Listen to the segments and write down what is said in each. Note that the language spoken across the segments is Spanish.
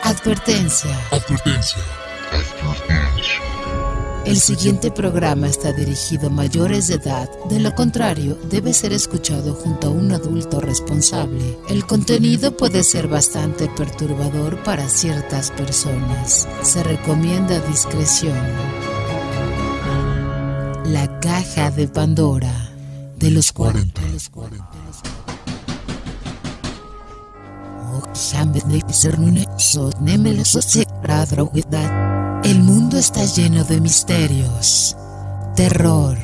Advertencia. El siguiente programa está dirigido a mayores de edad, de lo contrario, debe ser escuchado junto a un adulto responsable. El contenido puede ser bastante perturbador para ciertas personas. Se recomienda discreción. La caja de Pandora de los 40. El mundo está lleno de misterios, terror,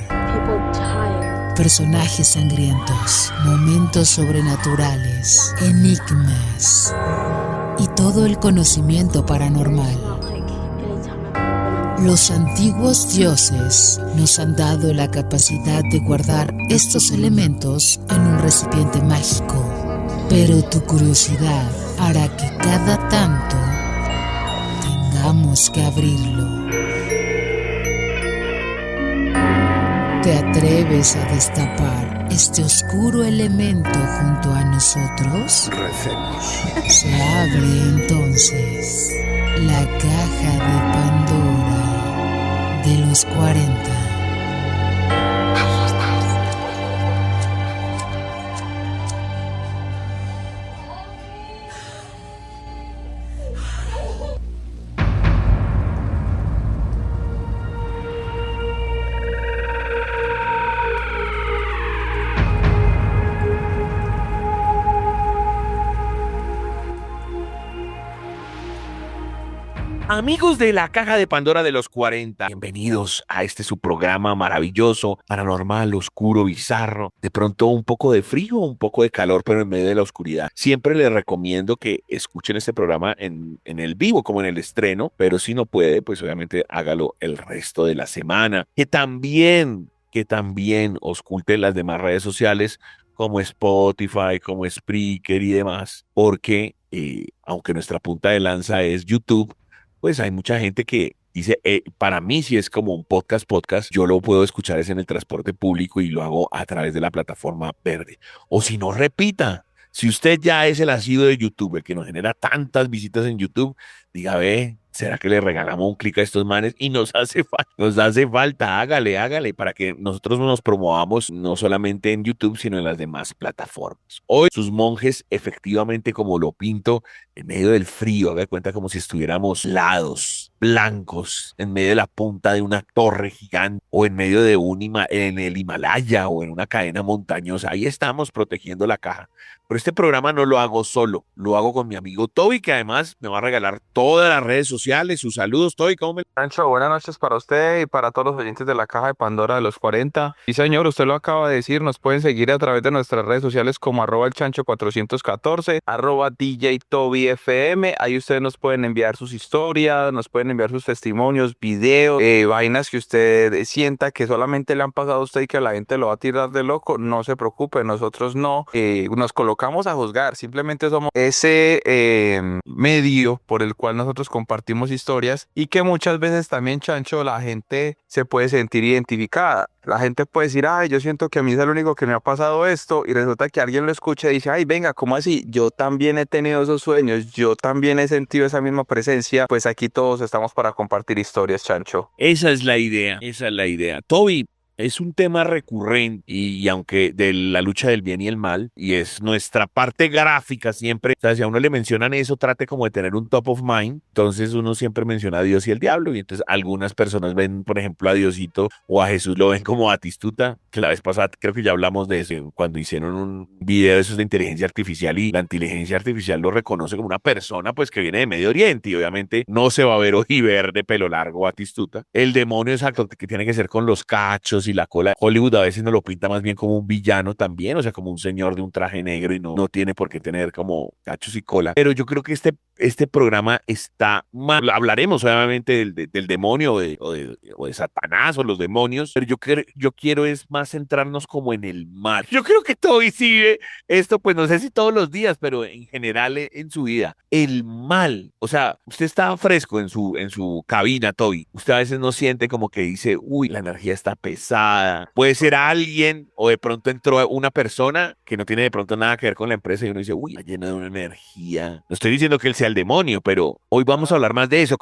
personajes sangrientos, momentos sobrenaturales, enigmas y todo el conocimiento paranormal. Los antiguos dioses nos han dado la capacidad de guardar estos elementos en un recipiente mágico, pero tu curiosidad hará que cada tanto tengamos que abrirlo. ¿Te atreves a destapar este oscuro elemento junto a nosotros? Recemos. Se abre entonces la caja de Pandora de los 40. Amigos de la caja de Pandora de los 40, bienvenidos a este su programa maravilloso, paranormal, oscuro, bizarro, de pronto un poco de frío, un poco de calor, pero en medio de la oscuridad. Siempre les recomiendo que escuchen este programa en el vivo, como en el estreno, pero si no puede, pues obviamente hágalo el resto de la semana. Que también ausculte las demás redes sociales, como Spotify, como Spreaker y demás, porque aunque nuestra punta de lanza es YouTube, pues hay mucha gente que dice, para mí si es como un podcast, yo lo puedo escuchar es en el transporte público y lo hago a través de la plataforma verde. O si no, repita. Si usted ya es el asiduo de YouTube, el que nos genera tantas visitas en YouTube, diga, ve, ¿será que le regalamos un clic a estos manes? Y nos hace falta, hágale, para que nosotros nos promovamos no solamente en YouTube, sino en las demás plataformas. Hoy sus monjes, efectivamente, como lo pinto, en medio del frío, haga de cuenta como si estuviéramos lados, blancos, en medio de la punta de una torre gigante, o en medio de en el Himalaya, o en una cadena montañosa. Ahí estamos protegiendo la caja. Pero este programa no lo hago solo, lo hago con mi amigo Toby, que además me va a regalar todas las redes sociales. Sus saludos, Toby, ¿cómo me... Chancho, buenas noches para usted y para todos los oyentes de la Caja de Pandora de los 40. Y señor, usted lo acaba de decir, nos pueden seguir a través de nuestras redes sociales como @elchancho414, @DJTobyFM. Ahí ustedes nos pueden enviar sus historias, nos pueden enviar sus testimonios, videos, vainas que usted sienta que solamente le han pasado a usted y que la gente lo va a tirar de loco. No se preocupe, nosotros no nos colocamos a juzgar, simplemente somos ese medio por el cual nosotros compartimos historias y que muchas veces también, Chancho, la gente se puede sentir identificada. La gente puede decir, ay, yo siento que a mí es el único que me ha pasado esto, y resulta que alguien lo escucha y dice, ay, venga, ¿cómo así? Yo también he tenido esos sueños, yo también he sentido esa misma presencia. Pues aquí todos estamos para compartir historias, Chancho. Esa es la idea. Toby, es un tema recurrente y aunque de la lucha del bien y el mal, y es nuestra parte gráfica siempre, o sea, si a uno le mencionan eso, trate como de tener un top of mind. Entonces uno siempre menciona a Dios y el diablo, y entonces algunas personas ven, por ejemplo, a Diosito o a Jesús lo ven como Batistuta, que la vez pasada creo que ya hablamos de eso, cuando hicieron un video de esos de inteligencia artificial, y la inteligencia artificial lo reconoce como una persona pues que viene de Medio Oriente, y obviamente no se va a ver ojiverde, pelo largo, Batistuta. El demonio exacto que tiene que ser con los cachos y la cola. Hollywood a veces nos lo pinta más bien como un villano también, o sea, como un señor de un traje negro, y no tiene por qué tener como cachos y cola. Pero yo creo que este programa está mal. Hablaremos obviamente del demonio o de Satanás o los demonios, pero yo quiero es más centrarnos como en el mal. Yo creo que Toby sí ve esto, pues no sé si todos los días, pero en general en su vida. El mal, o sea, usted está fresco en su cabina, Toby. Usted a veces no siente como que dice, uy, la energía está pesada. Puede ser alguien o de pronto entró una persona que no tiene de pronto nada que ver con la empresa y uno dice, uy, está llena de una energía. No estoy diciendo que él sea el demonio, pero hoy vamos a hablar más de eso,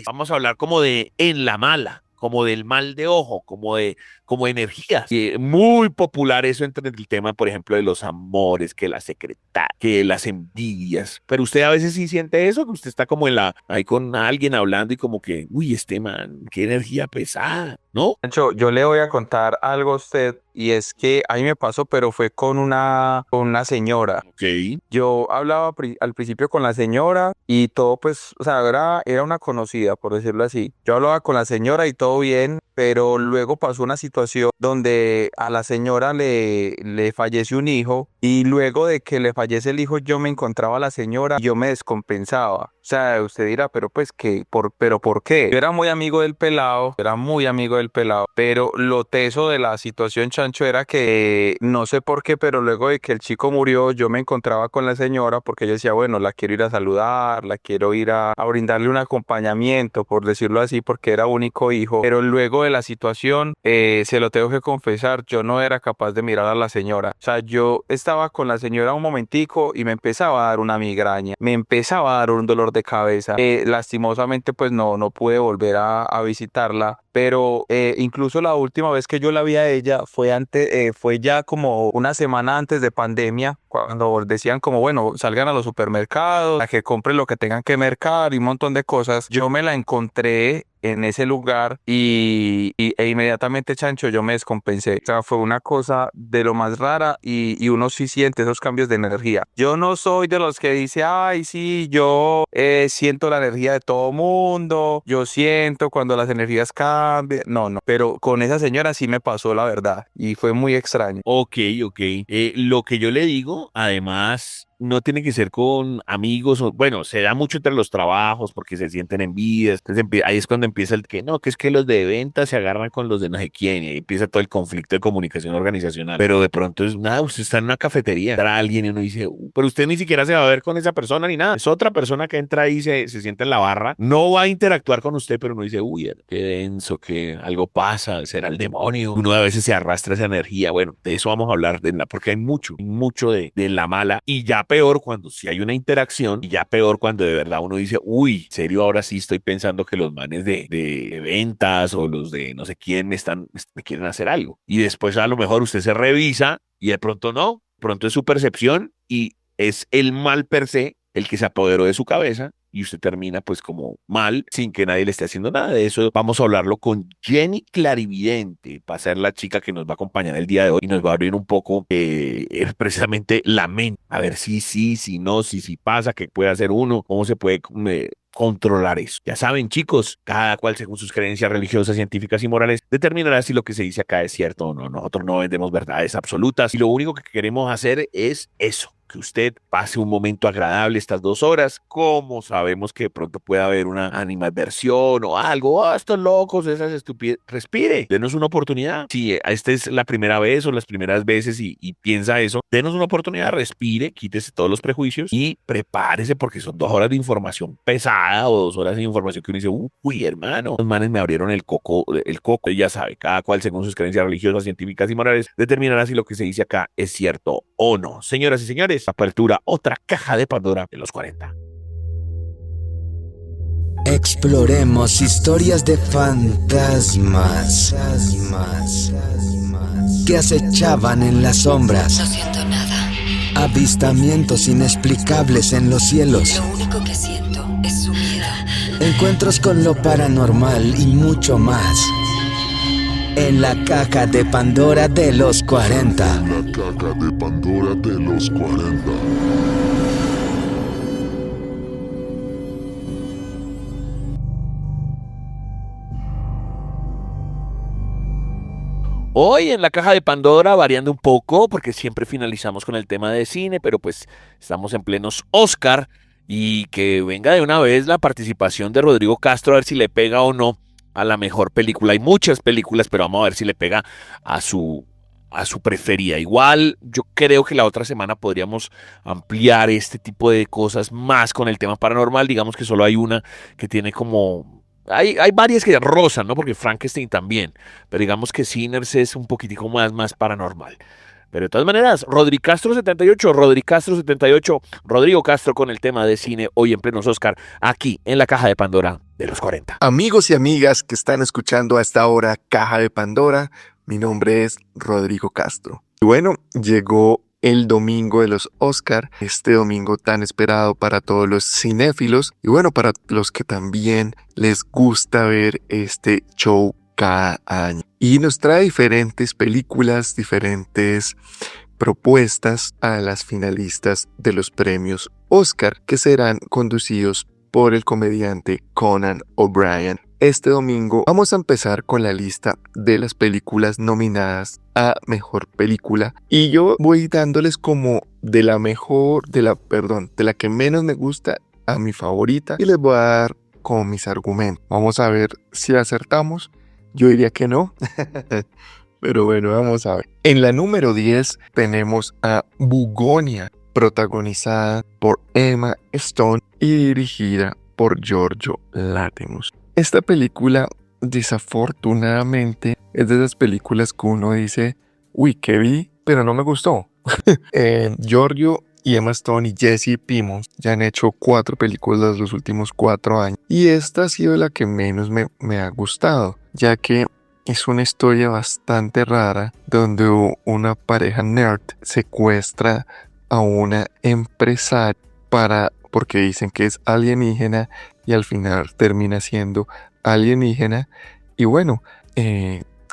vamos a hablar como de en la mala, como del mal de ojo, como energías. Y muy popular eso entre el tema, por ejemplo, de los amores, que la secretaria, que las envidias. Pero usted a veces sí siente eso, que usted está como ahí con alguien hablando y como que, uy, este man, qué energía pesada, ¿no? Sancho, yo le voy a contar algo a usted y es que a mí me pasó, pero fue con una señora. Ok. Yo hablaba al principio con la señora y todo, pues, o sea, era una conocida, por decirlo así. Yo hablaba con la señora y todo bien, pero luego pasó una situación donde a la señora le falleció un hijo y luego de que le fallece el hijo yo me encontraba a la señora y yo me descompensaba. O sea, usted dirá, pero pues, ¿pero por qué? Yo era muy amigo del pelado, pero lo teso de la situación, Chancho, era que no sé por qué, pero luego de que el chico murió, yo me encontraba con la señora porque yo decía, bueno, la quiero ir a saludar, la quiero ir a brindarle un acompañamiento, por decirlo así, porque era único hijo. Pero luego de la situación, se lo tengo que confesar, yo no era capaz de mirar a la señora. O sea, yo estaba con la señora un momentico y me empezaba a dar una migraña, me empezaba a dar un dolor de cabeza. Lastimosamente, pues no pude volver a visitarla. Pero incluso la última vez que yo la vi a ella fue ya como una semana antes de pandemia, cuando decían como, bueno, salgan a los supermercados, a que compren lo que tengan que mercar y un montón de cosas. Yo me la encontré en ese lugar e inmediatamente, Chancho, yo me descompensé. O sea, fue una cosa de lo más rara y uno sí siente esos cambios de energía. Yo no soy de los que dice, ay, sí, yo siento la energía de todo mundo, yo siento cuando las energías cambian. No, pero con esa señora sí me pasó la verdad y fue muy extraño. Ok. Lo que yo le digo, además, no tiene que ser con amigos, bueno, se da mucho entre los trabajos porque se sienten envidias. Entonces ahí es cuando empieza el que no, que es que los de ventas se agarran con los de no sé quién y ahí empieza todo el conflicto de comunicación organizacional. Pero de pronto es nada, usted está en una cafetería, entra alguien y uno dice, pero usted ni siquiera se va a ver con esa persona ni nada. Es otra persona que entra ahí, se sienta en la barra, no va a interactuar con usted, pero uno dice, uy, qué denso, que algo pasa, será el demonio. Uno a veces se arrastra esa energía. Bueno, de eso vamos a hablar, porque hay mucho de la mala y ya peor cuando sí hay una interacción y ya peor cuando de verdad uno dice, uy, en serio, ahora sí estoy pensando que los manes de ventas o los de no sé quién me quieren hacer algo. Y después a lo mejor usted se revisa y de pronto no, de pronto es su percepción y es el mal per se el que se apoderó de su cabeza y usted termina pues como mal sin que nadie le esté haciendo nada. De eso vamos a hablarlo con Jenny Clarividente, va a ser la chica que nos va a acompañar el día de hoy y nos va a abrir un poco precisamente la mente, a ver si no, si pasa, qué puede hacer uno, cómo se puede controlar eso. Ya saben, chicos, cada cual según sus creencias religiosas, científicas y morales determinará si lo que se dice acá es cierto o no. Nosotros no vendemos verdades absolutas y lo único que queremos hacer es eso, que usted pase un momento agradable estas 2 horas. Como sabemos que de pronto puede haber una animadversión o algo, estos locos, esas estupidez, respire, denos una oportunidad. Si esta es la primera vez o las primeras veces y piensa eso, denos una oportunidad, respire, quítese todos los prejuicios y prepárese porque son 2 horas de información pesada o 2 horas de información que uno dice, uy, hermano, los manes me abrieron el coco, ya sabe, cada cual según sus creencias religiosas, científicas y morales determinará si lo que se dice acá es cierto o no. Señoras y señores, apertura otra caja de Pandora de los 40. Exploremos historias de fantasmas que acechaban en las sombras. No siento nada. Avistamientos inexplicables en los cielos. Lo único que siento es su miedo. Encuentros con lo paranormal y mucho más. En la caja de Pandora de los 40. La caja de Pandora de los 40. Hoy en la caja de Pandora, variando un poco, porque siempre finalizamos con el tema de cine, pero pues estamos en plenos Oscar y que venga de una vez la participación de Rodrigo Castro a ver si le pega o no a la mejor película. Hay muchas películas, pero vamos a ver si le pega a su preferida. Igual yo creo que la otra semana podríamos ampliar este tipo de cosas más con el tema paranormal. Digamos que solo hay una que tiene como... Hay varias que rozan, ¿no? Porque Frankenstein también. Pero digamos que Sinners es un poquitico más paranormal. Pero de todas maneras, Rodrigo Castro 78, Rodrigo Castro con el tema de cine hoy en plenos Oscar, aquí en la Caja de Pandora de los 40. Amigos y amigas que están escuchando a esta hora Caja de Pandora, mi nombre es Rodrigo Castro. Y bueno, llegó el domingo de los Oscar, este domingo tan esperado para todos los cinéfilos y bueno, para los que también les gusta ver este show cada año. Y nos trae diferentes películas, diferentes propuestas a las finalistas de los premios Oscar, que serán conducidos por el comediante Conan O'Brien. Este domingo vamos a empezar con la lista de las películas nominadas a Mejor Película y yo voy dándoles como de la que menos me gusta a mi favorita y les voy a dar como mis argumentos. Vamos a ver si acertamos. Yo diría que no, pero bueno, vamos a ver. En la número 10 tenemos a Bugonia, protagonizada por Emma Stone y dirigida por Giorgio Lanthimos. Esta película, desafortunadamente, es de esas películas que uno dice, uy, que vi, pero no me gustó. Giorgio y Emma Stone y Jesse Plemons ya han hecho 4 películas los últimos 4 años. Y esta ha sido la que menos me ha gustado, ya que es una historia bastante rara donde una pareja nerd secuestra a una empresaria porque dicen que es alienígena y al final termina siendo alienígena. Y bueno,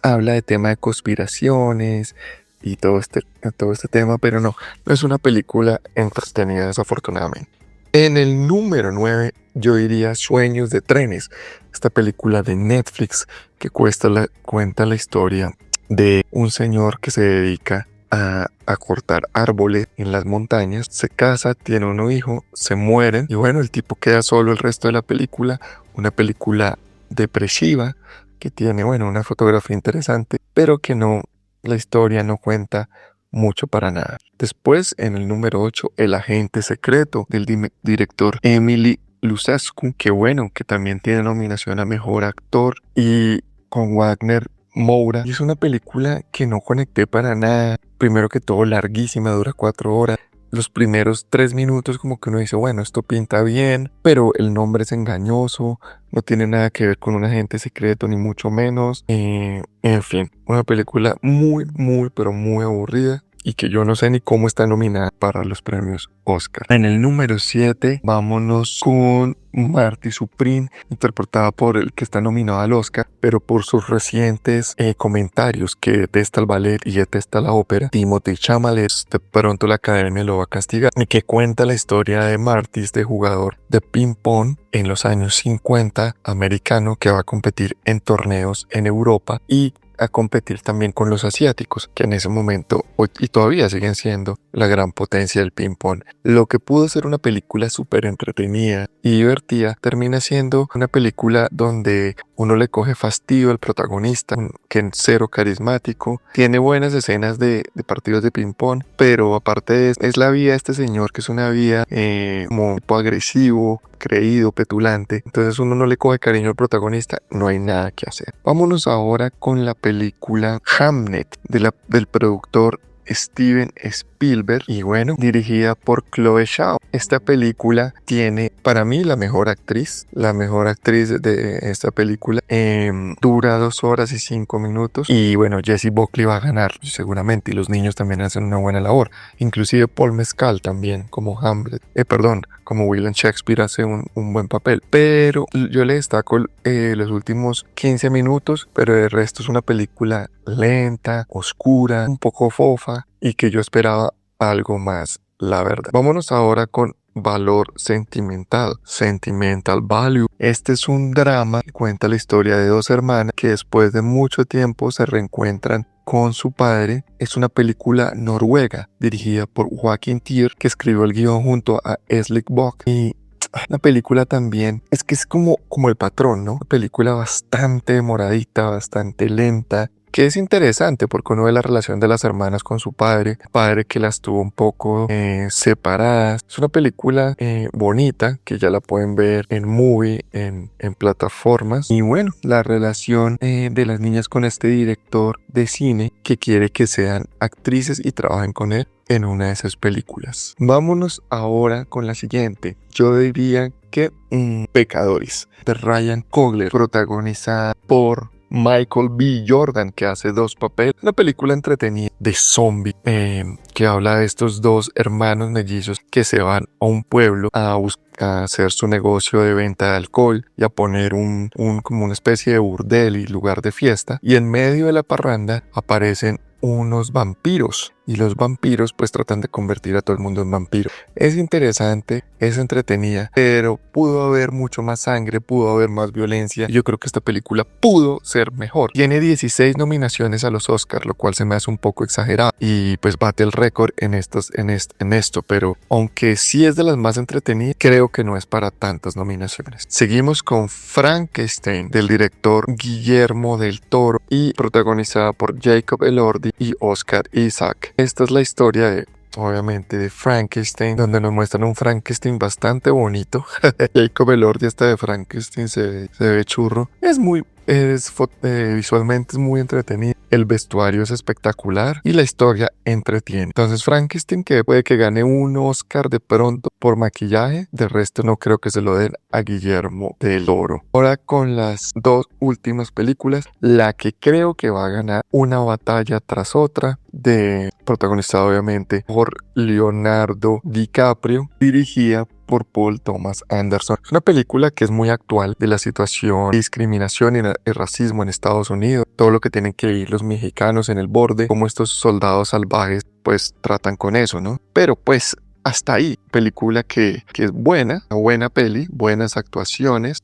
habla de tema de conspiraciones y todo este tema, pero no es una película entretenida desafortunadamente. En el número 9 yo diría Sueños de trenes, esta película de Netflix que cuenta la historia de un señor que se dedica a cortar árboles en las montañas, se casa, tiene un hijo, se mueren y bueno, el tipo queda solo el resto de la película, una película depresiva que tiene, bueno, una fotografía interesante, pero que no, la historia no cuenta mucho para nada. Después, en el número 8, El agente secreto del director Emily Lusescu, que bueno, que también tiene nominación a mejor actor, y con Wagner Moura. Y es una película que no conecté para nada. Primero que todo, larguísima, dura 4 horas. Los primeros 3 minutos como que uno dice, bueno, esto pinta bien, pero el nombre es engañoso, no tiene nada que ver con un agente secreto, ni mucho menos. En fin, una película pero muy aburrida y que yo no sé ni cómo está nominada para los premios Oscar. En el número 7, vámonos con Marty Supreme, interpretada por el que está nominado al Oscar, pero por sus recientes comentarios que detesta el ballet y detesta la ópera. Timothée Chalamet, de pronto la academia lo va a castigar, y que cuenta la historia de Marty, este jugador de ping pong en los años 50 americano que va a competir en torneos en Europa y a competir también con los asiáticos, que en ese momento y todavía siguen siendo la gran potencia del ping pong. Lo que pudo ser una película súper entretenida y divertida termina siendo una película donde uno le coge fastidio al protagonista, que es cero carismático, tiene buenas escenas de partidos de ping pong, pero aparte de eso, es la vida de este señor, que es una vida como tipo agresivo, creído, petulante. Entonces uno no le coge cariño al protagonista, no hay nada que hacer. Vámonos ahora con la película Hamnet del productor Steven Spielberg y bueno, dirigida por Chloe Zhao. Esta película tiene para mí la mejor actriz de esta película. Dura 2 horas y 5 minutos y bueno, Jessie Buckley va a ganar seguramente y los niños también hacen una buena labor. Inclusive Paul Mescal también como como William Shakespeare hace un buen papel, pero yo le destaco los últimos 15 minutos, pero el resto es una película lenta, oscura, un poco fofa y que yo esperaba algo más, la verdad. Vámonos ahora con Valor Sentimental, Sentimental Value. Este es un drama que cuenta la historia de 2 hermanas que después de mucho tiempo se reencuentran con su padre. Es una película noruega dirigida por Joaquin Trier, que escribió el guión junto a Slik Bock y Una película también, es que es como el patrón, ¿no? Una película bastante demoradita, bastante lenta, que es interesante porque uno ve la relación de las hermanas con su padre que las tuvo un poco separadas. Es una película bonita que ya la pueden ver en movie, en plataformas. Y bueno, la relación de las niñas con este director de cine que quiere que sean actrices y trabajen con él en una de esas películas. Vámonos ahora con la siguiente. Yo diría que Pecadores, de Ryan Coogler, protagonizada por Michael B. Jordan, que hace dos papeles. Una película entretenida de zombie que habla de estos dos hermanos mellizos que se van a un pueblo a hacer su negocio de venta de alcohol y a poner como una especie de burdel y lugar de fiesta. Y en medio de la parranda aparecen unos vampiros y los vampiros pues tratan de convertir a todo el mundo en vampiro. Es interesante, es entretenida, pero pudo haber mucho más sangre, pudo haber más violencia. Yo creo que esta película pudo ser mejor. Tiene 16 nominaciones a los Oscars, lo cual se me hace un poco exagerado y pues bate el récord en esto, pero aunque sí es de las más entretenidas, creo que no es para tantas nominaciones. Seguimos con Frankenstein, del director Guillermo del Toro y protagonizada por Jacob Elordi y Oscar Isaac. Esta es la historia obviamente de Frankenstein, donde nos muestran un Frankenstein bastante bonito. Jacob Elordi hasta de Frankenstein se ve churro. Visualmente es muy entretenido. El vestuario es espectacular y la historia entretiene. Entonces Frankenstein, que puede que gane un Oscar de pronto por maquillaje, de resto no creo que se lo den a Guillermo del Toro. Ahora con las dos últimas películas, la que creo que va a ganar una batalla tras otra, protagonizada obviamente por Leonardo DiCaprio, dirigida por Paul Thomas Anderson. Es una película que es muy actual de la situación de discriminación y el racismo en Estados Unidos, todo lo que tienen que vivir los mexicanos en el borde, cómo estos soldados salvajes pues tratan con eso, ¿no? Pero pues hasta ahí, película que es buena, una buena peli, buenas actuaciones.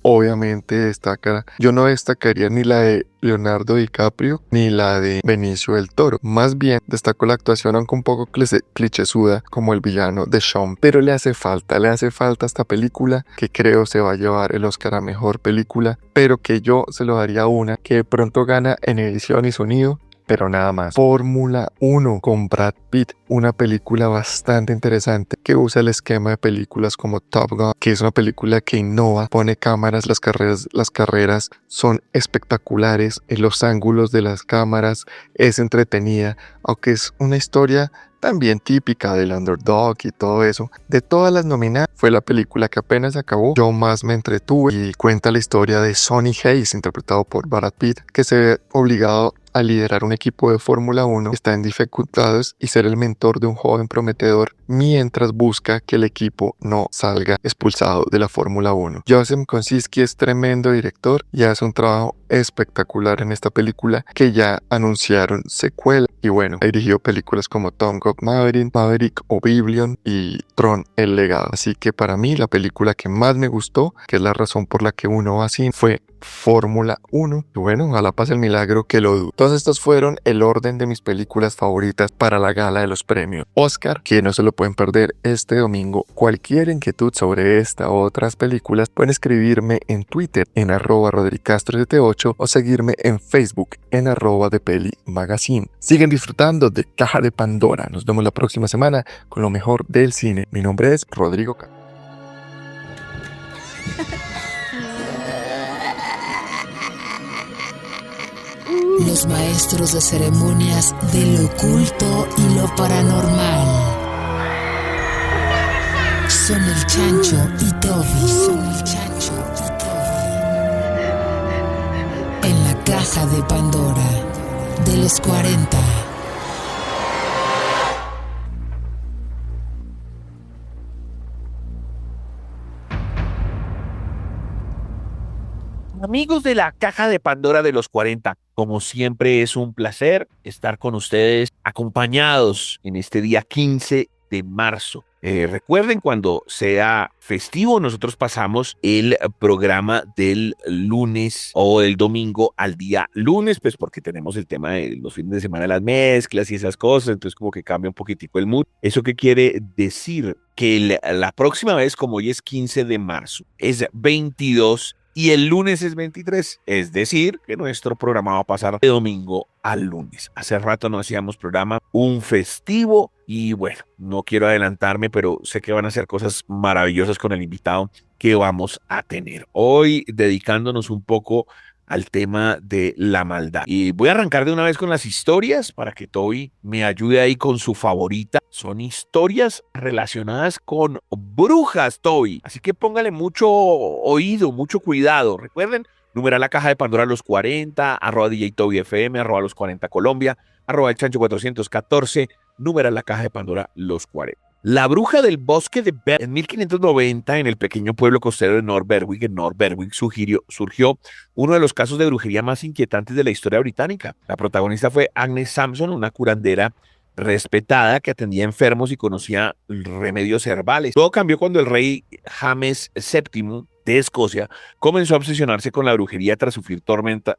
Obviamente destaca, yo no destacaría ni la de Leonardo DiCaprio ni la de Benicio del Toro, más bien destaco la actuación, aunque un poco clichésuda, como el villano de Sean, pero le hace falta a esta película, que creo se va a llevar el Oscar a mejor película, pero que yo se lo daría a una que de pronto gana en edición y sonido, pero nada más. Fórmula 1 con Brad Pitt, una película bastante interesante que usa el esquema de películas como Top Gun, que es una película que innova, pone cámaras, las carreras son espectaculares, en los ángulos de las cámaras, es entretenida, aunque es una historia también típica del underdog y todo eso. De todas las nominadas, fue la película que apenas acabó yo más me entretuve, y cuenta la historia de Sonny Hayes, interpretado por Brad Pitt, que se ve obligado a liderar un equipo de Fórmula 1 que está en dificultades y ser el mentor de un joven prometedor mientras busca que el equipo no salga expulsado de la Fórmula 1. Joseph Kosinski es tremendo director y hace un trabajo espectacular en esta película, que ya anunciaron secuela, y bueno, ha dirigido películas como Top Gun Maverick, Oblivion y Tron el Legado. Así que para mí la película que más me gustó, que es la razón por la que uno va así, fue Fórmula 1. Y bueno, ojalá pase el milagro, que lo dudo. Todos estos fueron el orden de mis películas favoritas para la gala de los premios Oscar, que no se lo pueden perder este domingo. Cualquier inquietud sobre esta u otras películas pueden escribirme en Twitter en @rodricastro78 o seguirme en Facebook en @depelimagazine. Siguen disfrutando de Caja de Pandora. Nos vemos la próxima semana con lo mejor del cine. Mi nombre es Rodrigo Castro. Los maestros de ceremonias de lo oculto y lo paranormal son el Chancho y Toby. En la Caja de Pandora de los 40. Amigos de la Caja de Pandora de los 40, como siempre es un placer estar con ustedes acompañados en este día 15 de marzo. Recuerden, cuando sea festivo, nosotros pasamos el programa del lunes o del domingo al día lunes, pues porque tenemos el tema de los fines de semana, las mezclas y esas cosas, entonces como que cambia un poquitico el mood. ¿Eso qué quiere decir? Que la próxima vez, como hoy es 15 de marzo, es 22 y el lunes es 23, es decir, que nuestro programa va a pasar de domingo al lunes. Hace rato no hacíamos programa, un festivo, y bueno, no quiero adelantarme, pero sé que van a ser cosas maravillosas con el invitado que vamos a tener. Hoy dedicándonos un poco al tema de la maldad. Y voy a arrancar de una vez con las historias para que Toby me ayude ahí con su favorita. Son historias relacionadas con brujas, Toby. Así que póngale mucho oído, mucho cuidado. Recuerden, numerar la caja de Pandora a los 40, @ DJ Toby FM, @ los 40 Colombia, @ el Chancho 414, numerar la caja de Pandora los 40. La bruja del bosque de Berwick. En 1590, en el pequeño pueblo costero de North Berwick, en North Berwick surgió uno de los casos de brujería más inquietantes de la historia británica. La protagonista fue Agnes Sampson, una curandera respetada que atendía enfermos y conocía remedios herbales. Todo cambió cuando el rey James VII de Escocia comenzó a obsesionarse con la brujería tras sufrir tormentas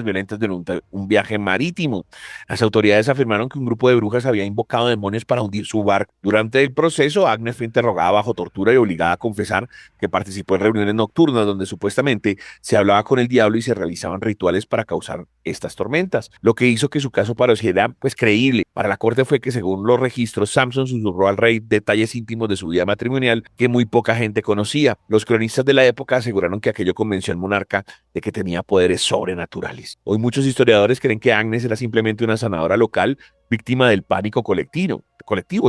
violentas durante un viaje marítimo. Las autoridades afirmaron que un grupo de brujas había invocado demonios para hundir su barco. Durante el proceso, Agnes fue interrogada bajo tortura y obligada a confesar que participó en reuniones nocturnas donde supuestamente se hablaba con el diablo y se realizaban rituales para causar estas tormentas, lo que hizo que su caso pareciera pues creíble. Para la corte fue que, según los registros, Sampson susurró al rey detalles íntimos de su vida matrimonial que muy poca gente conocía. Los cronistas de la época aseguraron que aquello convenció al monarca de que tenía poderes sobrenaturales. Hoy muchos historiadores creen que Agnes era simplemente una sanadora local víctima del pánico colectivo.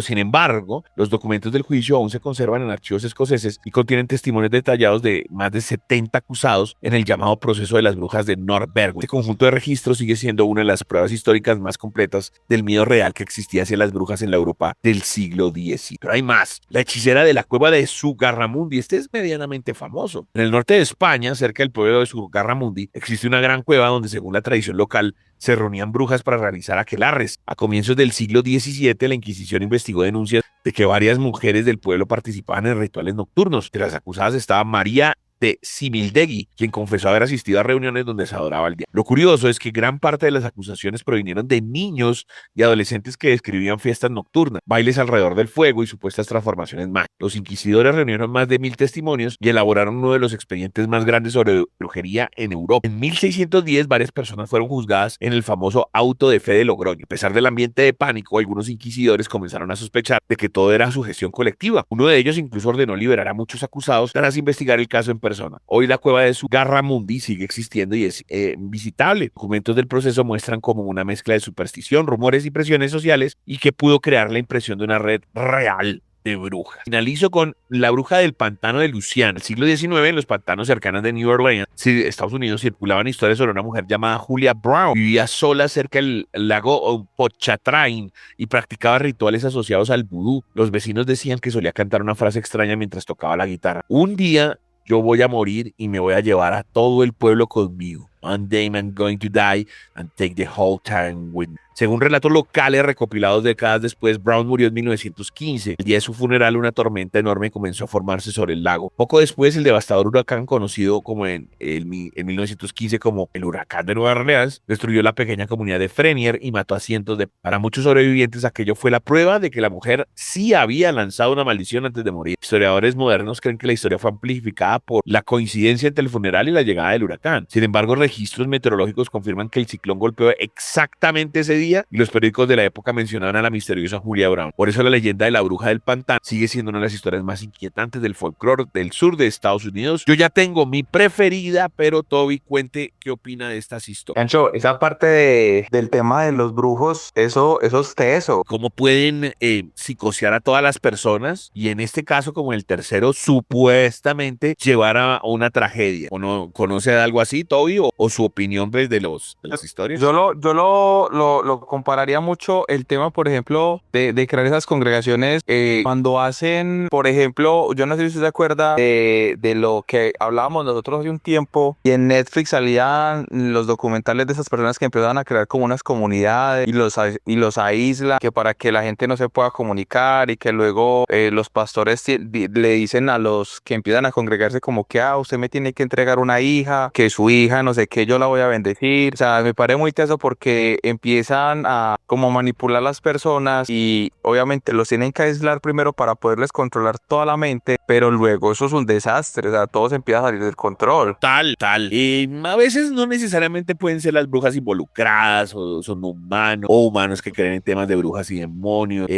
Sin embargo, los documentos del juicio aún se conservan en archivos escoceses y contienen testimonios detallados de más de 70 acusados en el llamado proceso de las brujas de North Berwick. Este conjunto de registros sigue siendo una de las pruebas históricas más completas del miedo real que existía hacia las brujas en la Europa del siglo X. Pero hay más. La hechicera de la cueva de Zugarramundi. Este es medianamente famoso. En el norte de España, cerca del pueblo de Zugarramundi, existe una gran cueva donde, según la tradición local, se reunían brujas para realizar aquelarres. A comienzos del siglo XVII, la Inquisición investigó denuncias de que varias mujeres del pueblo participaban en rituales nocturnos. Entre las acusadas estaba María de Simildegui, quien confesó haber asistido a reuniones donde se adoraba al diablo. Lo curioso es que gran parte de las acusaciones provinieron de niños y adolescentes que describían fiestas nocturnas, bailes alrededor del fuego y supuestas transformaciones mágicas. Los inquisidores reunieron más de 1000 testimonios y elaboraron uno de los expedientes más grandes sobre brujería en Europa. En 1610, varias personas fueron juzgadas en el famoso auto de fe de Logroño. A pesar del ambiente de pánico, algunos inquisidores comenzaron a sospechar de que todo era sugestión colectiva. Uno de ellos incluso ordenó liberar a muchos acusados tras investigar el caso en persona. Hoy la cueva de Zugarramundi sigue existiendo y es visitable. Documentos del proceso muestran como una mezcla de superstición, rumores y presiones sociales, y que pudo crear la impresión de una red real de brujas. Finalizo con la bruja del pantano de Luciana. En el siglo XIX, en los pantanos cercanos de New Orleans, Estados Unidos, circulaban historias sobre una mujer llamada Julia Brown. Vivía sola cerca del lago Pochatrain y practicaba rituales asociados al vudú. Los vecinos decían que solía cantar una frase extraña mientras tocaba la guitarra. Un día yo voy a morir y me voy a llevar a todo el pueblo conmigo. One day I'm going to die and take the whole town with me. Según relatos locales recopilados décadas después, Brown murió en 1915. El día de su funeral, una tormenta enorme comenzó a formarse sobre el lago. Poco después, el devastador huracán, conocido como en 1915 como el huracán de Nueva Orleans, destruyó la pequeña comunidad de Frenier y mató a cientos de... Para muchos sobrevivientes, aquello fue la prueba de que la mujer sí había lanzado una maldición antes de morir. Historiadores modernos creen que la historia fue amplificada por la coincidencia entre el funeral y la llegada del huracán. Sin embargo, registros meteorológicos confirman que el ciclón golpeó exactamente ese día y los periódicos de la época mencionaban a la misteriosa Julia Brown. Por eso la leyenda de la bruja del pantano sigue siendo una de las historias más inquietantes del folclore del sur de Estados Unidos. Yo ya tengo mi preferida, pero Toby, cuente qué opina de estas historias. Ancho, esa parte del tema de los brujos, eso es teso. ¿Cómo pueden psicosear a todas las personas? Y en este caso, como el tercero, supuestamente llevar a una tragedia. ¿O no conoce algo así, Toby? ¿O su opinión desde las historias? Yo lo pero compararía mucho el tema, por ejemplo, de crear esas congregaciones cuando hacen, por ejemplo, yo no sé si usted se acuerda de lo que hablábamos nosotros hace un tiempo, y en Netflix salían los documentales de esas personas que empezaban a crear como unas comunidades y los aíslan, que para que la gente no se pueda comunicar, y que luego los pastores le dicen a los que empiezan a congregarse como que, usted me tiene que entregar una hija, que su hija, no sé qué, yo la voy a bendecir. O sea, me parece muy teso porque empiezan a como manipular a las personas, y obviamente los tienen que aislar primero para poderles controlar toda la mente, pero luego eso es un desastre, o sea, todo se empieza a salir del control. Tal. A veces no necesariamente pueden ser las brujas involucradas, o son humanos, o humanos que creen en temas de brujas y demonios,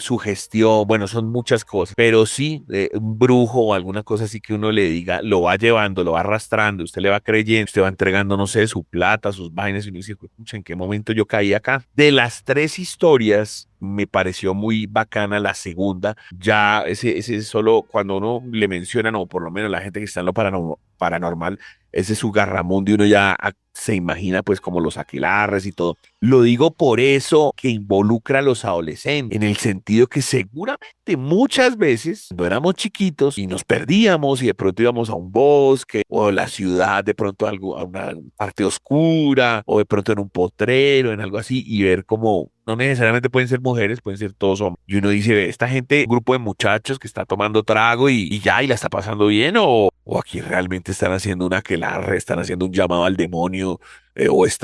sugestión, bueno, son muchas cosas, pero sí, un brujo o alguna cosa así que uno le diga, lo va llevando, lo va arrastrando, usted le va creyendo, usted va entregando, no sé, su plata, sus vainas, y uno dice, pucha, ¿en qué momento yo caí acá? De las tres historias, me pareció muy bacana la segunda. Ya ese solo cuando uno le menciona, o por lo menos la gente que está en lo paranormal, ese es su garramundo, y uno ya se imagina pues como los aquelarres y todo. Lo digo por eso, que involucra a los adolescentes, en el sentido que seguramente muchas veces cuando éramos chiquitos y nos perdíamos y de pronto íbamos a un bosque o a la ciudad, de pronto a una parte oscura, o de pronto en un potrero, en algo así, y ver como no necesariamente pueden ser mujeres, pueden ser todos hombres. Y uno dice, esta gente, un grupo de muchachos que está tomando trago y la está pasando bien, o aquí realmente están haciendo una aquelarre, están haciendo un llamado al demonio,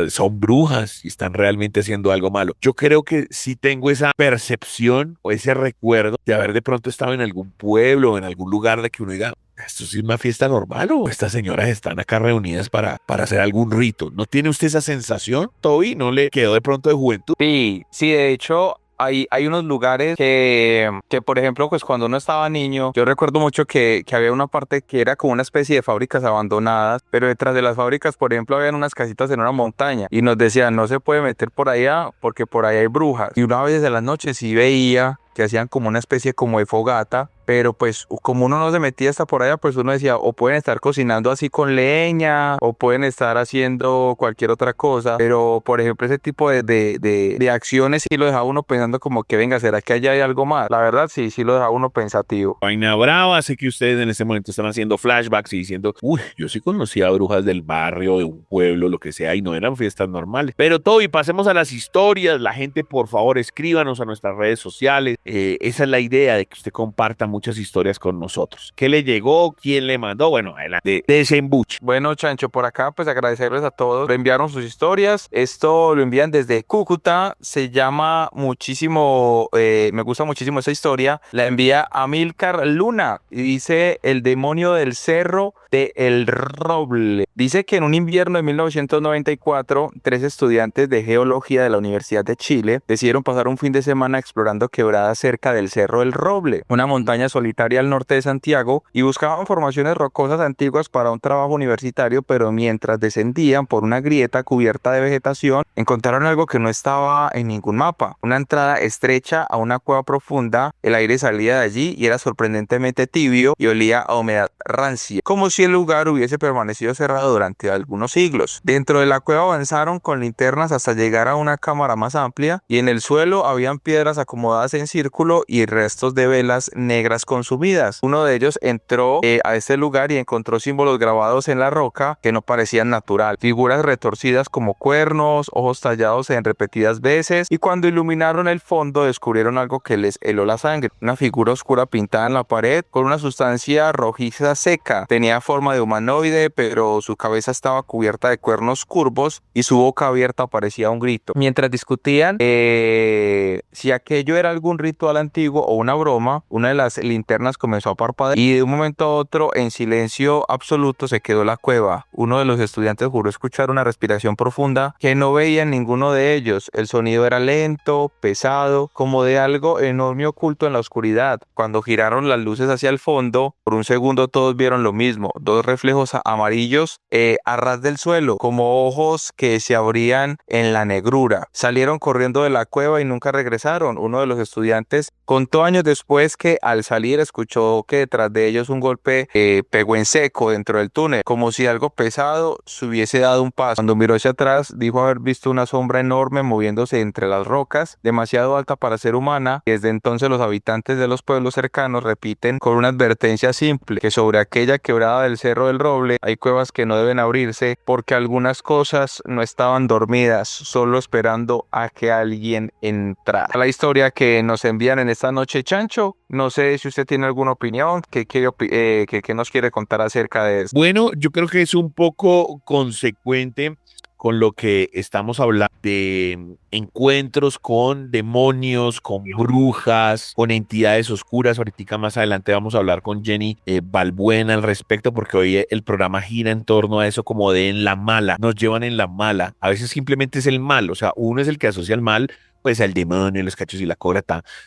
son brujas y están realmente haciendo algo malo. Yo creo que sí tengo esa percepción o ese recuerdo de haber de pronto estado en algún pueblo o en algún lugar de que uno diga, ¿esto sí es una fiesta normal o estas señoras están acá reunidas para hacer algún rito? ¿No tiene usted esa sensación, Toby? ¿No le quedó de pronto de juventud? Sí, de hecho, hay unos lugares que, por ejemplo, pues cuando uno estaba niño, yo recuerdo mucho que había una parte que era como una especie de fábricas abandonadas, pero detrás de las fábricas, por ejemplo, habían unas casitas en una montaña, y nos decían, no se puede meter por allá porque por allá hay brujas. Y una vez de las noches sí veía que hacían como una especie como de fogata, pero pues como uno no se metía hasta por allá, pues uno decía, o pueden estar cocinando así con leña, o pueden estar haciendo cualquier otra cosa, pero por ejemplo ese tipo de acciones sí lo deja uno pensando como que venga, ¿será que allá hay algo más? La verdad sí lo deja uno pensativo. Vaina brava, sé que ustedes en este momento están haciendo flashbacks y diciendo, uy, yo sí conocía a brujas del barrio, de un pueblo, lo que sea, y no eran fiestas normales. Pero Toby, pasemos a las historias. La gente, por favor, escríbanos a nuestras redes sociales. Esa es la idea, de que usted comparta muchas historias con nosotros. ¿Qué le llegó? ¿Quién le mandó? Bueno, adelante, desembuche. Bueno, Chancho, por acá pues agradecerles a todos. Enviaron sus historias. Esto lo envían desde Cúcuta. Se llama muchísimo, me gusta muchísimo esa historia. La envía Amílcar Luna y dice: el demonio del cerro de El Roble. Dice que en un invierno de 1994, 3 estudiantes de geología de la Universidad de Chile decidieron pasar un fin de semana explorando quebradas cerca del Cerro del Roble, una montaña solitaria al norte de Santiago, y buscaban formaciones rocosas antiguas para un trabajo universitario, pero mientras descendían por una grieta cubierta de vegetación, encontraron algo que no estaba en ningún mapa: una entrada estrecha a una cueva profunda. El aire salía de allí y era sorprendentemente tibio y olía a humedad rancia, como si el lugar hubiese permanecido cerrado durante algunos siglos. Dentro de la cueva avanzaron con linternas hasta llegar a una cámara más amplia, y en el suelo habían piedras acomodadas en círculo y restos de velas negras consumidas. Uno de ellos entró a este lugar y encontró símbolos grabados en la roca que no parecían natural, figuras retorcidas como cuernos, ojos tallados en repetidas veces, y cuando iluminaron el fondo descubrieron algo que les heló la sangre: una figura oscura pintada en la pared con una sustancia rojiza seca. Tenía forma de humanoide, pero su cabeza estaba cubierta de cuernos curvos y su boca abierta parecía un grito. Mientras discutían si aquello era algún ritual antiguo o una broma, una de las linternas comenzó a parpadear, y de un momento a otro, en silencio absoluto, se quedó la cueva. Uno de los estudiantes juró escuchar una respiración profunda que no veía en ninguno de ellos. El sonido era lento, pesado, como de algo enorme oculto en la oscuridad. Cuando giraron las luces hacia el fondo, por un segundo todos vieron lo mismo: dos reflejos amarillos a ras del suelo, como ojos que se abrían en la negrura. Salieron corriendo de la cueva y nunca regresaron. Uno de los estudiantes contó años después que al salir escuchó que detrás de ellos un golpe pegó en seco dentro del túnel, como si algo pesado se hubiese dado un paso. Cuando miró hacia atrás, dijo haber visto una sombra enorme moviéndose entre las rocas, demasiado alta para ser humana. Y desde entonces los habitantes de los pueblos cercanos repiten con una advertencia simple, que sobre aquella quebrada del Cerro del Roble hay cuevas que no deben abrirse porque algunas cosas no estaban dormidas, solo esperando a que alguien entrara. La historia que nos envían en esta noche, Chancho, no sé si usted tiene alguna opinión, que nos quiere contar acerca de eso. Bueno, yo creo que es un poco consecuente con lo que estamos hablando de encuentros con demonios, con brujas, con entidades oscuras. Ahorita más adelante vamos a hablar con Jenny Balbuena al respecto, porque hoy el programa gira en torno a eso como de en la mala, nos llevan en la mala. A veces simplemente es el mal, o sea, uno es el que asocia el mal pues al demonio, los cachos y la cobra,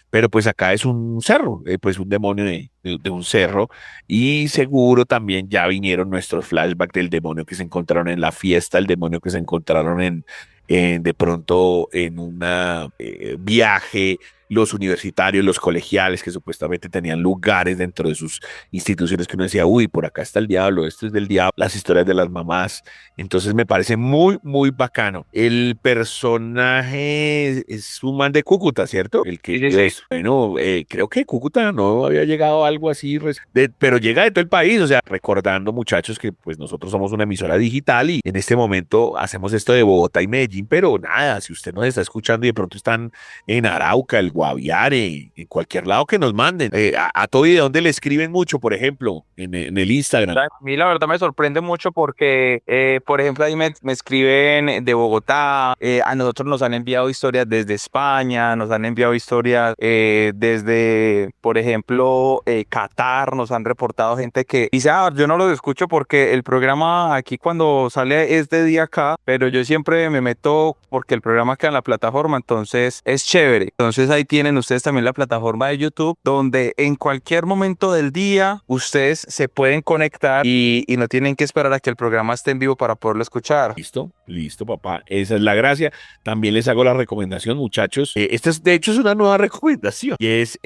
pero pues acá es un cerro, pues un demonio de un cerro, y seguro también ya vinieron nuestros flashbacks del demonio que se encontraron en la fiesta, el demonio que se encontraron de pronto en un viaje, los universitarios, los colegiales que supuestamente tenían lugares dentro de sus instituciones que uno decía, uy, por acá está el diablo, esto es del diablo, las historias de las mamás. Entonces me parece muy, muy bacano. El personaje es un man de Cúcuta, ¿cierto? El que, Sí. bueno, creo que Cúcuta no había llegado a algo así, pero llega de todo el país, o sea, recordando muchachos que pues nosotros somos una emisora digital y en este momento hacemos esto de Bogotá y Medellín, pero nada, si usted nos está escuchando y de pronto están en Arauca, el Guaviare, en cualquier lado que nos manden. A Toby, ¿de dónde le escriben mucho, por ejemplo? En el Instagram. A mí la verdad me sorprende mucho porque, por ejemplo, ahí me escriben de Bogotá, a nosotros nos han enviado historias desde España, nos han enviado historias desde, por ejemplo, Qatar, nos han reportado gente que dice, yo no los escucho porque el programa aquí cuando sale es de día acá, pero yo siempre me meto porque el programa queda en la plataforma, entonces es chévere. Entonces ahí tienen ustedes también la plataforma de YouTube, donde en cualquier momento del día ustedes se pueden conectar y no tienen que esperar a que el programa esté en vivo para poderlo escuchar. Listo, papá. Esa es la gracia. También les hago la recomendación, muchachos. Esta de hecho, es una nueva recomendación. Y es,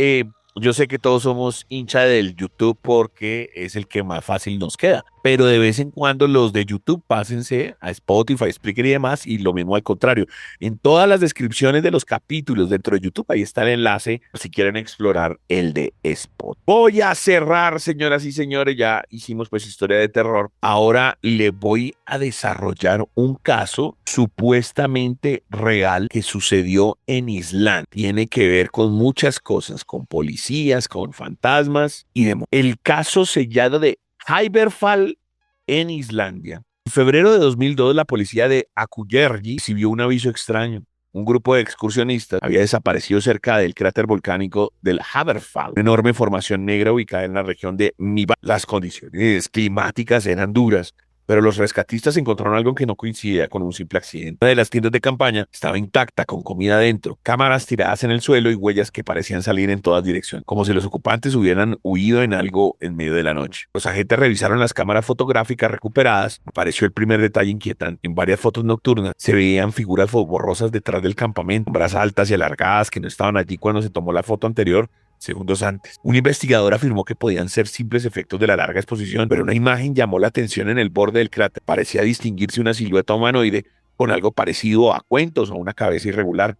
yo sé que todos somos hincha del YouTube porque es el que más fácil nos queda. Pero de vez en cuando los de YouTube pásense a Spotify, Spreaker y demás, y lo mismo al contrario. En todas las descripciones de los capítulos dentro de YouTube, ahí está el enlace si quieren explorar el de Spotify. Voy a cerrar, señoras y señores, ya hicimos pues historia de terror. Ahora le voy a desarrollar un caso supuestamente real que sucedió en Islandia. Tiene que ver con muchas cosas, con policías, con fantasmas y demás. El caso sellado de Hyberfall en Islandia. En febrero de 2002, la policía de Akureyri recibió un aviso extraño. Un grupo de excursionistas había desaparecido cerca del cráter volcánico del Hyberfall, una enorme formación negra ubicada en la región de Mývatn. Las condiciones climáticas eran duras, pero los rescatistas encontraron algo que no coincidía con un simple accidente. Una de las tiendas de campaña estaba intacta, con comida dentro, cámaras tiradas en el suelo y huellas que parecían salir en todas direcciones, como si los ocupantes hubieran huido en algo en medio de la noche. Los agentes revisaron las cámaras fotográficas recuperadas. Apareció el primer detalle inquietante. En varias fotos nocturnas se veían figuras borrosas detrás del campamento, sombras altas y alargadas que no estaban allí cuando se tomó la foto anterior. Segundos antes, un investigador afirmó que podían ser simples efectos de la larga exposición, pero una imagen llamó la atención en el borde del cráter. Parecía distinguirse una silueta humanoide con algo parecido a cuentos o una cabeza irregular.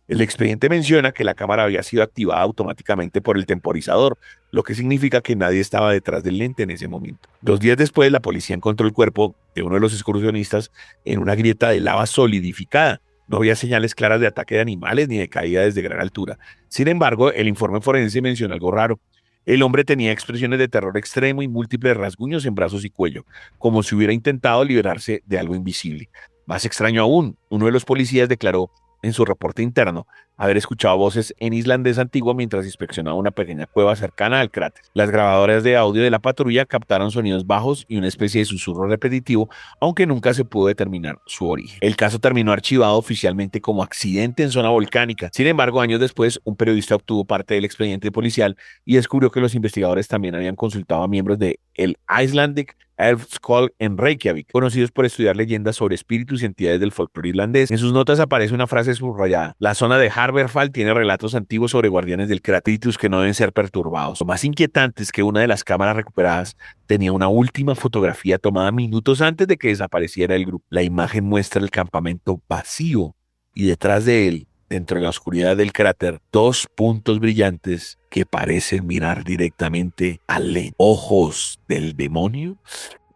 El expediente menciona que la cámara había sido activada automáticamente por el temporizador, lo que significa que nadie estaba detrás del lente en ese momento. 2 días después, la policía encontró el cuerpo de uno de los excursionistas en una grieta de lava solidificada. No había señales claras de ataque de animales ni de caída desde gran altura. Sin embargo, el informe forense mencionó algo raro. El hombre tenía expresiones de terror extremo y múltiples rasguños en brazos y cuello, como si hubiera intentado liberarse de algo invisible. Más extraño aún, uno de los policías declaró en su reporte interno haber escuchado voces en islandés antiguo mientras inspeccionaba una pequeña cueva cercana al cráter. Las grabadoras de audio de la patrulla captaron sonidos bajos y una especie de susurro repetitivo, aunque nunca se pudo determinar su origen. El caso terminó archivado oficialmente como accidente en zona volcánica. Sin embargo, años después, un periodista obtuvo parte del expediente policial y descubrió que los investigadores también habían consultado a miembros de el Icelandic Elfskjöld en Reykjavik, conocidos por estudiar leyendas sobre espíritus y entidades del folclore irlandés. En sus notas aparece una frase subrayada: la zona de Harberfall tiene relatos antiguos sobre guardianes del cráter que no deben ser perturbados. Lo más inquietante es que una de las cámaras recuperadas tenía una última fotografía tomada minutos antes de que desapareciera el grupo. La imagen muestra el campamento vacío y detrás de él, dentro de la oscuridad del cráter, dos puntos brillantes que parecen mirar directamente al Len. ¿Ojos del demonio?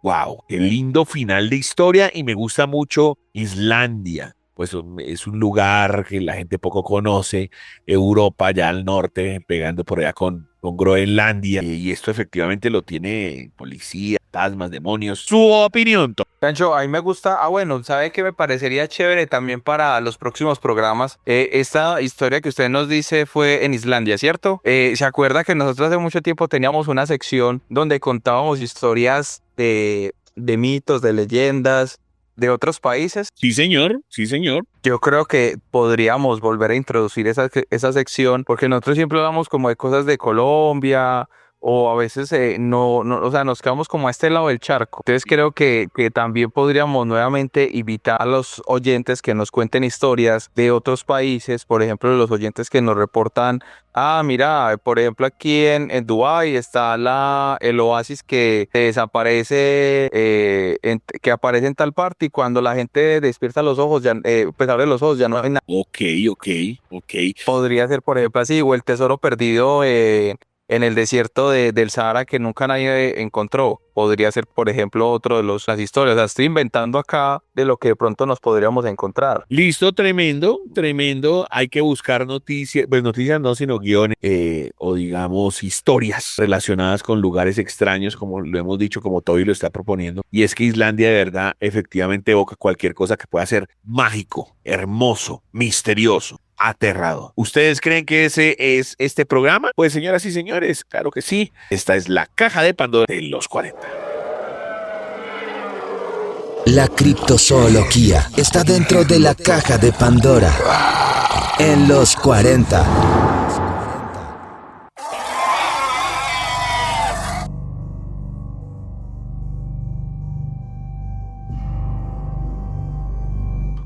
¡Wow! ¡Qué lindo final de historia! Y me gusta mucho Islandia. Pues es un lugar que la gente poco conoce, Europa allá al norte, pegando por allá con Groenlandia, y esto efectivamente lo tiene policía, fantasmas, demonios. Su opinión, Sancho, a mí me gusta, bueno, ¿sabe qué me parecería chévere también para los próximos programas? Esta historia que usted nos dice fue en Islandia, ¿cierto? ¿Se acuerda que nosotros hace mucho tiempo teníamos una sección donde contábamos historias de mitos, de leyendas, de otros países? Sí, señor, sí, señor. Yo creo que podríamos volver a introducir esa sección, porque nosotros siempre hablamos como de cosas de Colombia, o a veces o sea, nos quedamos como a este lado del charco. Entonces creo que también podríamos nuevamente invitar a los oyentes que nos cuenten historias de otros países, por ejemplo, los oyentes que nos reportan: mira, por ejemplo, aquí en Dubái está el oasis que desaparece, que aparece en tal parte, y cuando la gente despierta los ojos, pues abre los ojos, ya no hay nada. Ok. Podría ser, por ejemplo, así, o el tesoro perdido en el desierto del Sahara que nunca nadie encontró. Podría ser, por ejemplo, otro de las historias. O sea, estoy inventando acá de lo que de pronto nos podríamos encontrar. Listo, tremendo. Hay que buscar noticias, pues noticias no, sino guiones, o digamos historias relacionadas con lugares extraños, como lo hemos dicho, como Toby lo está proponiendo. Y es que Islandia de verdad efectivamente evoca cualquier cosa que pueda ser mágico, hermoso, misterioso, aterrador. ¿Ustedes creen que ese es este programa? Pues señoras y señores, claro que sí. Esta es la caja de Pandora de los 40. La criptozoología está dentro de la caja de Pandora en los 40.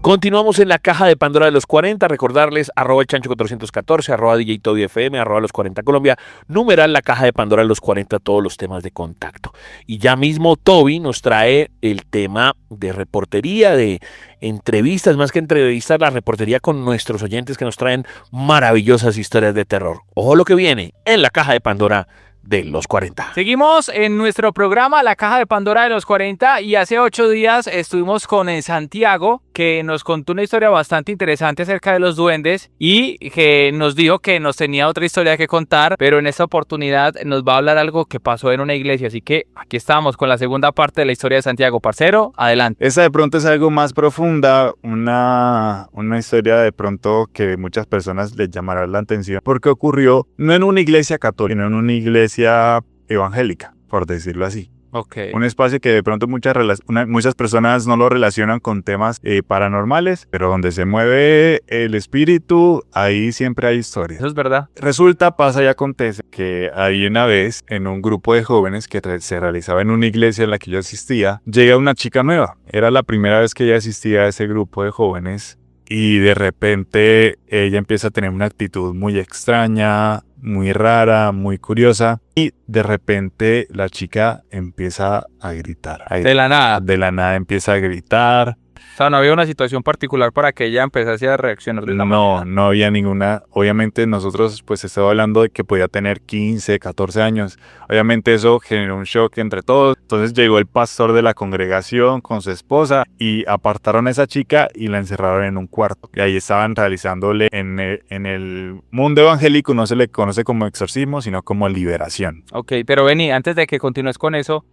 Continuamos en la caja de Pandora de los 40. Recordarles @elchancho414, @DJTobyFM, los 40 Colombia, numeral la caja de Pandora de los 40, todos los temas de contacto. Y ya mismo Toby nos trae el tema de reportería, de entrevistas, más que entrevistas, la reportería con nuestros oyentes que nos traen maravillosas historias de terror. Ojo lo que viene en la caja de Pandora de los 40. Seguimos en nuestro programa La Caja de Pandora de los 40, y hace 8 días estuvimos con Santiago, que nos contó una historia bastante interesante acerca de los duendes y que nos dijo que nos tenía otra historia que contar, pero en esta oportunidad nos va a hablar algo que pasó en una iglesia. Así que aquí estamos con la segunda parte de la historia de Santiago. Parcero, adelante. Esta de pronto es algo más profunda, una historia de pronto que muchas personas les llamará la atención, porque ocurrió no en una iglesia católica, sino en una iglesia evangélica, por decirlo así. Okay. Un espacio que de pronto muchas personas no lo relacionan con temas paranormales, pero donde se mueve el espíritu, ahí siempre hay historias. Eso es verdad. Resulta, pasa y acontece que hay una vez en un grupo de jóvenes que se realizaba en una iglesia en la que yo asistía, llega una chica nueva. Era la primera vez que ella asistía a ese grupo de jóvenes. Y de repente ella empieza a tener una actitud muy extraña, muy rara, muy curiosa. Y de repente la chica empieza a gritar. De la nada. De la nada empieza a gritar. O sea, no había una situación particular para que ella empezase a reaccionar de esta manera. No había ninguna. Obviamente nosotros pues estaba hablando de que podía tener 15, 14 años. Obviamente eso generó un shock entre todos. Entonces llegó el pastor de la congregación con su esposa y apartaron a esa chica y la encerraron en un cuarto. Y ahí estaban realizándole en el mundo evangélico no se le conoce como exorcismo, sino como liberación. Ok, pero vení, antes de que continúes con eso,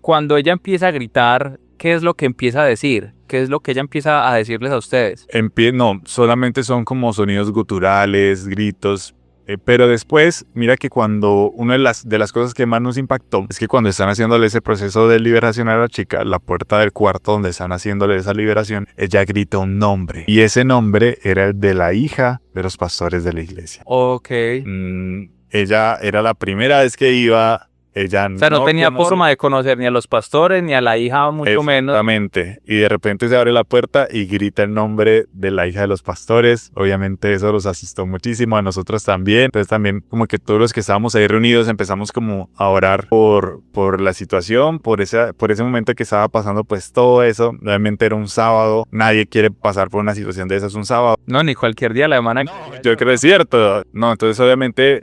cuando ella empieza a gritar, ¿qué es lo que empieza a decir? ¿Qué es lo que ella empieza a decirles a ustedes? No, solamente son como sonidos guturales, gritos. Pero después, mira que cuando una de las cosas que más nos impactó es que cuando están haciéndole ese proceso de liberación a la chica, la puerta del cuarto donde están haciéndole esa liberación, ella grita un nombre. Y ese nombre era el de la hija de los pastores de la iglesia. Ok. Ella era la primera vez que iba ella O sea, no tenía conoce. forma de conocer ni a los pastores, ni a la hija, mucho menos. Exactamente. Y de repente se abre la puerta y grita el nombre de la hija de los pastores. Obviamente eso los asustó muchísimo, a nosotros también. Entonces también como que todos los que estábamos ahí reunidos empezamos como a orar por la situación, por ese momento que estaba pasando pues todo eso. Realmente era un sábado. Nadie quiere pasar por una situación de esas un sábado. No, ni cualquier día la semana. Yo creo que es cierto. No, entonces obviamente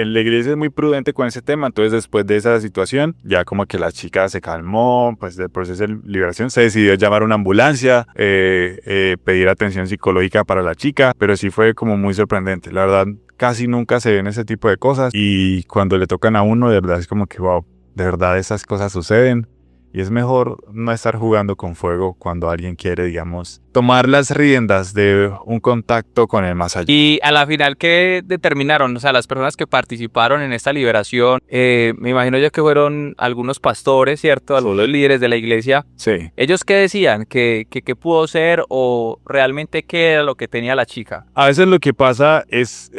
la iglesia es muy prudente con ese tema. Entonces después de esa situación, ya como que la chica se calmó, pues del proceso de liberación se decidió llamar a una ambulancia, pedir atención psicológica para la chica, pero sí fue como muy sorprendente. La verdad, casi nunca se ven ese tipo de cosas y cuando le tocan a uno, de verdad es como que wow, de verdad esas cosas suceden. Y es mejor no estar jugando con fuego cuando alguien quiere, digamos, tomar las riendas de un contacto con el más allá. Y a la final, ¿qué determinaron? O sea, las personas que participaron en esta liberación, me imagino yo que fueron algunos pastores, ¿cierto? Algunos líderes de la iglesia. Sí. ¿Ellos qué decían? ¿Qué pudo ser o realmente qué era lo que tenía la chica? A veces lo que pasa es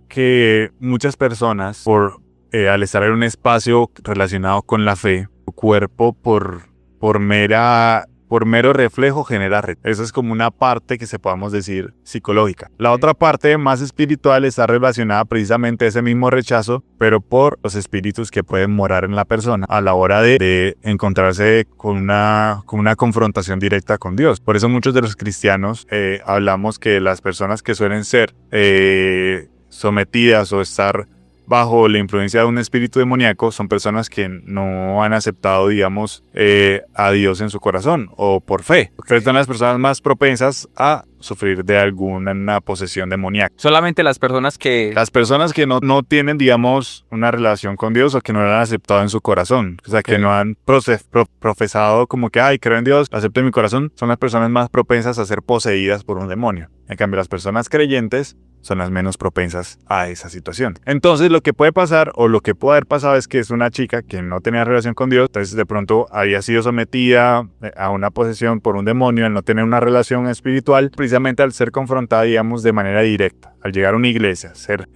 que muchas personas, al estar en un espacio relacionado con la fe, tu cuerpo por mero reflejo genera eso es como una parte que se podamos decir psicológica. La otra parte más espiritual está relacionada precisamente a ese mismo rechazo, pero por los espíritus que pueden morar en la persona a la hora de encontrarse con una confrontación directa con Dios. Por eso muchos de los cristianos hablamos que las personas que suelen ser sometidas o estar bajo la influencia de un espíritu demoníaco son personas que no han aceptado, digamos, a Dios en su corazón o por fe. Son las personas más propensas a sufrir de alguna posesión demoníaca. Solamente las personas que no tienen, digamos, una relación con Dios o que no lo han aceptado en su corazón. O sea, que no han profesado como que, ay, creo en Dios, acepto en mi corazón, son las personas más propensas a ser poseídas por un demonio. En cambio, las personas creyentes son las menos propensas a esa situación. Entonces, lo que puede pasar o lo que puede haber pasado es que es una chica que no tenía relación con Dios, entonces de pronto había sido sometida a una posesión por un demonio al no tener una relación espiritual, precisamente al ser confrontada, digamos, de manera directa, al llegar a una iglesia, estar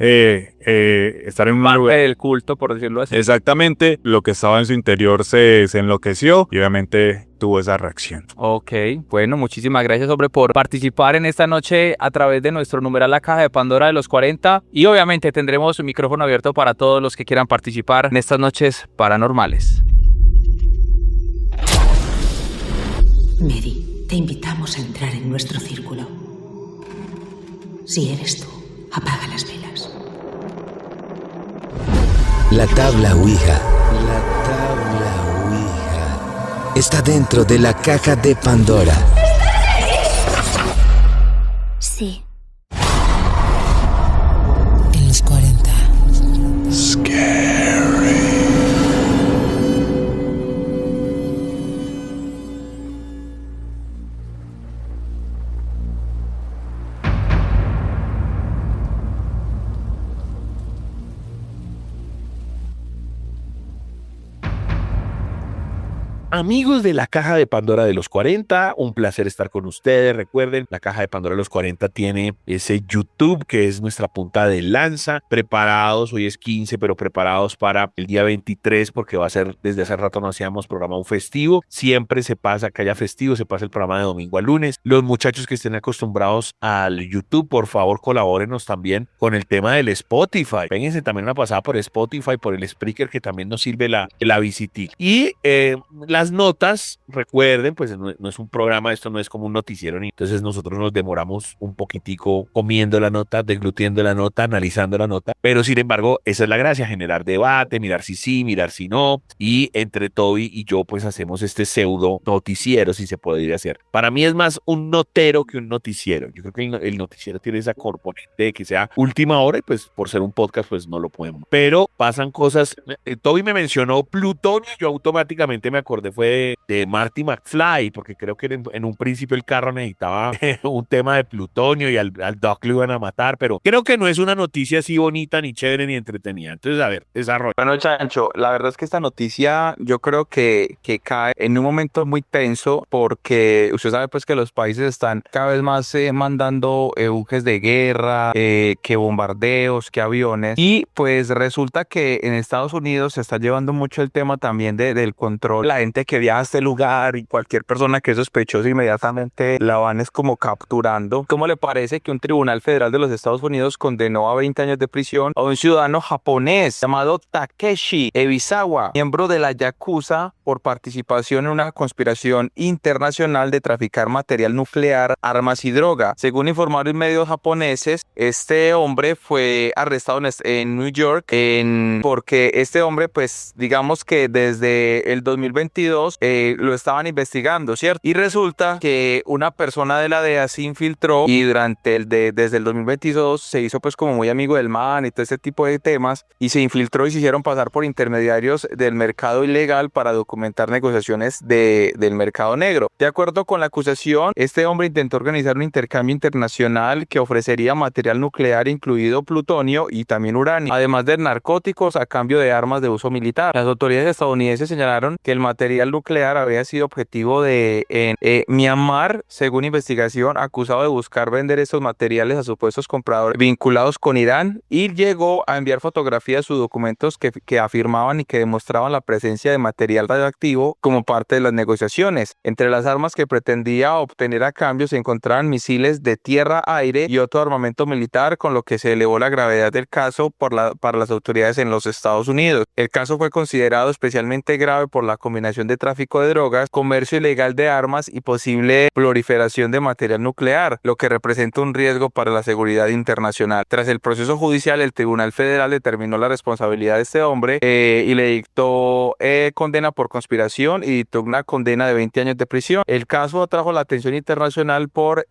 en un lugar del culto, por decirlo así. Exactamente, lo que estaba en su interior se enloqueció y obviamente tuvo esa reacción. Ok, bueno, muchísimas gracias, hombre, por participar en esta noche a través de nuestro numeral La Caja de Pandora de los 40 y obviamente tendremos un micrófono abierto para todos los que quieran participar en estas noches paranormales. Mary, te invitamos a entrar en nuestro círculo. Si eres tú, apaga las velas. La tabla Ouija. Está dentro de la caja de Pandora. Sí. En los 40. Amigos de la Caja de Pandora de los 40, un placer estar con ustedes. Recuerden, la Caja de Pandora de los 40 tiene ese YouTube que es nuestra punta de lanza. Preparados, hoy es 15, pero preparados para el día 23 porque va a ser, desde hace rato no hacíamos programa un festivo. Siempre se pasa que haya festivo, se pasa el programa de domingo a lunes. Los muchachos que estén acostumbrados al YouTube, por favor, colabórenos también con el tema del Spotify. Péguense también una pasada por Spotify, por el Spreaker que también nos sirve la visitica. Y las notas, recuerden, pues no es un programa, esto no es como un noticiero, ni entonces nosotros nos demoramos un poquitico comiendo la nota, deglutiendo la nota, analizando la nota, pero sin embargo, esa es la gracia, generar debate, mirar si sí, mirar si no, y entre Toby y yo pues hacemos este pseudo noticiero, si se podría hacer. Para mí es más un notero que un noticiero. Yo creo que el noticiero tiene esa componente de que sea última hora y pues por ser un podcast pues no lo podemos. Pero pasan cosas, Toby me mencionó Plutonio y yo automáticamente me acordé fue de Marty McFly, porque creo que en un principio el carro necesitaba un tema de plutonio y al Doc lo iban a matar, pero creo que no es una noticia así bonita, ni chévere, ni entretenida. Entonces, a ver, desarrollo. Bueno, Chancho, la verdad es que esta noticia yo creo que cae en un momento muy tenso porque usted sabe pues que los países están cada vez más mandando buques de guerra, que bombardeos, que aviones, y pues resulta que en Estados Unidos se está llevando mucho el tema también del control. La gente que viaja a este lugar y cualquier persona que es sospechosa inmediatamente la van es como capturando. ¿Cómo le parece que un tribunal federal de los Estados Unidos condenó a 20 años de prisión a un ciudadano japonés llamado Takeshi Ebisawa, miembro de la Yakuza, por participación en una conspiración internacional de traficar material nuclear, armas y droga? Según informaron medios japoneses, este hombre fue arrestado en New York porque este hombre, pues digamos que desde el 2022 lo estaban investigando, ¿cierto? Y resulta que una persona de la DEA se infiltró y desde el 2022 se hizo pues como muy amigo del man y todo este tipo de temas, y se infiltró y se hicieron pasar por intermediarios del mercado ilegal para documentar negociaciones del mercado negro. De acuerdo con la acusación, este hombre intentó organizar un intercambio internacional que ofrecería material nuclear incluido plutonio y también uranio, además de narcóticos a cambio de armas de uso militar. Las autoridades estadounidenses señalaron que el material nuclear había sido objetivo en Myanmar, según investigación, acusado de buscar vender estos materiales a supuestos compradores vinculados con Irán, y llegó a enviar fotografías o documentos que afirmaban y que demostraban la presencia de material radioactivo como parte de las negociaciones. Entre las armas que pretendía obtener a cambio se encontraban misiles de tierra-aire y otro armamento militar, con lo que se elevó la gravedad del caso para las autoridades en los Estados Unidos. El caso fue considerado especialmente grave por la combinación de tráfico de drogas, comercio ilegal de armas y posible proliferación de material nuclear, lo que representa un riesgo para la seguridad internacional. Tras el proceso judicial, el Tribunal Federal determinó la responsabilidad de este hombre y le dictó condena por conspiración y dictó una condena de 20 años de prisión. El caso atrajo la atención internacional por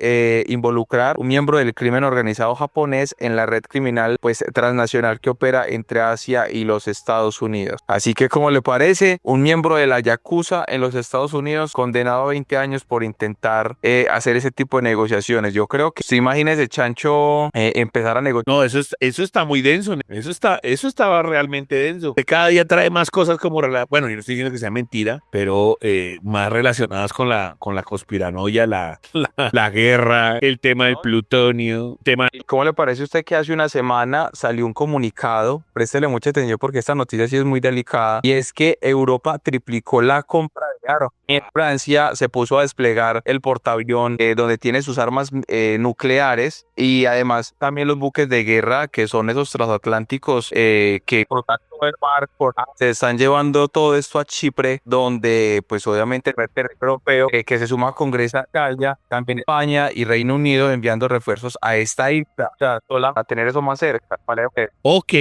involucrar un miembro del crimen organizado japonés en la red criminal pues transnacional que opera entre Asia y los Estados Unidos. Así que, ¿cómo le parece? Un miembro de la Yakuza en los Estados Unidos condenado a 20 años por intentar hacer ese tipo de negociaciones. Yo creo que, si imagínese, Chancho, empezar a negociar. No, eso está muy denso. Eso estaba realmente denso. De cada día trae más cosas como, bueno, yo no estoy diciendo que sea mentira, pero más relacionadas con la conspiranoia, la guerra, el tema del plutonio, ¿Cómo le parece a usted que hace una semana salió un comunicado? Préstele mucha atención porque esta noticia sí es muy delicada, y es que Europa triplicó la compra de armas. En Francia se puso a desplegar el portaavión donde tiene sus armas nucleares, y además también los buques de guerra, que son esos transatlánticos que por tanto el mar se están llevando todo esto a Chipre, donde pues obviamente el territorio europeo que se suma con Grecia, Italia, también España y Reino Unido enviando refuerzos a esta isla, o sea, a tener eso más cerca, ¿vale? Ok,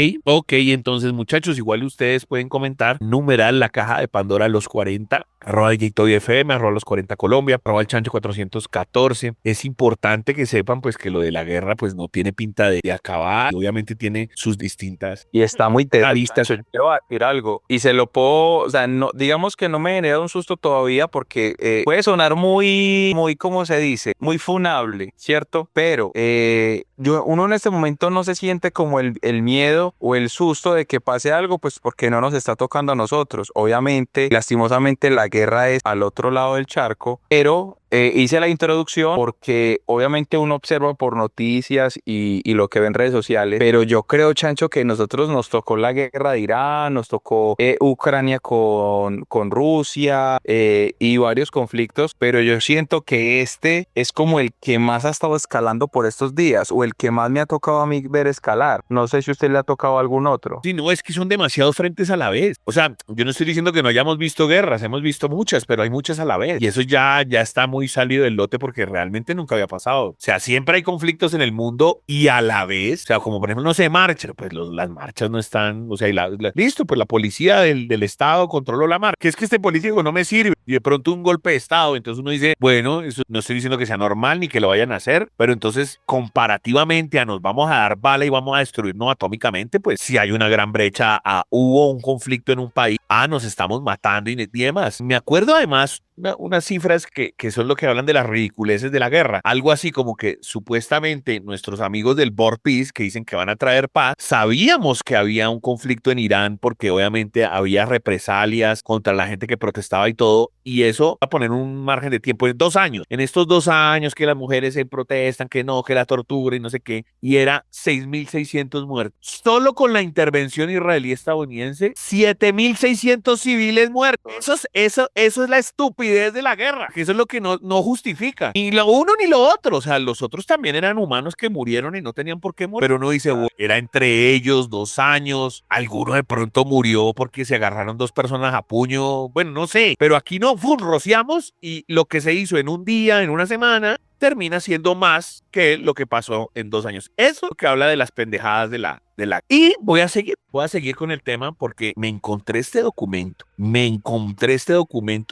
entonces muchachos, igual ustedes pueden comentar, numeral la caja de Pandora los 40, @FM, los 40 Colombia, @el Chancho 414. Es importante que sepan pues que lo de la guerra pues no tiene pinta de acabar, y obviamente tiene sus distintas y está muy aristas. Yo le voy a decir algo y se lo puedo, o sea, no, digamos que no me genera un susto todavía porque puede sonar muy, ¿cómo se dice? Muy funable, ¿cierto? Pero uno en este momento no se siente como el miedo o el susto de que pase algo, pues porque no nos está tocando a nosotros. Obviamente, lastimosamente, la guerra es al otro lado del charco, pero hice la introducción porque obviamente uno observa por noticias y lo que ve en redes sociales, pero yo creo, Chancho, que nosotros nos tocó la guerra de Irán, nos tocó Ucrania con Rusia y varios conflictos, pero yo siento que este es como el que más ha estado escalando por estos días, o el que más me ha tocado a mí ver escalar. No sé si a usted le ha tocado algún otro. Sí, no, es que son demasiados frentes a la vez. O sea, yo no estoy diciendo que no hayamos visto guerras, hemos visto muchas, pero hay muchas a la vez, y eso ya está muy muy salido del lote porque realmente nunca había pasado. O sea, siempre hay conflictos en el mundo y a la vez, o sea, como por ejemplo, no sé, marcha, pues las marchas no están, o sea, listo, pues la policía del Estado controló la marcha. Que es que este político no me sirve y de pronto un golpe de Estado. Entonces uno dice, bueno, eso no estoy diciendo que sea normal ni que lo vayan a hacer, pero entonces comparativamente a nos vamos a dar bala y vamos a destruirnos atómicamente, pues si hay una gran brecha, hubo un conflicto en un país, nos estamos matando y demás. Me acuerdo además unas cifras que son lo que hablan de las ridiculeces de la guerra. Algo así como que supuestamente nuestros amigos del Board Peace, que dicen que van a traer paz, sabíamos que había un conflicto en Irán porque obviamente había represalias contra la gente que protestaba y todo, y eso va a poner un margen de tiempo de 2 años. En estos 2 años que las mujeres se protestan, que no, que la tortura y no sé qué, y era 6.600 muertos. Solo con la intervención israelí-estadounidense, 7.600 civiles muertos. Eso es la estupidez de la guerra, que eso es lo que no justifica ni lo uno ni lo otro. O sea, los otros también eran humanos que murieron y no tenían por qué morir, pero uno dice, era entre ellos 2 años, alguno de pronto murió porque se agarraron 2 personas a puño, bueno, no sé, pero aquí no, rociamos, y lo que se hizo en un día, en una semana, termina siendo más que lo que pasó en 2 años. Eso que habla de las pendejadas de la. Y voy a seguir con el tema porque me encontré este documento,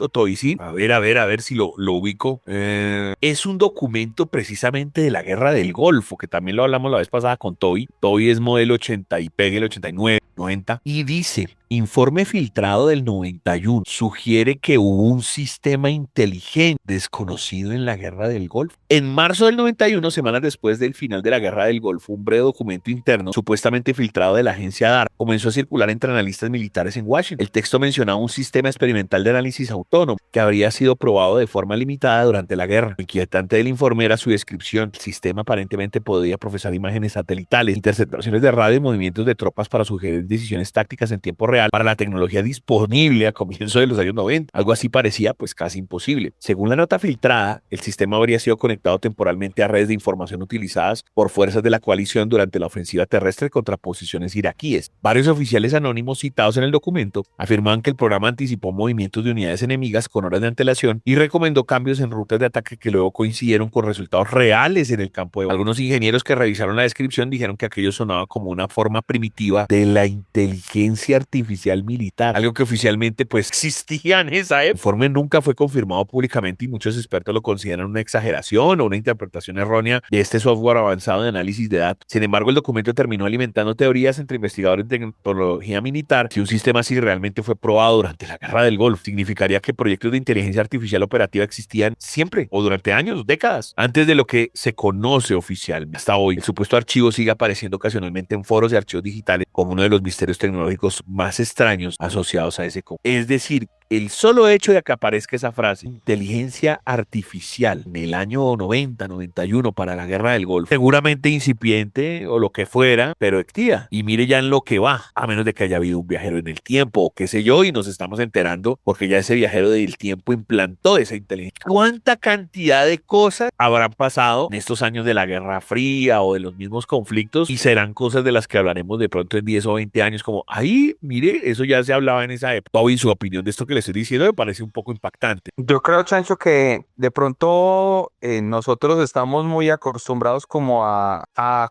Toisi. A ver si lo ubico. Es un documento precisamente de la guerra del Golfo, que también lo hablamos la vez pasada con Toby. Toby es modelo 80 y pegue el 89, 90, y dice: informe filtrado del 91 sugiere que hubo un sistema inteligente desconocido en la guerra del Golfo. En marzo del 91, semanas después del final de la guerra del Golfo, un breve documento interno, supuestamente filtrado de la agencia DARPA, comenzó a circular entre analistas militares en Washington. El texto mencionaba un sistema experimental de análisis autónomo que habría sido probado de forma limitada durante la guerra. Lo inquietante del informe era su descripción. El sistema aparentemente podía procesar imágenes satelitales, interceptaciones de radio y movimientos de tropas para sugerir decisiones tácticas en tiempo real para la tecnología disponible a comienzos de los años 90. Algo así parecía pues casi imposible. Según la nota filtrada, el sistema habría sido conectado temporalmente a redes de información utilizadas por fuerzas de la coalición durante la ofensiva terrestre contra posiciones iraquíes. Varios oficiales anónimos citados en el documento afirmaban que el programa anticipó movimientos de unidades enemigas con horas de antelación y recomendó cambios en rutas de ataque que luego coincidieron con resultados reales en el campo de batalla. Algunos ingenieros que revisaron la descripción dijeron que aquello sonaba como una forma primitiva de la inteligencia artificial militar, algo que oficialmente pues existía en esa época. El informe nunca fue confirmado públicamente y muchos expertos lo consideran una exageración o una interpretación errónea de este software avanzado de análisis de datos. Sin embargo, el documento terminó alimentando teorías entre investigadores de tecnología militar. Si un sistema así realmente fue probado durante la guerra del Golfo, significaría que proyectos de inteligencia artificial operativa existían siempre o durante años, décadas, antes de lo que se conoce oficialmente. Hasta hoy, el supuesto archivo sigue apareciendo ocasionalmente en foros de archivos digitales como uno de los misterios tecnológicos más extraños asociados a ese campo. Es decir, el solo hecho de que aparezca esa frase, inteligencia artificial, en el año 90, 91 para la guerra del Golfo, seguramente incipiente o lo que fuera, pero activa. Y mire ya en lo que va, a menos de que haya habido un viajero en el tiempo o qué sé yo, y nos estamos enterando porque ya ese viajero del tiempo implantó esa inteligencia. ¿Cuánta cantidad de cosas habrán pasado en estos años de la Guerra Fría o de los mismos conflictos? Y serán cosas de las que hablaremos de pronto en 10 o 20 años, como, ahí, mire, eso ya se hablaba en esa época. Bobby, su opinión de esto que le estoy diciendo me parece un poco impactante. Yo creo, Chancho, que de pronto nosotros estamos muy acostumbrados como a,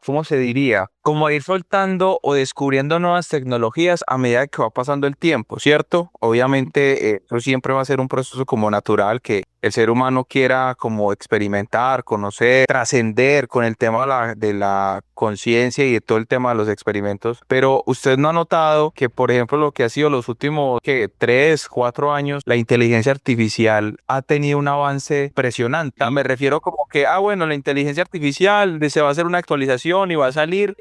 ¿cómo se diría? Como a ir soltando o descubriendo nuevas tecnologías a medida que va pasando el tiempo, ¿cierto? Obviamente eso siempre va a ser un proceso como natural, que el ser humano quiera como experimentar, conocer, trascender con el tema de la conciencia y de todo el tema de los experimentos. Pero usted no ha notado que, por ejemplo, lo que ha sido los últimos 3, 4 años, la inteligencia artificial ha tenido un avance impresionante. Me refiero como que, bueno, la inteligencia artificial se va a hacer una actualización y va a salir,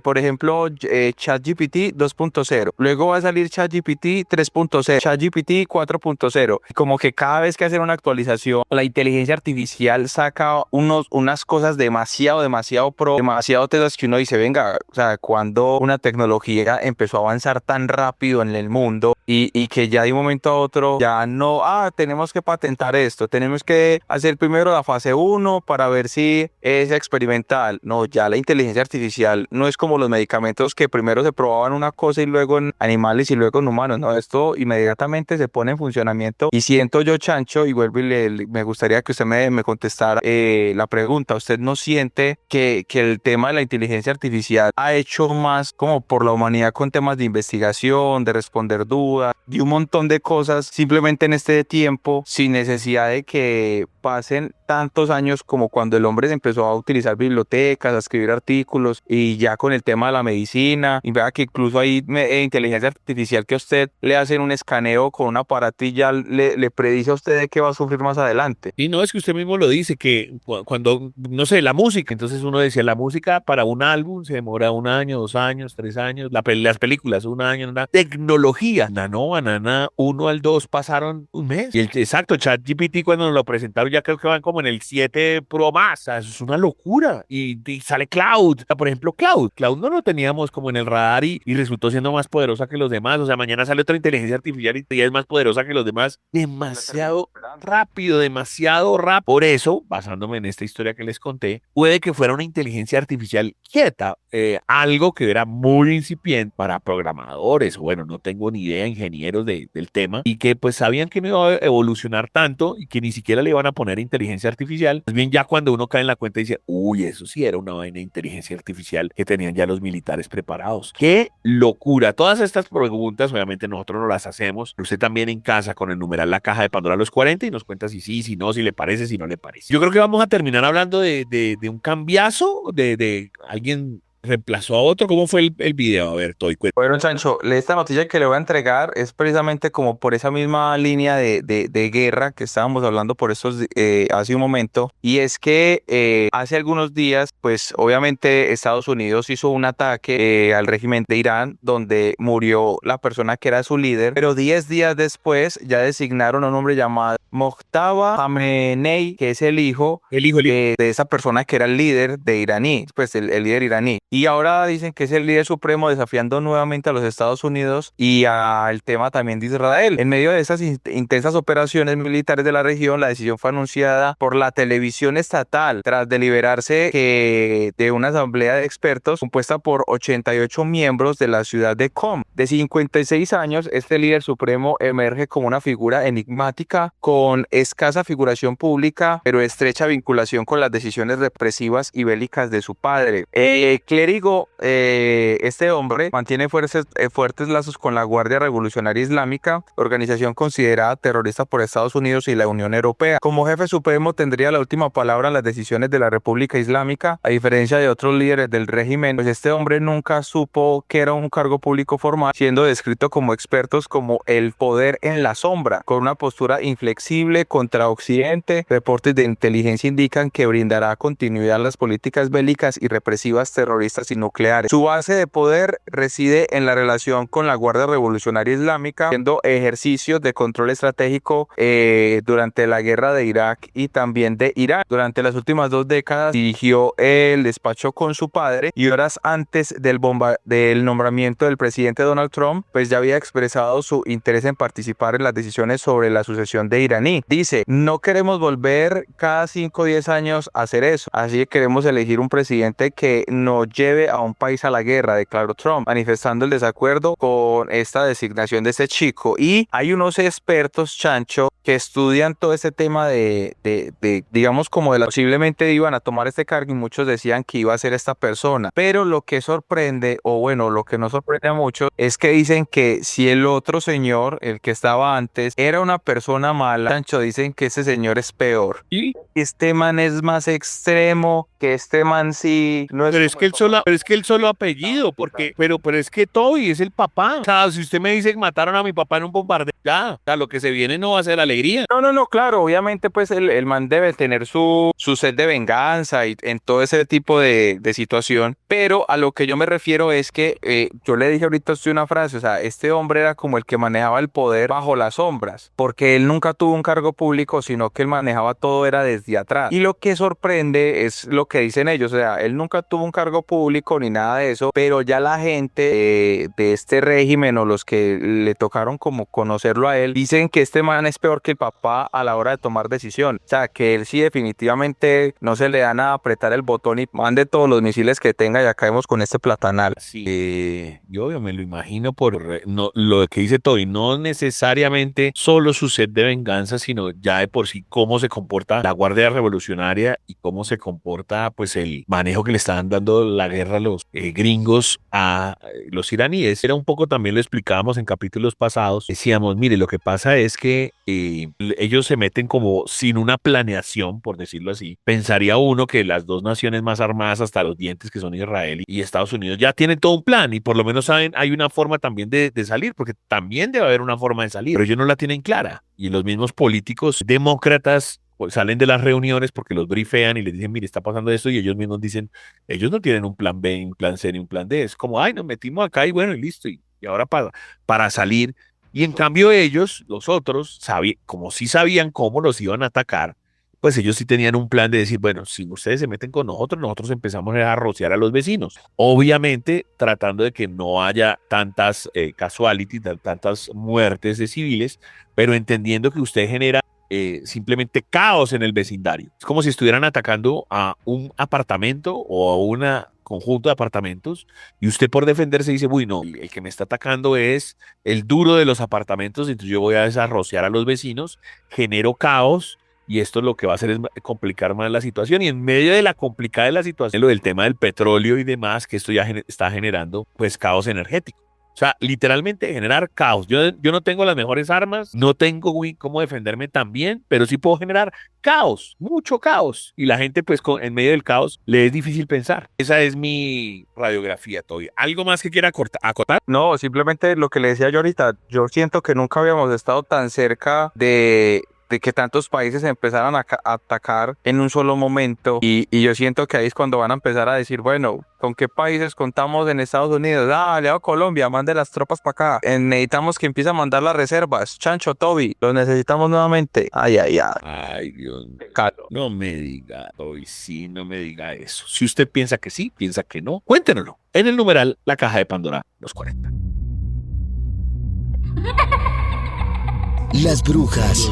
por ejemplo, ChatGPT 2.0. Luego va a salir ChatGPT 3.0, ChatGPT 4.0. Como que cada vez que hacen una actualización, la inteligencia artificial saca unas cosas demasiado demasiado tesas que uno dice, venga, o sea, cuando una tecnología empezó a avanzar tan rápido en el mundo y que ya de un momento a otro ya no, tenemos que patentar esto, tenemos que hacer primero la fase 1 para ver si es experimental. No, ya la inteligencia artificial no es como los medicamentos que primero se probaban una cosa y luego en animales y luego en humanos, no, esto inmediatamente se pone en funcionamiento. Y siento yo, Chancho, y vuelvo y me gustaría que usted me contestara la pregunta. ¿Usted no siente que el tema de la inteligencia artificial ha hecho más como por la humanidad con temas de investigación, de responder dudas, de un montón de cosas simplemente en este tiempo, sin necesidad de que pasen tantos años como cuando el hombre se empezó a utilizar bibliotecas, a escribir artículos, y ya con el tema de la medicina, y vea que incluso hay inteligencia artificial que a usted le hacen un escaneo con un aparatilla, le predice a usted de qué va a sufrir más adelante? Y no, es que usted mismo lo dice, que cuando, no sé, la música, entonces uno decía, la música para un álbum se demora 1 año, 2 años, 3 años, las películas 1 año, una tecnología, Nana 1 al 2 pasaron un mes. Y exacto, ChatGPT cuando nos lo presentaron ya creo que van como en el 7 Pro más, o sea, eso es una locura. Y sale Cloud, o sea, por ejemplo, Cloud no lo teníamos como en el radar y resultó siendo más poderosa que los demás, o sea, mañana sale otra inteligencia artificial y ya es más poderosa que los demás, demasiado rápido. Por eso, basándome en esta historia que les conté, puede que fuera una inteligencia artificial quieta, algo que era muy incipiente para programadores, bueno, no tengo ni idea, ingenieros del tema, y que pues sabían que no iba a evolucionar tanto y que ni siquiera le iban a poner inteligencia artificial. Más bien ya cuando uno cae en la cuenta y dice, uy, eso sí era una vaina de inteligencia artificial que tenían ya los militares preparados. ¡Qué locura! Todas estas preguntas, obviamente nosotros no las hacemos, usted también en casa con el numeral La Caja de Pandora a los 40 y nos cuenta si sí, si no, si le parece, si no le parece. Yo creo que vamos a terminar hablando de un cambiazo, de alguien reemplazó a otro. ¿Cómo fue el video? A ver, Toy, cuenta. Bueno, Chancho, esta noticia que le voy a entregar es precisamente como por esa misma línea de guerra que estábamos hablando por estos hace un momento, y es que hace algunos días, pues obviamente Estados Unidos hizo un ataque al régimen de Irán donde murió la persona que era su líder, pero 10 días después ya designaron a un hombre llamado Mojtaba Khamenei, que es el hijo de esa persona que era el líder de iraní, pues el líder iraní. Y ahora dicen que es el líder supremo, desafiando nuevamente a los Estados Unidos y al tema también de Israel. En medio de esas intensas operaciones militares de la región, la decisión fue anunciada por la televisión estatal tras deliberarse de una asamblea de expertos compuesta por 88 miembros de la ciudad de Qom. De 56 años, este líder supremo emerge como una figura enigmática con escasa figuración pública, pero estrecha vinculación con las decisiones represivas y bélicas de su padre. Clérigo, este hombre mantiene fuertes lazos con la Guardia Revolucionaria Islámica, organización considerada terrorista por Estados Unidos y la Unión Europea. Como jefe supremo tendría la última palabra en las decisiones de la República Islámica, a diferencia de otros líderes del régimen, pues este hombre nunca supo que era un cargo público formal, siendo descrito como expertos como el poder en la sombra, con una postura inflexible contra Occidente. Reportes de inteligencia indican que brindará continuidad a las políticas bélicas y represivas terroristas y nucleares. Su base de poder reside en la relación con la Guardia Revolucionaria Islámica, haciendo ejercicios de control estratégico durante la guerra de Irak y también de Irán. Durante las últimas 2 décadas dirigió el despacho con su padre, y horas antes del nombramiento del presidente Donald Trump, pues ya había expresado su interés en participar en las decisiones sobre la sucesión de iraní. Dice, no queremos volver cada 5 o 10 años a hacer eso, así que queremos elegir un presidente que nos lleve a un país a la guerra, declaró Trump, manifestando el desacuerdo con esta designación de este chico. Y hay unos expertos, Chancho, que estudian todo este tema digamos, como de la posiblemente iban a tomar este cargo, y muchos decían que iba a ser esta persona. Pero lo que sorprende, o bueno, lo que no sorprende a muchos, es que dicen que si el otro señor, el que estaba antes, era una persona mala, Chancho, dicen que ese señor es peor. Y este man es más extremo, que este man sí no es. Pero es que el solo apellido, porque, pero es que Toby es el papá. O sea, si usted me dice que mataron a mi papá en un bombardeo, Ya, o sea, lo que se viene no va a ser alegría. No, claro, obviamente pues el man debe tener su sed de venganza y en todo ese tipo de situación, pero a lo que yo me refiero es que yo le dije ahorita a usted una frase, o sea, este hombre era como el que manejaba el poder bajo las sombras, porque él nunca tuvo un cargo público, sino que él manejaba todo era desde atrás. Y lo que sorprende es lo que dicen ellos, o sea, él nunca tuvo un cargo público ni nada de eso, pero ya la gente de este régimen o los que le tocaron como conocerlo a él, dicen que este man es peor que el papá a la hora de tomar decisión. O sea, que él sí definitivamente no se le da nada apretar el botón y mande todos los misiles que tenga y ya caemos con este platanal. Sí, yo me lo imagino por no, lo que dice Toby, no necesariamente solo su sed de venganza, sino ya de por sí cómo se comporta la Guardia Revolucionaria y cómo se comporta pues el manejo que le estaban dando la guerra a los gringos a los iraníes. Era un poco, también lo explicábamos en capítulos pasados, decíamos, mire, lo que pasa es que ellos se meten como sin una planeación, por decirlo así. Pensaría uno que las dos naciones más armadas hasta los dientes, que son Israel y Estados Unidos, ya tienen todo un plan y por lo menos saben, hay una forma también de salir, porque también debe haber una forma de salir, pero ellos no la tienen clara. Y los mismos políticos demócratas pues, salen de las reuniones porque los brifean y les dicen, mire, está pasando esto, y ellos mismos dicen, ellos no tienen un plan B, un plan C ni un plan D. Es como, ay, nos metimos acá y bueno, y listo. Y ahora para salir. Y en cambio ellos, los otros, como sí sabían cómo los iban a atacar, pues ellos sí tenían un plan de decir, bueno, si ustedes se meten con nosotros empezamos a rociar a los vecinos. Obviamente tratando de que no haya tantas casualties, tantas muertes de civiles, pero entendiendo que usted genera simplemente caos en el vecindario. Es como si estuvieran atacando a un apartamento o a una conjunto de apartamentos y usted por defenderse dice, uy, no, el que me está atacando es el duro de los apartamentos, entonces yo voy a desarrociar a los vecinos, genero caos y esto lo que va a hacer es complicar más la situación, y en medio de la complicada de la situación, lo del tema del petróleo y demás, que esto ya está generando pues caos energético. O sea, literalmente generar caos. Yo no tengo las mejores armas, no tengo cómo defenderme tan bien, pero sí puedo generar caos, mucho caos. Y la gente, pues, en medio del caos, le es difícil pensar. Esa es mi radiografía, Toby. ¿Algo más que quiera acotar? No, simplemente lo que le decía yo ahorita, yo siento que nunca habíamos estado tan cerca de que tantos países empezaran a atacar en un solo momento y yo siento que ahí es cuando van a empezar a decir, bueno, ¿con qué países contamos en Estados Unidos? Aliado Colombia, mande las tropas para acá. Necesitamos que empiece a mandar las reservas. Chancho, Toby, los necesitamos nuevamente. Ay, Dios mío. No me diga, Toby, sí, no me diga eso. Si usted piensa que sí, piensa que no, cuéntenoslo. En el numeral La Caja de Pandora, los 40. Las brujas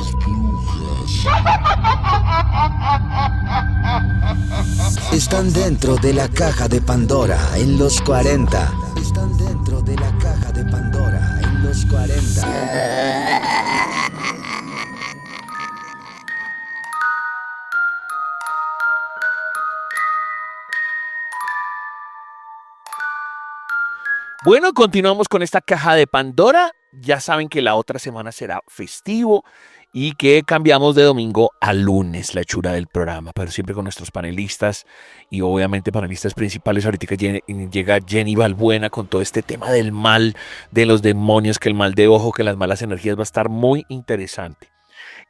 están dentro de la caja de Pandora en los 40. Están dentro de la caja de Pandora en los 40. Bueno, continuamos con esta caja de Pandora. Ya saben que la otra semana será festivo y que cambiamos de domingo a lunes, la hechura del programa, pero siempre con nuestros panelistas y obviamente panelistas principales. Ahorita llega Jenny Balbuena con todo este tema del mal, de los demonios, que el mal de ojo, que las malas energías, va a estar muy interesante.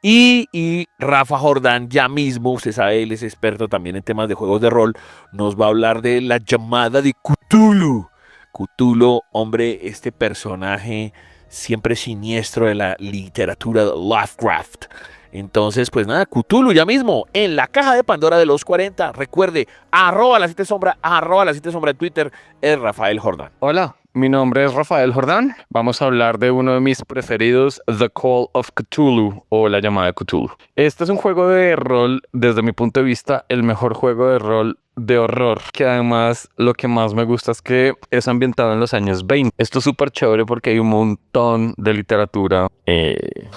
Y Rafa Jordán ya mismo, usted sabe, él es experto también en temas de juegos de rol, nos va a hablar de la llamada de Cthulhu. Cthulhu, hombre, este personaje siempre siniestro de la literatura de Lovecraft. Entonces, pues nada, Cthulhu ya mismo en la caja de Pandora de los 40. Recuerde, @la7sombra, @la7sombra en Twitter, es Rafael Jordán. Hola, mi nombre es Rafael Jordán. Vamos a hablar de uno de mis preferidos, The Call of Cthulhu, o La Llamada de Cthulhu. Este es un juego de rol, desde mi punto de vista, el mejor juego de rol de horror, que además lo que más me gusta es que es ambientado en los años 20. Esto es súper chévere porque hay un montón de literatura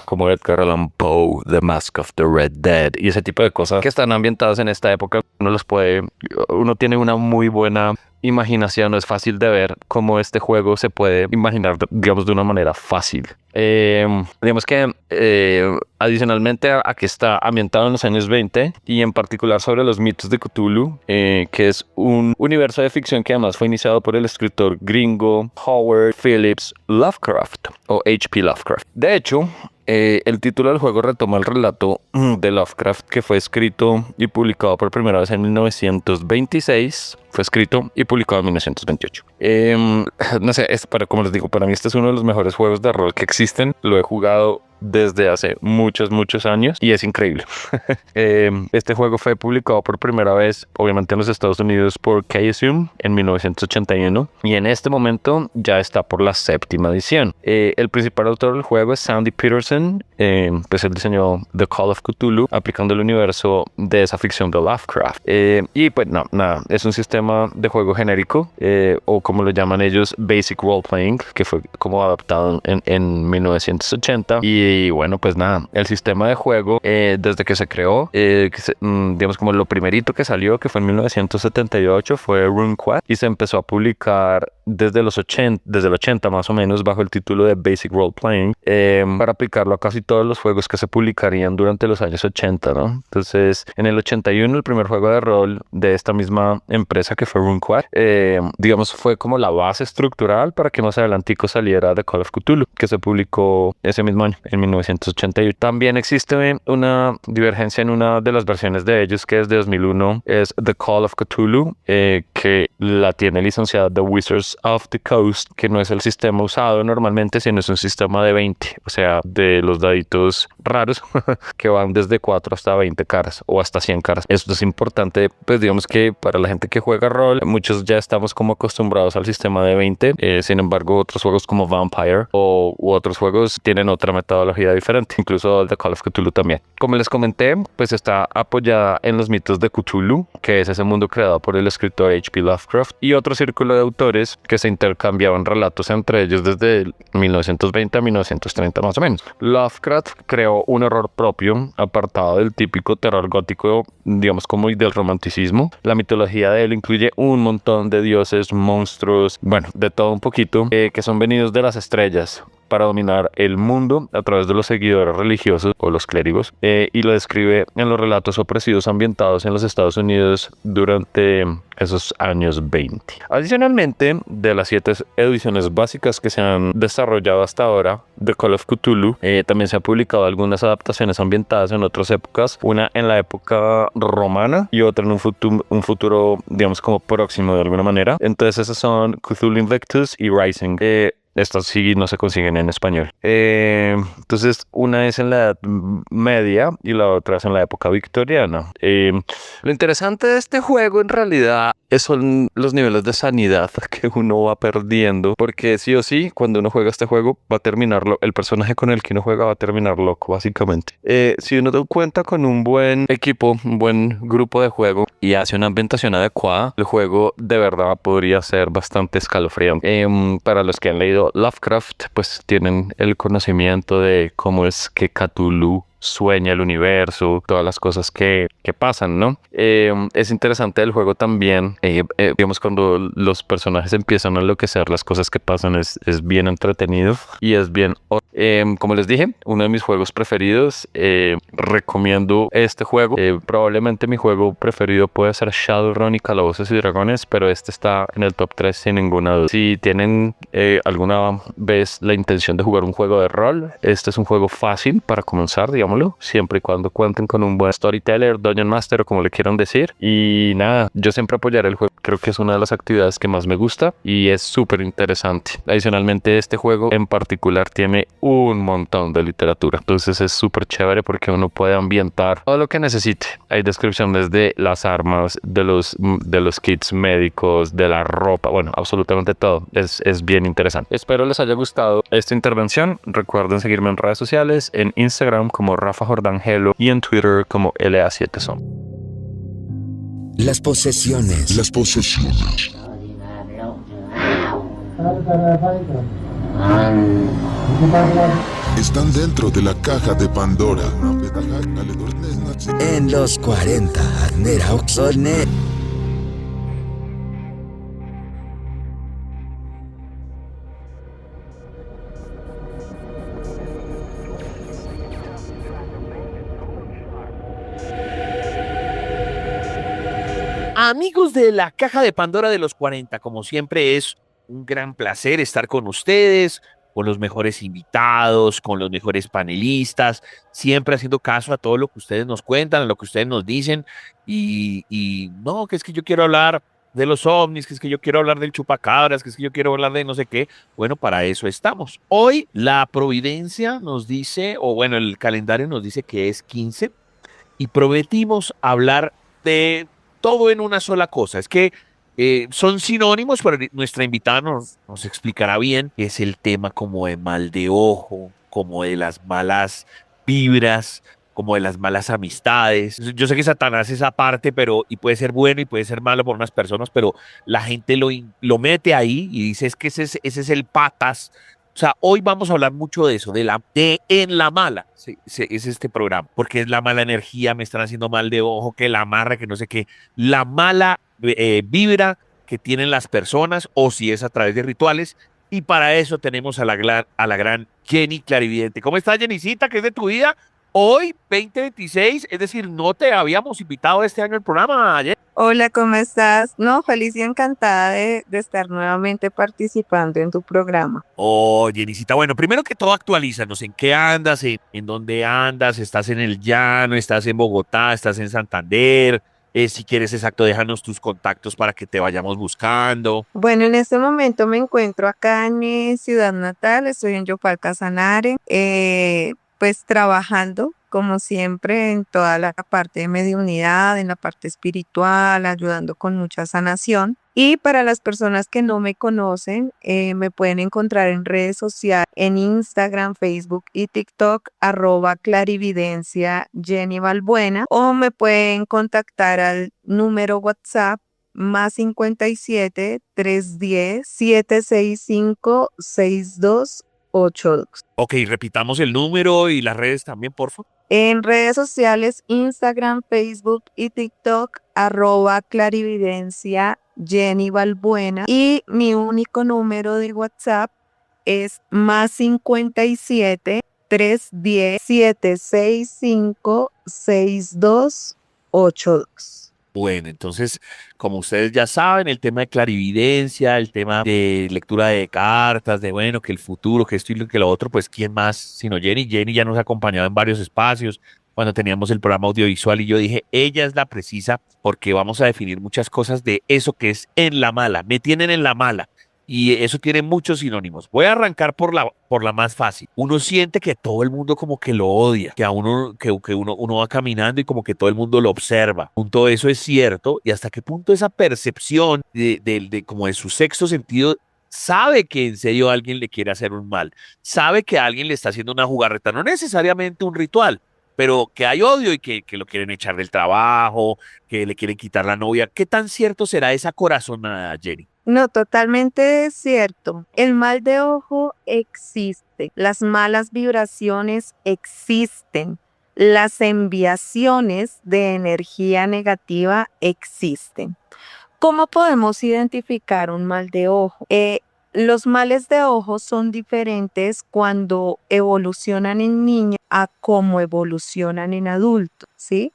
como Edgar Allan Poe, The Mask of the Red Dead y ese tipo de cosas que están ambientadas en esta época. Uno tiene una muy buena imaginación, no es fácil de ver cómo este juego se puede imaginar, digamos, de una manera fácil. Digamos que adicionalmente a que está ambientado en los años 20 y en particular sobre los mitos de Cthulhu, que es un universo de ficción que además fue iniciado por el escritor gringo Howard Phillips Lovecraft o H.P. Lovecraft. De hecho, el título del juego retoma el relato de Lovecraft que fue escrito y publicado por primera vez en 1926. Fue escrito y publicado en 1928. No sé, como les digo, para mí este es uno de los mejores juegos de rol que existen. Lo he jugado desde hace muchos años y es increíble. Este juego fue publicado por primera vez, obviamente en los Estados Unidos, por Chaosium en 1981 y en este momento ya está por la 7ª edición. El principal autor del juego es Sandy Peterson, pues él diseñó The Call of Cthulhu aplicando el universo de esa ficción de Lovecraft. Y pues nada, es un sistema de juego genérico o como lo llaman ellos, Basic Role Playing, que fue como adaptado en 1980 y bueno, pues nada, el sistema de juego desde que se creó, digamos como lo primerito que salió, que fue en 1978, fue RuneQuest y se empezó a publicar desde el 80 más o menos bajo el título de Basic Role Playing para aplicarlo a casi todos los juegos que se publicarían durante los años 80, ¿no? Entonces, en el 81 el primer juego de rol de esta misma empresa que fue RuneQuest, digamos fue como la base estructural para que más adelantico saliera The Call of Cthulhu, que se publicó ese mismo año, en 1981. También existe una divergencia en una de las versiones de ellos que es de 2001, es The Call of Cthulhu, que la tiene licenciada The Wizards of the Coast, que no es el sistema usado normalmente, sino es un sistema de 20, o sea, de los daditos raros que van desde 4 hasta 20 caras o hasta 100 caras. Esto es importante, pues digamos que para la gente que juega rol, muchos ya estamos como acostumbrados al sistema de 20, sin embargo otros juegos como Vampire u otros juegos tienen otra metodología diferente, incluso The Call of Cthulhu también. Como les comenté, pues está apoyada en los mitos de Cthulhu, que es ese mundo creado por el escritor H.P. Lovecraft y otro círculo de autores que se intercambiaban relatos entre ellos desde 1920 a 1930 más o menos. Lovecraft creó un horror propio, apartado del típico terror gótico, digamos como del romanticismo. La mitología de él incluye un montón de dioses, monstruos, bueno, de todo un poquito, que son venidos de las estrellas para dominar el mundo a través de los seguidores religiosos o los clérigos, y lo describe en los relatos opresivos ambientados en los Estados Unidos durante esos años 20. Adicionalmente, de las 7 ediciones básicas que se han desarrollado hasta ahora, The Call of Cthulhu, también se han publicado algunas adaptaciones ambientadas en otras épocas, una en la época romana y otra en un futuro, digamos, como próximo de alguna manera. Entonces esas son Cthulhu Invictus y Rising. Estas sí no se consiguen en español. Entonces, una es en la Edad Media y la otra es en la época victoriana. Lo interesante de este juego en realidad son los niveles de sanidad que uno va perdiendo, porque sí o sí, cuando uno juega este juego, va a terminarlo. El personaje con el que uno juega va a terminar loco, básicamente. Si uno cuenta con un buen equipo, un buen grupo de juego y hace una ambientación adecuada, el juego de verdad podría ser bastante escalofriante. Para los que han leído Lovecraft, pues tienen el conocimiento de cómo es que Cthulhu sueña el universo, todas las cosas que pasan, ¿no? Es interesante el juego también, digamos, cuando los personajes empiezan a enloquecer, las cosas que pasan es bien entretenido y es bien... como les dije, uno de mis juegos preferidos, recomiendo este juego. Probablemente mi juego preferido puede ser Shadowrun y Calabozos y Dragones, pero este está en el top 3 sin ninguna duda. Si tienen alguna vez la intención de jugar un juego de rol, este es un juego fácil para comenzar, digamos, siempre y cuando cuenten con un buen storyteller, dungeon master o como le quieran decir. Y nada, yo siempre apoyaré el juego. Creo que es una de las actividades que más me gusta y es súper interesante. Adicionalmente, este juego en particular tiene un montón de literatura, entonces es súper chévere porque uno puede ambientar todo lo que necesite. Hay descripciones de las armas, de los kits médicos, de la ropa, bueno, absolutamente todo. Es bien interesante. Espero les haya gustado esta intervención. Recuerden seguirme en redes sociales, en Instagram como Rafa Jordán Gelo y en Twitter como LA7Son. Las posesiones. Están dentro de la caja de Pandora. En los 40, Amigos de la Caja de Pandora de los 40, como siempre es un gran placer estar con ustedes, con los mejores invitados, con los mejores panelistas, siempre haciendo caso a todo lo que ustedes nos cuentan, a lo que ustedes nos dicen. Y no, que es que yo quiero hablar de los ovnis, que es que yo quiero hablar del chupacabras, que es que yo quiero hablar de no sé qué. Bueno, para eso estamos. Hoy la providencia nos dice, o bueno, el calendario nos dice que es 15 y prometimos hablar de todo en una sola cosa. Es que son sinónimos, pero nuestra invitada nos explicará bien qué es el tema como de mal de ojo, como de las malas vibras, como de las malas amistades. Yo sé que Satanás es aparte, pero y puede ser bueno y puede ser malo por unas personas, pero la gente lo mete ahí y dice es que ese es el patas. O sea, hoy vamos a hablar mucho de eso, de en la mala, es este programa, porque es la mala energía, me están haciendo mal de ojo, que la amarra, que no sé qué, la mala vibra que tienen las personas, o si es a través de rituales, y para eso tenemos a la gran Jenny Clarividente. ¿Cómo estás, Jennycita? ¿Qué es de tu vida? Hoy, 2026, es decir, no te habíamos invitado este año al programa, Jenny. Hola, ¿cómo estás? No, feliz y encantada de estar nuevamente participando en tu programa. Oh, Jennycita, bueno, primero que todo actualízanos, ¿en qué andas? ¿En dónde andas? ¿Estás en el llano? ¿Estás en Bogotá? ¿Estás en Santander? Si quieres, exacto, déjanos tus contactos para que te vayamos buscando. Bueno, en este momento me encuentro acá en mi ciudad natal, estoy en Yopal, Casanare, pues trabajando como siempre en toda la parte de mediunidad, en la parte espiritual, ayudando con mucha sanación. Y para las personas que no me conocen, me pueden encontrar en redes sociales, en Instagram, Facebook y TikTok, @clarividencia Jenny Balbuena, o me pueden contactar al número WhatsApp más 57 310 765 6282. Ok, repitamos el número y las redes también, por favor. En redes sociales, Instagram, Facebook y TikTok, @clarividencia Jenny Balbuena. Y mi único número de WhatsApp es más 57 310 765 6282. Bueno, entonces, como ustedes ya saben, el tema de clarividencia, el tema de lectura de cartas, de bueno, que el futuro, que esto y que lo otro, pues ¿quién más sino Jenny? Jenny ya nos ha acompañado en varios espacios cuando teníamos el programa audiovisual y yo dije, ella es la precisa porque vamos a definir muchas cosas de eso que es en la mala, me tienen en la mala. Y eso tiene muchos sinónimos. Voy a arrancar por la más fácil. Uno siente que todo el mundo como que lo odia, que a uno, que uno va caminando y como que todo el mundo lo observa. Punto, eso es cierto. Y hasta qué punto esa percepción de como de su sexto sentido sabe que en serio alguien le quiere hacer un mal. Sabe que alguien le está haciendo una jugarreta, no necesariamente un ritual, pero que hay odio y que lo quieren echar del trabajo, que le quieren quitar la novia. ¿Qué tan cierto será esa corazonada, Jenny? No, totalmente cierto. El mal de ojo existe, las malas vibraciones existen, las enviaciones de energía negativa existen. ¿Cómo podemos identificar un mal de ojo? Los males de ojo son diferentes cuando evolucionan en niños a cómo evolucionan en adultos, ¿sí?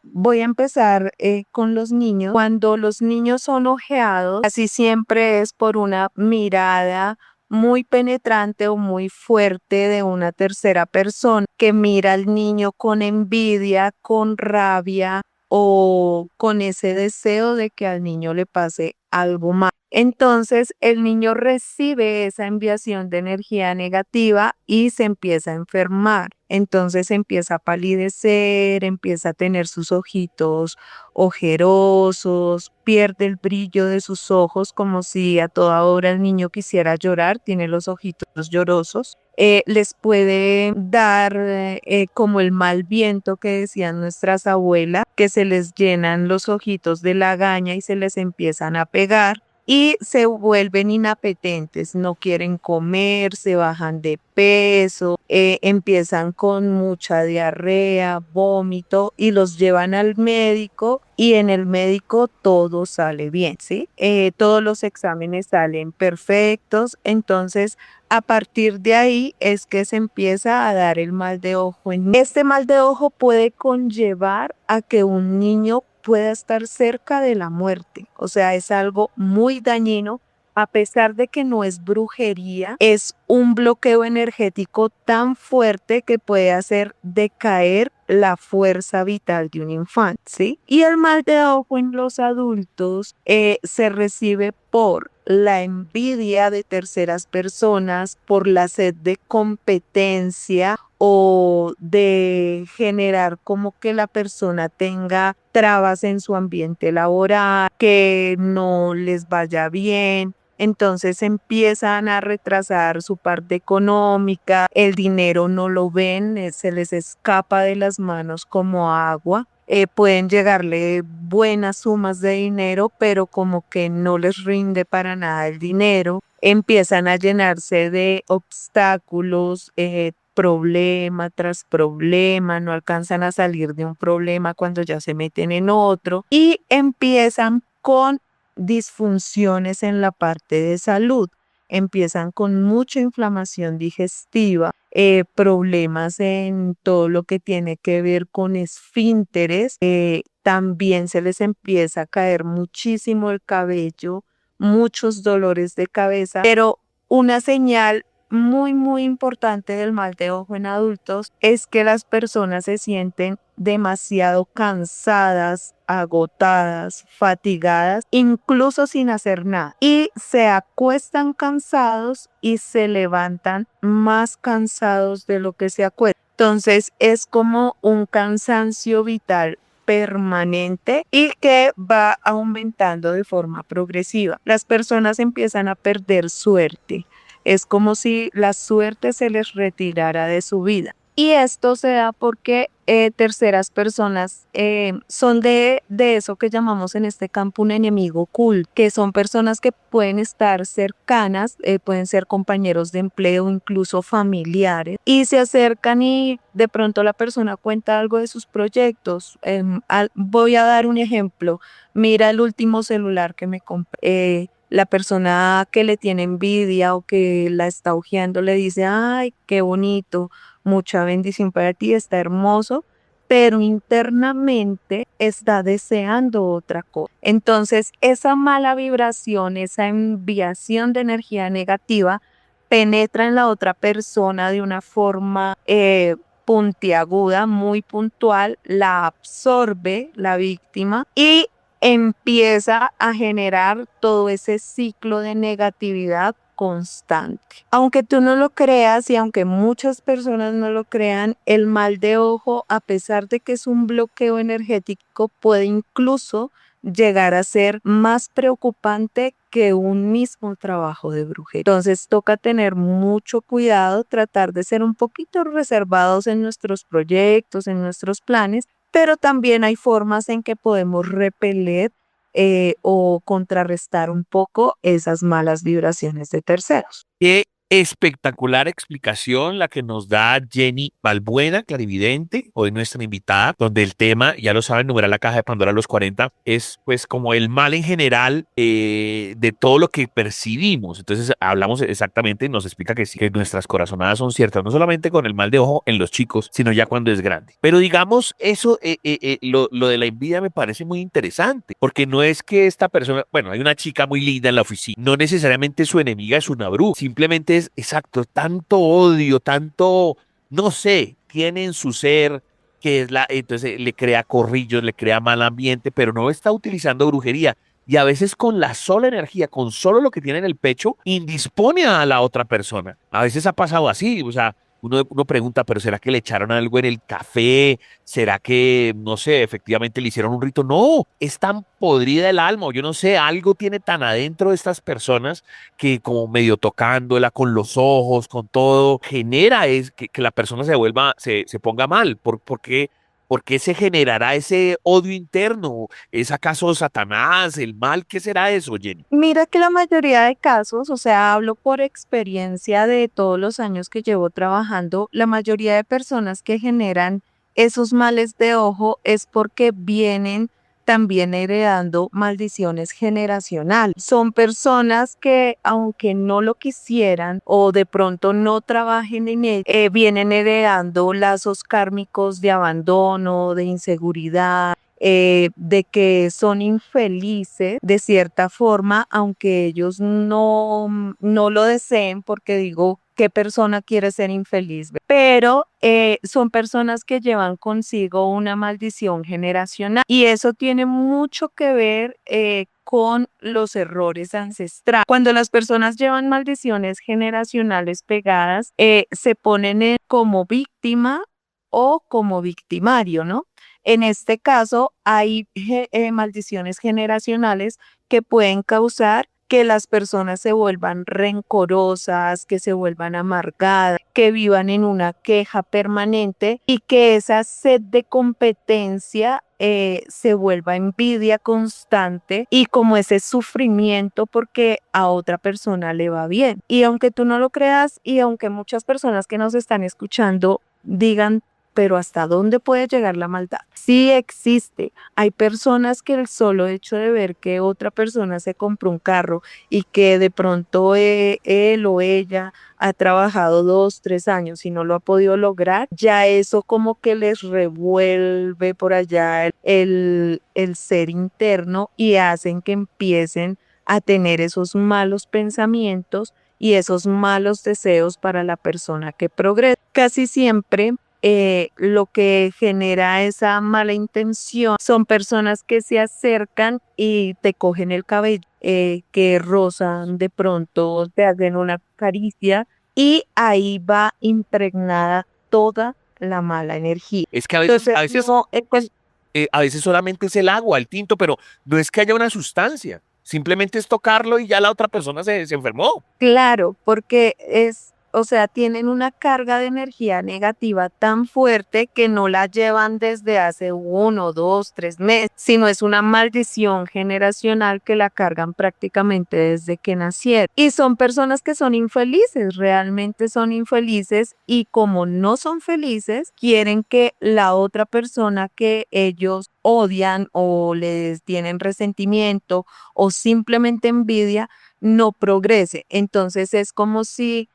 Voy a empezar con los niños. Cuando los niños son ojeados, casi siempre es por una mirada muy penetrante o muy fuerte de una tercera persona que mira al niño con envidia, con rabia o con ese deseo de que al niño le pase algo mal. Entonces el niño recibe esa enviación de energía negativa y se empieza a enfermar. Entonces empieza a palidecer, empieza a tener sus ojitos ojerosos, pierde el brillo de sus ojos como si a toda hora el niño quisiera llorar, tiene los ojitos llorosos. Les puede dar como el mal viento que decían nuestras abuelas, que se les llenan los ojitos de lagaña y se les empiezan a pegar. Y se vuelven inapetentes, no quieren comer, se bajan de peso, empiezan con mucha diarrea, vómito y los llevan al médico y en el médico todo sale bien, ¿sí? Todos los exámenes salen perfectos, entonces a partir de ahí es que se empieza a dar el mal de ojo. Este mal de ojo puede conllevar a que un niño pueda estar cerca de la muerte. O sea, es algo muy dañino. A pesar de que no es brujería, es un bloqueo energético tan fuerte que puede hacer decaer la fuerza vital de un infante, ¿sí? Y el mal de ojo en los adultos se recibe por la envidia de terceras personas, por la sed de competencia o de generar como que la persona tenga trabas en su ambiente laboral, que no les vaya bien. Entonces empiezan a retrasar su parte económica, el dinero no lo ven, se les escapa de las manos como agua. Pueden llegarle buenas sumas de dinero, pero como que no les rinde para nada el dinero. Empiezan a llenarse de obstáculos, problema tras problema, no alcanzan a salir de un problema cuando ya se meten en otro y empiezan con disfunciones en la parte de salud. Empiezan con mucha inflamación digestiva, problemas en todo lo que tiene que ver con esfínteres. También se les empieza a caer muchísimo el cabello, muchos dolores de cabeza, pero una señal muy importante del mal de ojo en adultos es que las personas se sienten demasiado cansadas, agotadas, fatigadas, incluso sin hacer nada. Y se acuestan cansados y se levantan más cansados de lo que se acuestan. Entonces es como un cansancio vital permanente y que va aumentando de forma progresiva. Las personas empiezan a perder suerte. Es como si la suerte se les retirara de su vida. Y esto se da porque terceras personas son de eso que llamamos en este campo un enemigo oculto, que son personas que pueden estar cercanas, pueden ser compañeros de empleo, incluso familiares, y se acercan y de pronto la persona cuenta algo de sus proyectos. Voy a dar un ejemplo. Mira el último celular que me compré. La persona que le tiene envidia o que la está hojeando le dice, ay, qué bonito, mucha bendición para ti, está hermoso, pero internamente está deseando otra cosa. Entonces, esa mala vibración, esa enviación de energía negativa penetra en la otra persona de una forma puntiaguda, muy puntual, la absorbe la víctima y empieza a generar todo ese ciclo de negatividad constante. Aunque tú no lo creas y aunque muchas personas no lo crean, el mal de ojo, a pesar de que es un bloqueo energético, puede incluso llegar a ser más preocupante que un mismo trabajo de brujería. Entonces toca tener mucho cuidado, tratar de ser un poquito reservados en nuestros proyectos, en nuestros planes, pero también hay formas en que podemos repeler o contrarrestar un poco esas malas vibraciones de terceros. Qué espectacular explicación la que nos da Jenny Balbuena, clarividente, hoy nuestra invitada, donde el tema, ya lo saben, numerar la caja de Pandora a los 40, es pues como el mal en general de todo lo que percibimos. Entonces hablamos exactamente, nos explica que sí, que nuestras corazonadas son ciertas, no solamente con el mal de ojo en los chicos, sino ya cuando es grande. Pero digamos, eso, lo de la envidia me parece muy interesante, porque no es que esta persona, bueno, hay una chica muy linda en la oficina, no necesariamente su enemiga es una bruja, simplemente es, exacto, tanto odio, tanto, no sé, tiene en su ser que es entonces le crea corrillos, le crea mal ambiente, pero no está utilizando brujería. Y a veces con la sola energía, con solo lo que tiene en el pecho, indispone a la otra persona. A veces ha pasado así, o sea, uno pregunta, pero ¿será que le echaron algo en el café? ¿Será que, no sé, efectivamente le hicieron un rito? No, es tan podrida el alma, o yo no sé, algo tiene tan adentro de estas personas que como medio tocándola con los ojos, con todo, genera que la persona se ponga mal. ¿Por qué se generará ese odio interno? ¿Es acaso Satanás, el mal? ¿Qué será eso, Jenny? Mira que la mayoría de casos, o sea, hablo por experiencia de todos los años que llevo trabajando, la mayoría de personas que generan esos males de ojo es porque vienen también heredando maldiciones generacionales. Son personas que, aunque no lo quisieran o de pronto no trabajen en ello, vienen heredando lazos kármicos de abandono, de inseguridad, de que son infelices de cierta forma, aunque ellos no lo deseen, porque digo, ¿qué persona quiere ser infeliz? Pero son personas que llevan consigo una maldición generacional y eso tiene mucho que ver con los errores ancestrales. Cuando las personas llevan maldiciones generacionales pegadas, se ponen como víctima o como victimario, ¿no? En este caso, hay maldiciones generacionales que pueden causar que las personas se vuelvan rencorosas, que se vuelvan amargadas, que vivan en una queja permanente y que esa sed de competencia se vuelva envidia constante y como ese sufrimiento porque a otra persona le va bien. Y aunque tú no lo creas y aunque muchas personas que nos están escuchando digan, pero ¿hasta dónde puede llegar la maldad? Sí existe. Hay personas que el solo hecho de ver que otra persona se compró un carro y que de pronto él o ella ha trabajado 2, 3 años y no lo ha podido lograr, ya eso como que les revuelve por allá el ser interno y hacen que empiecen a tener esos malos pensamientos y esos malos deseos para la persona que progresa. Casi siempre lo que genera esa mala intención son personas que se acercan y te cogen el cabello, que rozan de pronto, te hacen una caricia y ahí va impregnada toda la mala energía. Es que a veces, Entonces, no, pues, a veces solamente es el agua, el tinto, pero no es que haya una sustancia. Simplemente es tocarlo y ya la otra persona se enfermó. claro, porque o sea, tienen una carga de energía negativa tan fuerte que no la llevan desde hace 1, 2, 3 meses, sino es una maldición generacional que la cargan prácticamente desde que nacieron. Y son personas que son infelices, realmente son infelices y como no son felices, quieren que la otra persona que ellos odian o les tienen resentimiento o simplemente envidia, no progrese. Entonces es como si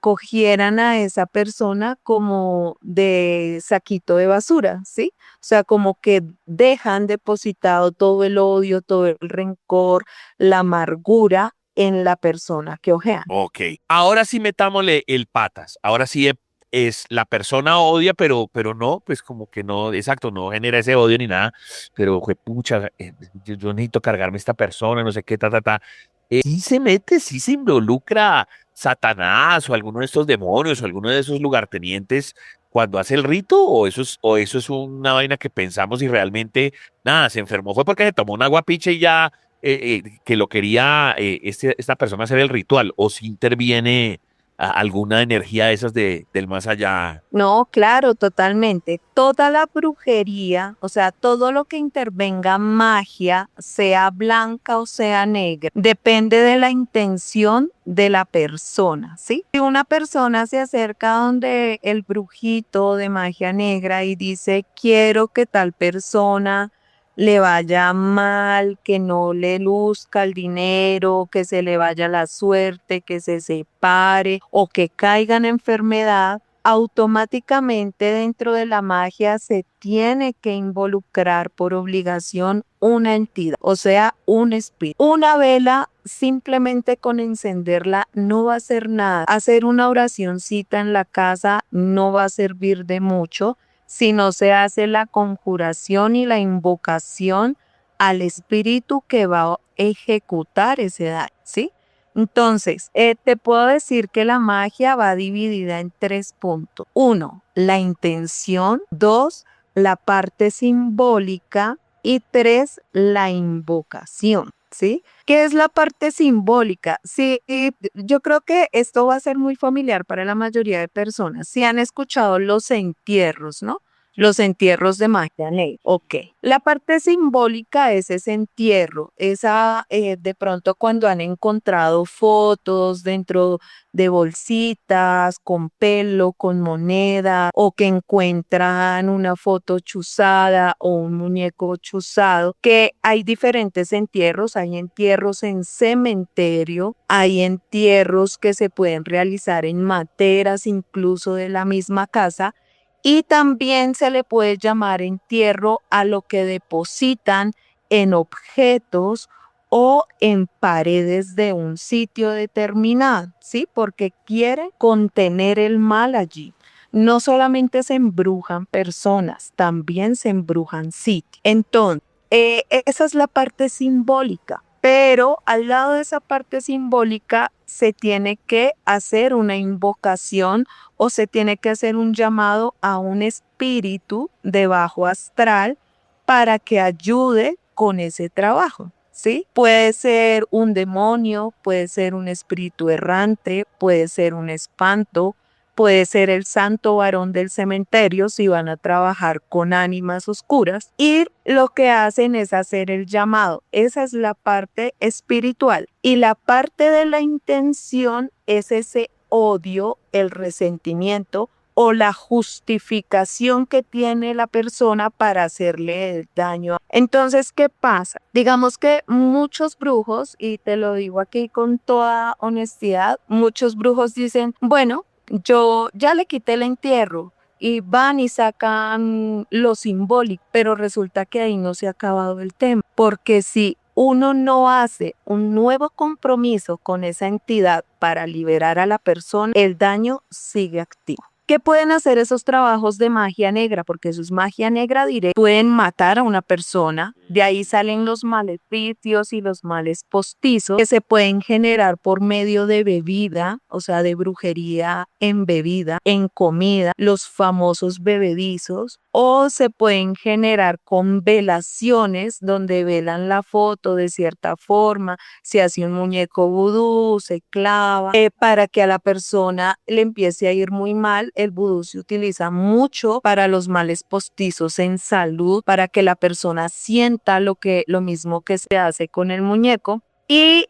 cogieran a esa persona como de saquito de basura, ¿sí? O sea, como que dejan depositado todo el odio, todo el rencor, la amargura en la persona que ojean. Ok. Ahora sí metámosle el patas. Ahora sí es la persona odia, pero no, pues como que no, exacto, no genera ese odio ni nada. Pero, pucha, yo necesito cargarme a esta persona, no sé qué, ta. Sí se mete, sí se involucra Satanás o alguno de estos demonios o alguno de esos lugartenientes cuando hace el rito, o eso es una vaina que pensamos y realmente nada, se enfermó, fue porque se tomó un aguapiche y ya que lo quería esta persona hacer el ritual, o si interviene alguna energía de esas del más allá. No, claro, totalmente. Toda la brujería, o sea, todo lo que intervenga magia, sea blanca o sea negra, depende de la intención de la persona, ¿sí? Si una persona se acerca donde el brujito de magia negra y dice, quiero que tal persona le vaya mal, que no le luzca el dinero, que se le vaya la suerte, que se separe o que caiga en enfermedad, automáticamente dentro de la magia se tiene que involucrar por obligación una entidad, o sea, un espíritu. Una vela, simplemente con encenderla, no va a hacer nada. Hacer una oracioncita en la casa no va a servir de mucho si no se hace la conjuración y la invocación al espíritu que va a ejecutar ese daño, ¿sí? Entonces, te puedo decir que la magia va dividida en 3 puntos. 1, la intención. 2, la parte simbólica. Y 3, la invocación, ¿sí? ¿Qué es la parte simbólica? Sí, yo creo que esto va a ser muy familiar para la mayoría de personas. Si han escuchado los entierros, ¿no? Los entierros de magia negra. Ok. La parte simbólica es ese entierro, esa de pronto cuando han encontrado fotos dentro de bolsitas, con pelo, con moneda, o que encuentran una foto chuzada o un muñeco chuzado, que hay diferentes entierros, hay entierros en cementerio, hay entierros que se pueden realizar en materas incluso de la misma casa, Y también se le puede llamar entierro a lo que depositan en objetos o en paredes de un sitio determinado, ¿sí? Porque quiere contener el mal allí. No solamente se embrujan personas, también se embrujan sitios. Entonces, esa es la parte simbólica. Pero al lado de esa parte simbólica se tiene que hacer una invocación o se tiene que hacer un llamado a un espíritu de bajo astral para que ayude con ese trabajo, ¿sí? Puede ser un demonio, puede ser un espíritu errante, puede ser un espanto, puede ser el santo varón del cementerio si van a trabajar con ánimas oscuras. Y lo que hacen es hacer el llamado. Esa es la parte espiritual. Y la parte de la intención es ese odio, el resentimiento o la justificación que tiene la persona para hacerle el daño. Entonces, ¿qué pasa? Digamos que muchos brujos, y te lo digo aquí con toda honestidad, muchos brujos dicen, bueno, yo ya le quité el entierro, y van y sacan lo simbólico, pero resulta que ahí no se ha acabado el tema, porque si uno no hace un nuevo compromiso con esa entidad para liberar a la persona, el daño sigue activo. ¿Qué pueden hacer esos trabajos de magia negra? Porque eso es magia negra directa. Pueden matar a una persona. De ahí salen los maleficios y los males postizos que se pueden generar por medio de bebida, o sea, de brujería en bebida, en comida, los famosos bebedizos, o se pueden generar con velaciones donde velan la foto de cierta forma, se hace un muñeco vudú, se clava, para que a la persona le empiece a ir muy mal. El vudú se utiliza mucho para los males postizos en salud, para que la persona sienta lo mismo que se hace con el muñeco. Y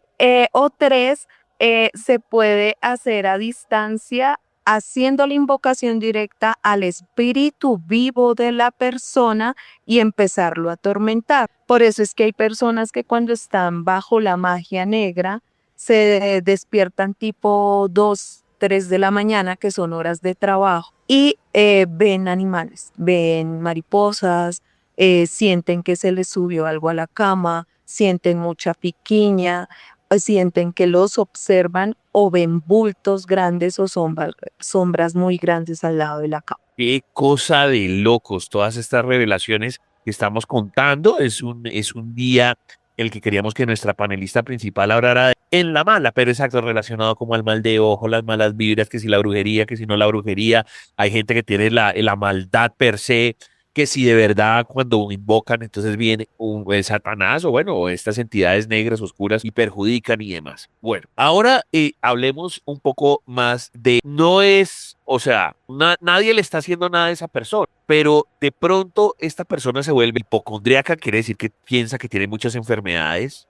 o tres, se puede hacer a distancia haciendo la invocación directa al espíritu vivo de la persona y empezarlo a atormentar. Por eso es que hay personas que cuando están bajo la magia negra se despiertan tipo 2, 3 de la mañana, que son horas de trabajo, y ven animales, ven mariposas, sienten que se les subió algo a la cama, sienten mucha piquiña, sienten que los observan o ven bultos grandes o sombras muy grandes al lado de la cama. Qué cosa de locos todas estas revelaciones que estamos contando. Es un día el que queríamos que nuestra panelista principal hablara en la mala, pero exacto, relacionado como al mal de ojo, las malas vibras, que si la brujería, que si no la brujería. Hay gente que tiene la maldad per se, que si de verdad cuando invocan, entonces viene un Satanás o bueno, o estas entidades negras, oscuras y perjudican y demás. Bueno, ahora hablemos un poco más de, no es, o sea, nadie le está haciendo nada a esa persona, pero de pronto esta persona se vuelve hipocondríaca, quiere decir que piensa que tiene muchas enfermedades,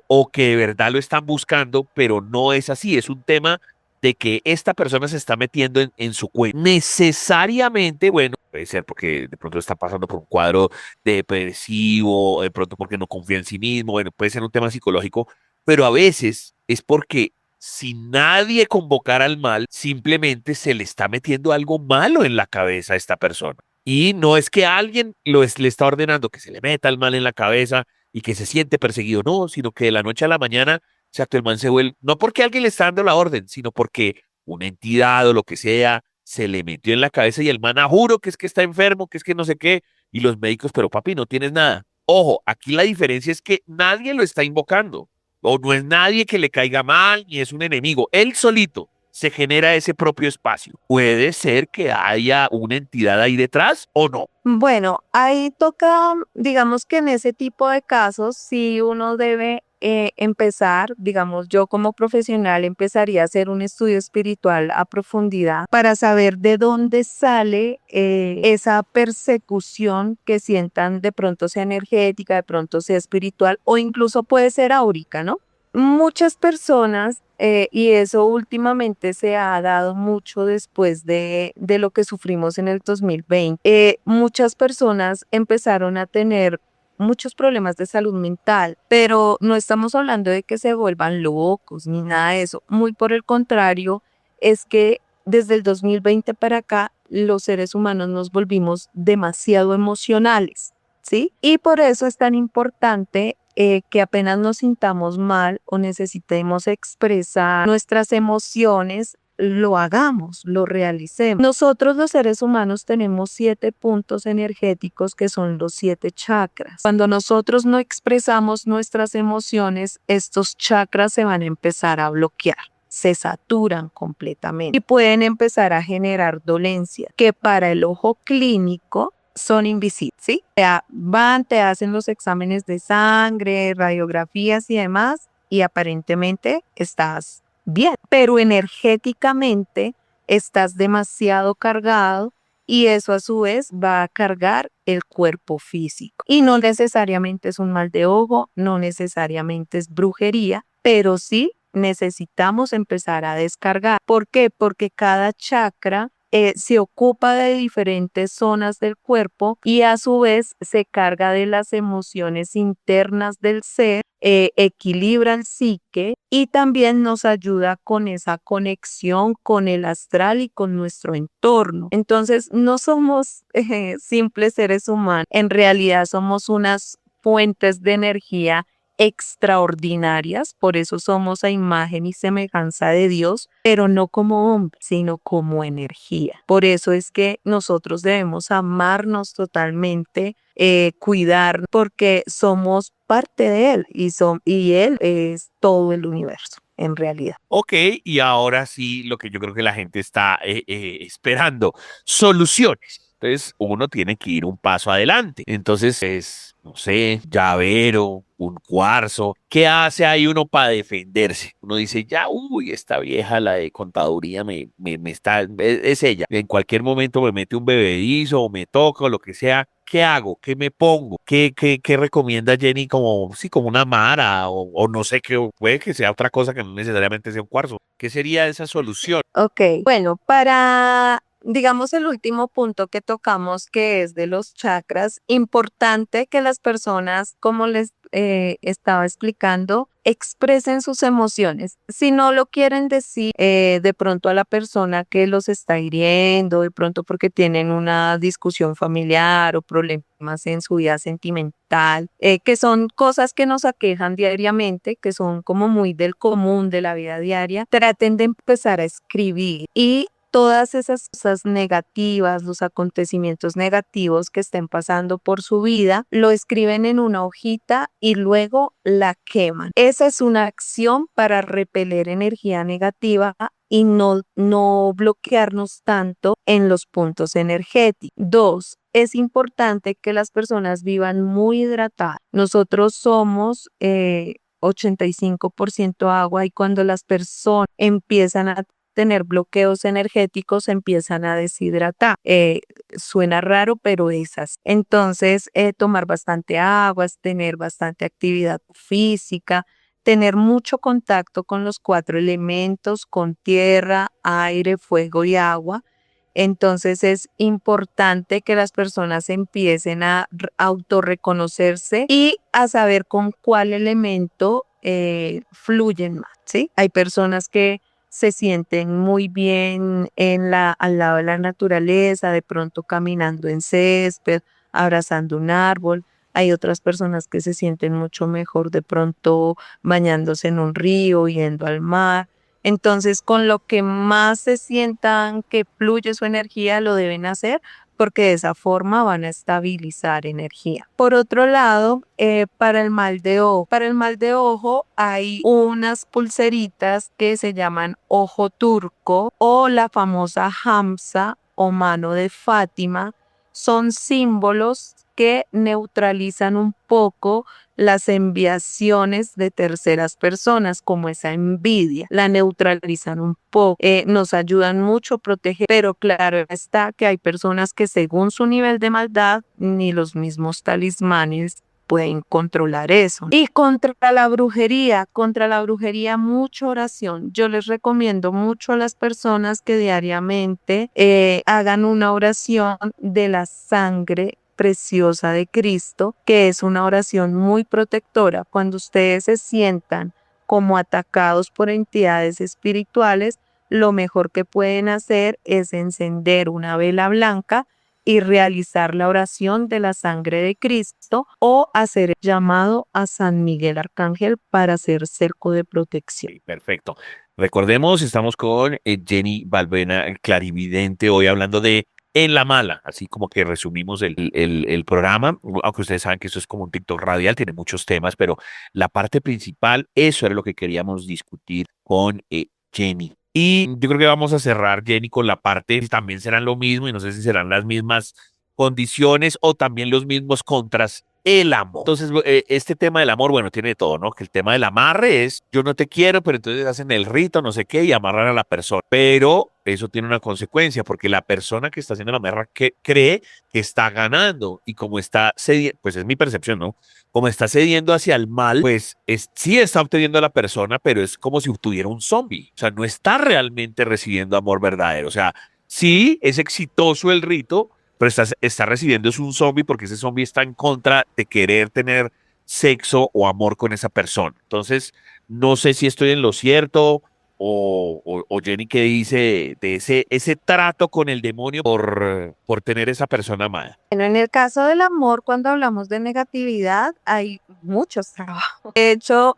o que de verdad lo están buscando, pero no es así, es un tema de que esta persona se está metiendo en su cuenta. Necesariamente, bueno, puede ser porque de pronto está pasando por un cuadro depresivo, de pronto porque no confía en sí mismo, bueno, puede ser un tema psicológico, pero a veces es porque si nadie convocara al mal, simplemente se le está metiendo algo malo en la cabeza a esta persona. Y no es que alguien le está ordenando que se le meta el mal en la cabeza y que se siente perseguido, no, sino que de la noche a la mañana, exacto, el man se vuelve, no porque alguien le está dando la orden, sino porque una entidad o lo que sea se le metió en la cabeza y el man, juro que es que está enfermo, que es que no sé qué, y los médicos, pero papi, no tienes nada. Ojo, aquí la diferencia es que nadie lo está invocando, o no es nadie que le caiga mal, ni es un enemigo, él solito se genera ese propio espacio. Puede ser que haya una entidad ahí detrás o no. Bueno, ahí toca, digamos que en ese tipo de casos, si uno debe empezar, digamos, yo como profesional empezaría a hacer un estudio espiritual a profundidad para saber de dónde sale esa persecución que sientan, de pronto sea energética, de pronto sea espiritual o incluso puede ser áurica, ¿no? Muchas personas, y eso últimamente se ha dado mucho después de lo que sufrimos en el 2020, muchas personas empezaron a tener muchos problemas de salud mental, pero no estamos hablando de que se vuelvan locos ni nada de eso. Muy por el contrario, es que desde el 2020 para acá, los seres humanos nos volvimos demasiado emocionales, ¿sí? Y por eso es tan importante que apenas nos sintamos mal o necesitemos expresar nuestras emociones, lo hagamos, lo realicemos. Nosotros los seres humanos tenemos 7 puntos energéticos que son los 7 chakras. Cuando nosotros no expresamos nuestras emociones, estos chakras se van a empezar a bloquear, se saturan completamente y pueden empezar a generar dolencias que para el ojo clínico son invisibles, ¿sí? Van, te hacen los exámenes de sangre, radiografías y demás, y aparentemente estás bien, pero energéticamente estás demasiado cargado y eso a su vez va a cargar el cuerpo físico. Y no necesariamente es un mal de ojo, no necesariamente es brujería, pero sí necesitamos empezar a descargar. ¿Por qué? Porque cada chakra se ocupa de diferentes zonas del cuerpo y a su vez se carga de las emociones internas del ser, equilibra el psique y también nos ayuda con esa conexión con el astral y con nuestro entorno. Entonces no somos simples seres humanos, en realidad somos unas fuentes de energía extraordinarias, por eso somos a imagen y semejanza de Dios, pero no como hombre, sino como energía. Por eso es que nosotros debemos amarnos totalmente, cuidar, porque somos parte de Él y Él es todo el universo. En realidad. Ok, y ahora sí, lo que yo creo que la gente está esperando, soluciones. Entonces, uno tiene que ir un paso adelante. Entonces, es, no sé, llavero, un cuarzo. ¿Qué hace ahí uno para defenderse? Uno dice, ya, uy, esta vieja, la de contaduría, me está, es ella. En cualquier momento me mete un bebedizo o me toca o lo que sea. ¿Qué hago? ¿Qué me pongo? ¿Qué recomienda Jenny como, sí, como una mara o no sé qué, puede que sea otra cosa que no necesariamente sea un cuarzo? ¿Qué sería esa solución? Ok, bueno, para, digamos, el último punto que tocamos, que es de los chakras, importante que las personas, como les estaba explicando, expresen sus emociones. Si no lo quieren decir de pronto a la persona que los está hiriendo, de pronto porque tienen una discusión familiar o problemas en su vida sentimental, que son cosas que nos aquejan diariamente, que son como muy del común de la vida diaria, traten de empezar a escribir y todas esas cosas negativas, los acontecimientos negativos que estén pasando por su vida, lo escriben en una hojita y luego la queman. Esa es una acción para repeler energía negativa y no bloquearnos tanto en los puntos energéticos. 2. Es importante que las personas vivan muy hidratadas. Nosotros somos 85% agua y cuando las personas empiezan a tener bloqueos energéticos, se empiezan a deshidratar. Suena raro, pero es así. Entonces, tomar bastante agua, tener bastante actividad física, tener mucho contacto con los 4 elementos, con tierra, aire, fuego y agua. Entonces es importante que las personas empiecen a autorreconocerse y a saber con cuál elemento fluyen más, ¿sí? Hay personas que se sienten muy bien al lado de la naturaleza, de pronto caminando en césped, abrazando un árbol. Hay otras personas que se sienten mucho mejor de pronto bañándose en un río, yendo al mar. Entonces, con lo que más se sientan que fluye su energía, lo deben hacer porque de esa forma van a estabilizar energía. Por otro lado, para el mal de ojo hay unas pulseritas que se llaman ojo turco o la famosa Hamsa o mano de Fátima. Son símbolos que neutralizan un poco las enviaciones de terceras personas, como esa envidia, la neutralizan un poco, nos ayudan mucho a proteger, pero claro está que hay personas que según su nivel de maldad, ni los mismos talismanes pueden controlar eso. Y contra la brujería, mucha oración. Yo les recomiendo mucho a las personas que diariamente hagan una oración de la sangre preciosa de Cristo, que es una oración muy protectora. Cuando ustedes se sientan como atacados por entidades espirituales, lo mejor que pueden hacer es encender una vela blanca y realizar la oración de la sangre de Cristo o hacer el llamado a San Miguel Arcángel para hacer cerco de protección. Sí, perfecto. Recordemos, estamos con Jenny Balbena, clarividente, hoy hablando de En la Mala, así como que resumimos el programa, aunque ustedes saben que esto es como un TikTok radial, tiene muchos temas, pero la parte principal, eso era lo que queríamos discutir con Jenny. Y yo creo que vamos a cerrar, Jenny, con la parte, también serán lo mismo, y no sé si serán las mismas condiciones o también los mismos contras. El amor. Entonces, este tema del amor, bueno, tiene de todo, ¿no? Que el tema del amarre es, yo no te quiero, pero entonces hacen el rito, no sé qué, y amarran a la persona. Pero eso tiene una consecuencia, porque la persona que está haciendo la amarra que cree que está ganando, y como está cediendo, pues es mi percepción, ¿no? Como está cediendo hacia el mal, pues sí está obteniendo a la persona, pero es como si tuviera un zombie. O sea, no está realmente recibiendo amor verdadero. O sea, sí es exitoso el rito, pero está recibiendo es un zombie porque ese zombie está en contra de querer tener sexo o amor con esa persona. Entonces, no sé si estoy en lo cierto o Jenny qué dice de ese trato con el demonio por tener esa persona amada. Bueno, en el caso del amor, cuando hablamos de negatividad, hay muchos trabajos. De hecho,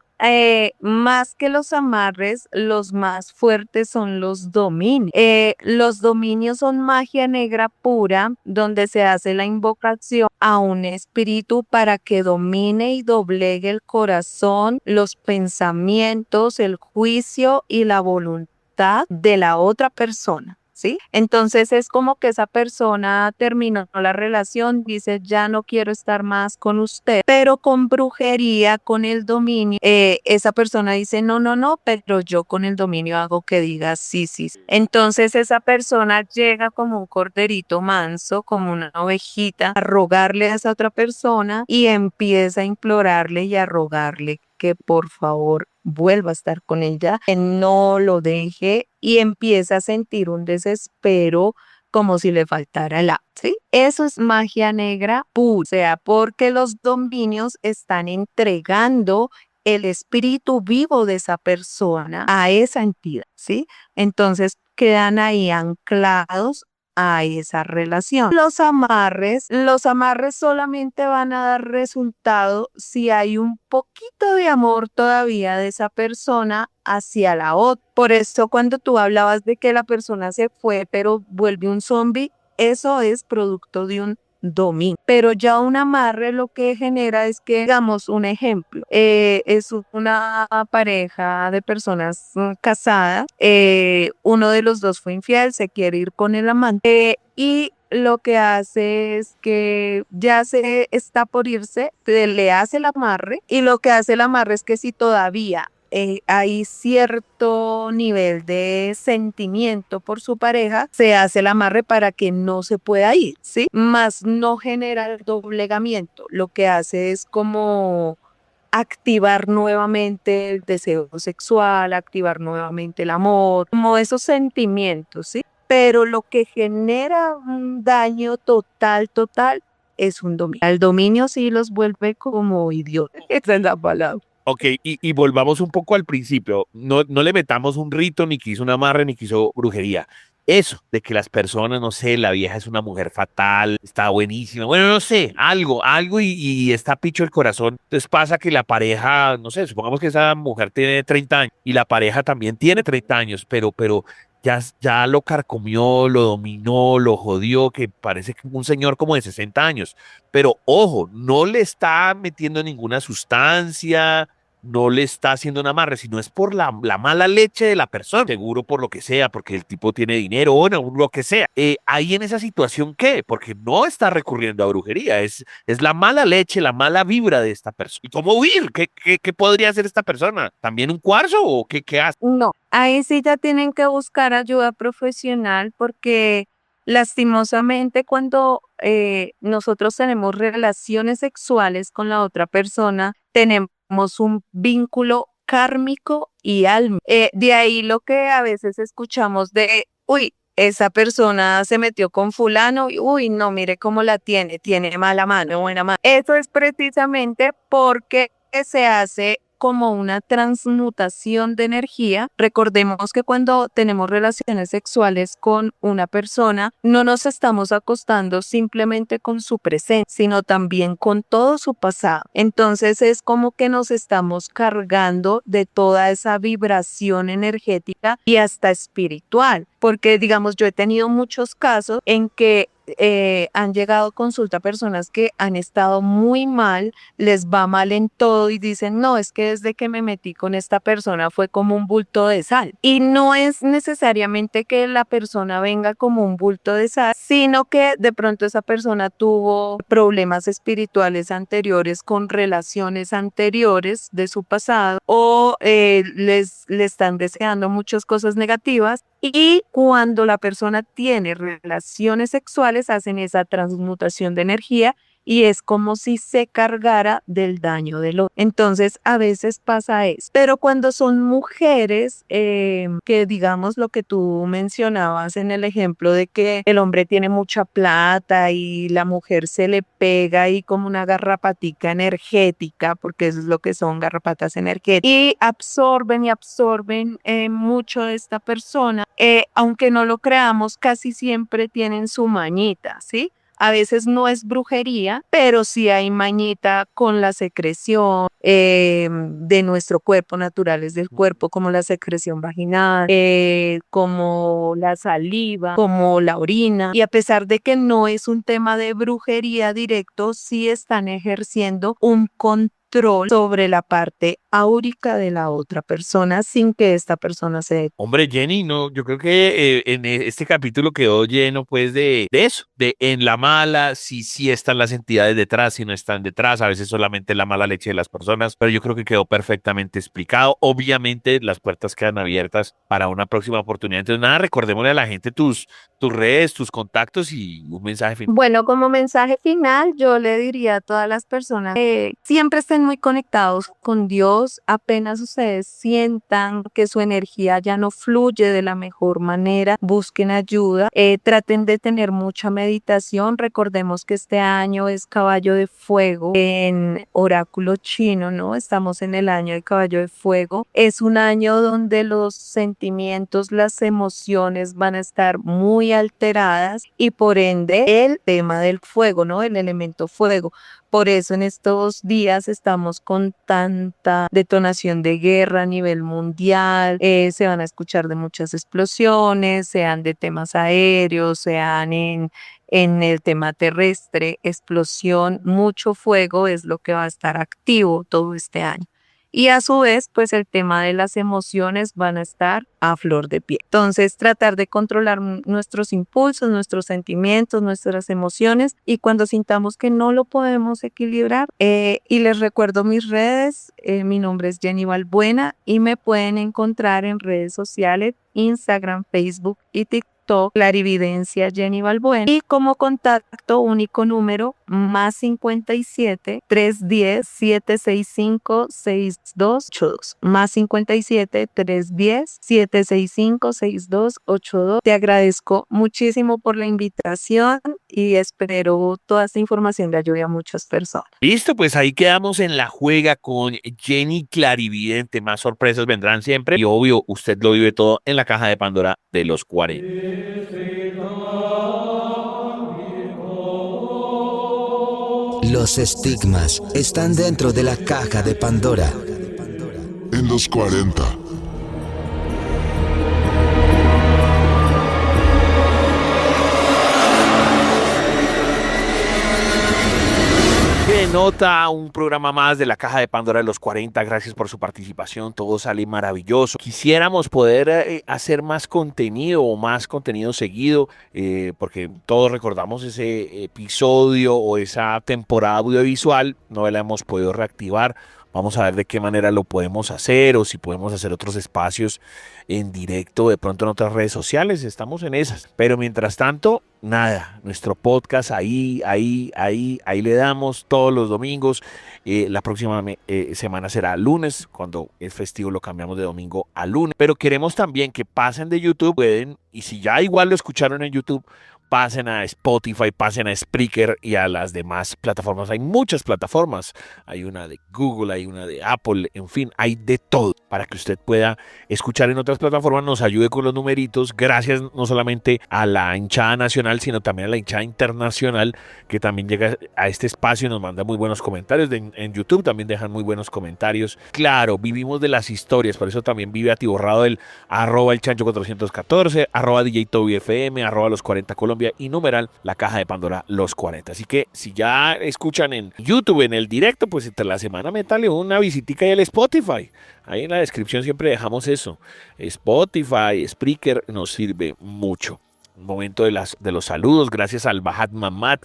más que los amarres, los más fuertes son los dominios. Los dominios son magia negra pura, donde se hace la invocación a un espíritu para que domine y doblegue el corazón, los pensamientos, el juicio y la voluntad de la otra persona. ¿Sí? Entonces es como que esa persona terminó la relación, dice ya no quiero estar más con usted, pero con brujería, con el dominio, esa persona dice no, pero yo con el dominio hago que diga sí. Entonces esa persona llega como un corderito manso, como una ovejita, a rogarle a esa otra persona y empieza a implorarle y a rogarle que por favor vuelva a estar con ella, que no lo deje y empieza a sentir un desespero como si le faltara el agua, ¿sí? Eso es magia negra pura, o sea, porque los dominios están entregando el espíritu vivo de esa persona a esa entidad, ¿sí? Entonces quedan ahí anclados a esa relación. Los amarres solamente van a dar resultado si hay un poquito de amor todavía de esa persona hacia la otra. Por eso cuando tú hablabas de que la persona se fue pero vuelve un zombie, eso es producto de un dominio. Pero ya un amarre lo que genera es que, digamos, un ejemplo, es una pareja de personas casadas, uno de los dos fue infiel, se quiere ir con el amante y lo que hace es que ya se está por irse, le hace el amarre y lo que hace el amarre es que si todavía hay cierto nivel de sentimiento por su pareja, se hace el amarre para que no se pueda ir, ¿sí? Más no genera el doblegamiento. Lo que hace es como activar nuevamente el deseo sexual, activar nuevamente el amor, como esos sentimientos, ¿sí? Pero lo que genera un daño total, es un dominio. El dominio sí los vuelve como idiotas. Esa es la palabra. Ok, y volvamos un poco al principio. No le metamos un rito, ni quiso un amarre, ni quiso brujería. Eso, de que las personas, no sé, la vieja es una mujer fatal, está buenísima, bueno, no sé, algo, y está picho el corazón. Entonces pasa que la pareja, no sé, supongamos que esa mujer tiene 30 años y la pareja también tiene 30 años, pero ya lo carcomió, lo dominó, lo jodió, que parece que un señor como de 60 años. Pero ojo, no le está metiendo ninguna sustancia, no le está haciendo un amarre, sino es por la mala leche de la persona, seguro por lo que sea, porque el tipo tiene dinero o no, lo que sea. Ahí en esa situación, ¿qué? Porque no está recurriendo a brujería, es la mala leche, la mala vibra de esta persona. ¿Y cómo huir? ¿Qué podría hacer esta persona? ¿También un cuarzo o qué hace? No, ahí sí ya tienen que buscar ayuda profesional porque lastimosamente cuando nosotros tenemos relaciones sexuales con la otra persona, tenemos un vínculo kármico y alma. De ahí lo que a veces escuchamos de, uy, esa persona se metió con fulano y, uy, no, mire cómo la tiene mala mano, buena mano. Eso es precisamente porque se hace como una transmutación de energía. Recordemos que cuando tenemos relaciones sexuales con una persona, no nos estamos acostando simplemente con su presencia, sino también con todo su pasado. Entonces es como que nos estamos cargando de toda esa vibración energética y hasta espiritual, porque digamos, yo he tenido muchos casos en que han llegado a consulta personas que han estado muy mal, les va mal en todo y dicen, no, es que desde que me metí con esta persona fue como un bulto de sal. Y no es necesariamente que la persona venga como un bulto de sal, sino que de pronto esa persona tuvo problemas espirituales anteriores con relaciones anteriores de su pasado o le están deseando muchas cosas negativas. Y cuando la persona tiene relaciones sexuales, hacen esa transmutación de energía y es como si se cargara del daño del otro. Entonces, a veces pasa eso. Pero cuando son mujeres, que digamos lo que tú mencionabas en el ejemplo de que el hombre tiene mucha plata y la mujer se le pega ahí como una garrapatica energética, porque eso es lo que son, garrapatas energéticas, y absorben mucho de esta persona, aunque no lo creamos, casi siempre tienen su mañita, ¿sí? A veces no es brujería, pero sí hay mañita con la secreción de nuestro cuerpo, naturales del cuerpo, como la secreción vaginal, como la saliva, como la orina. Y a pesar de que no es un tema de brujería directo, sí están ejerciendo un control sobre la parte áurica de la otra persona sin que esta persona se dé. Hombre, Jenny, no, yo creo que este capítulo quedó lleno pues de eso, de en la mala, si están las entidades detrás, si no están detrás, a veces solamente la mala leche de las personas, pero yo creo que quedó perfectamente explicado. Obviamente las puertas quedan abiertas para una próxima oportunidad. Entonces, nada, recordémosle a la gente tus redes, tus contactos y un mensaje final. Bueno, como mensaje final, yo le diría a todas las personas que siempre estén muy conectados con Dios. Apenas ustedes sientan que su energía ya no fluye de la mejor manera, busquen ayuda, traten de tener mucha meditación. Recordemos que este año es caballo de fuego en oráculo chino, ¿no? Estamos en el año de caballo de fuego. Es un año donde los sentimientos, las emociones van a estar muy alteradas y por ende el tema del fuego, ¿no? El elemento fuego. Por eso en estos días estamos con tanta detonación de guerra a nivel mundial. Se van a escuchar de muchas explosiones, sean de temas aéreos, sean en el tema terrestre. Explosión, mucho fuego es lo que va a estar activo todo este año. Y a su vez, pues el tema de las emociones van a estar a flor de piel. Entonces, tratar de controlar nuestros impulsos, nuestros sentimientos, nuestras emociones, y cuando sintamos que no lo podemos equilibrar, y les recuerdo mis redes, mi nombre es Jenny Balbuena y me pueden encontrar en redes sociales, Instagram, Facebook y TikTok, Clarividencia Jenny Balbuena, y como contacto único número +57 310 765 6282 +57 310 765 6282. Te agradezco muchísimo por la invitación y espero toda esta información le ayude a muchas personas. Listo, pues ahí quedamos en la juega con Jenny Clarividente. Más sorpresas vendrán siempre y obvio, usted lo vive todo en la caja de Pandora de los 40. Los estigmas están dentro de la caja de Pandora. En los 40. Qué nota, un programa más de la caja de Pandora de los 40. Gracias por su participación, todo sale maravilloso. Quisiéramos poder hacer más contenido o más contenido seguido, porque todos recordamos ese episodio o esa temporada audiovisual, no la hemos podido reactivar. Vamos a ver de qué manera lo podemos hacer o si podemos hacer otros espacios en directo, de pronto en otras redes sociales. Estamos en esas. Pero mientras tanto, nada, nuestro podcast ahí le damos todos los domingos. La próxima semana será lunes, cuando es festivo lo cambiamos de domingo a lunes. Pero queremos también que pasen de YouTube, pueden, y si ya igual lo escucharon en YouTube, pasen a Spotify, pasen a Spreaker y a las demás plataformas. Hay muchas plataformas, hay una de Google, hay una de Apple, en fin, hay de todo para que usted pueda escuchar en otras plataformas, nos ayude con los numeritos, gracias no solamente a la hinchada nacional, sino también a la hinchada internacional, que también llega a este espacio y nos manda muy buenos comentarios. En YouTube también dejan muy buenos comentarios. Claro, vivimos de las historias, por eso también vive atiborrado el @elchancho414, @DJTobyFM, @los40 Colombia y numeral la caja de Pandora los 40. Así que si ya escuchan en YouTube en el directo, pues entre la semana métale una visitica ahí al Spotify. Ahí en la descripción siempre dejamos eso. Spotify, Spreaker nos sirve mucho. Un momento de los saludos, gracias al Bajat Mamad.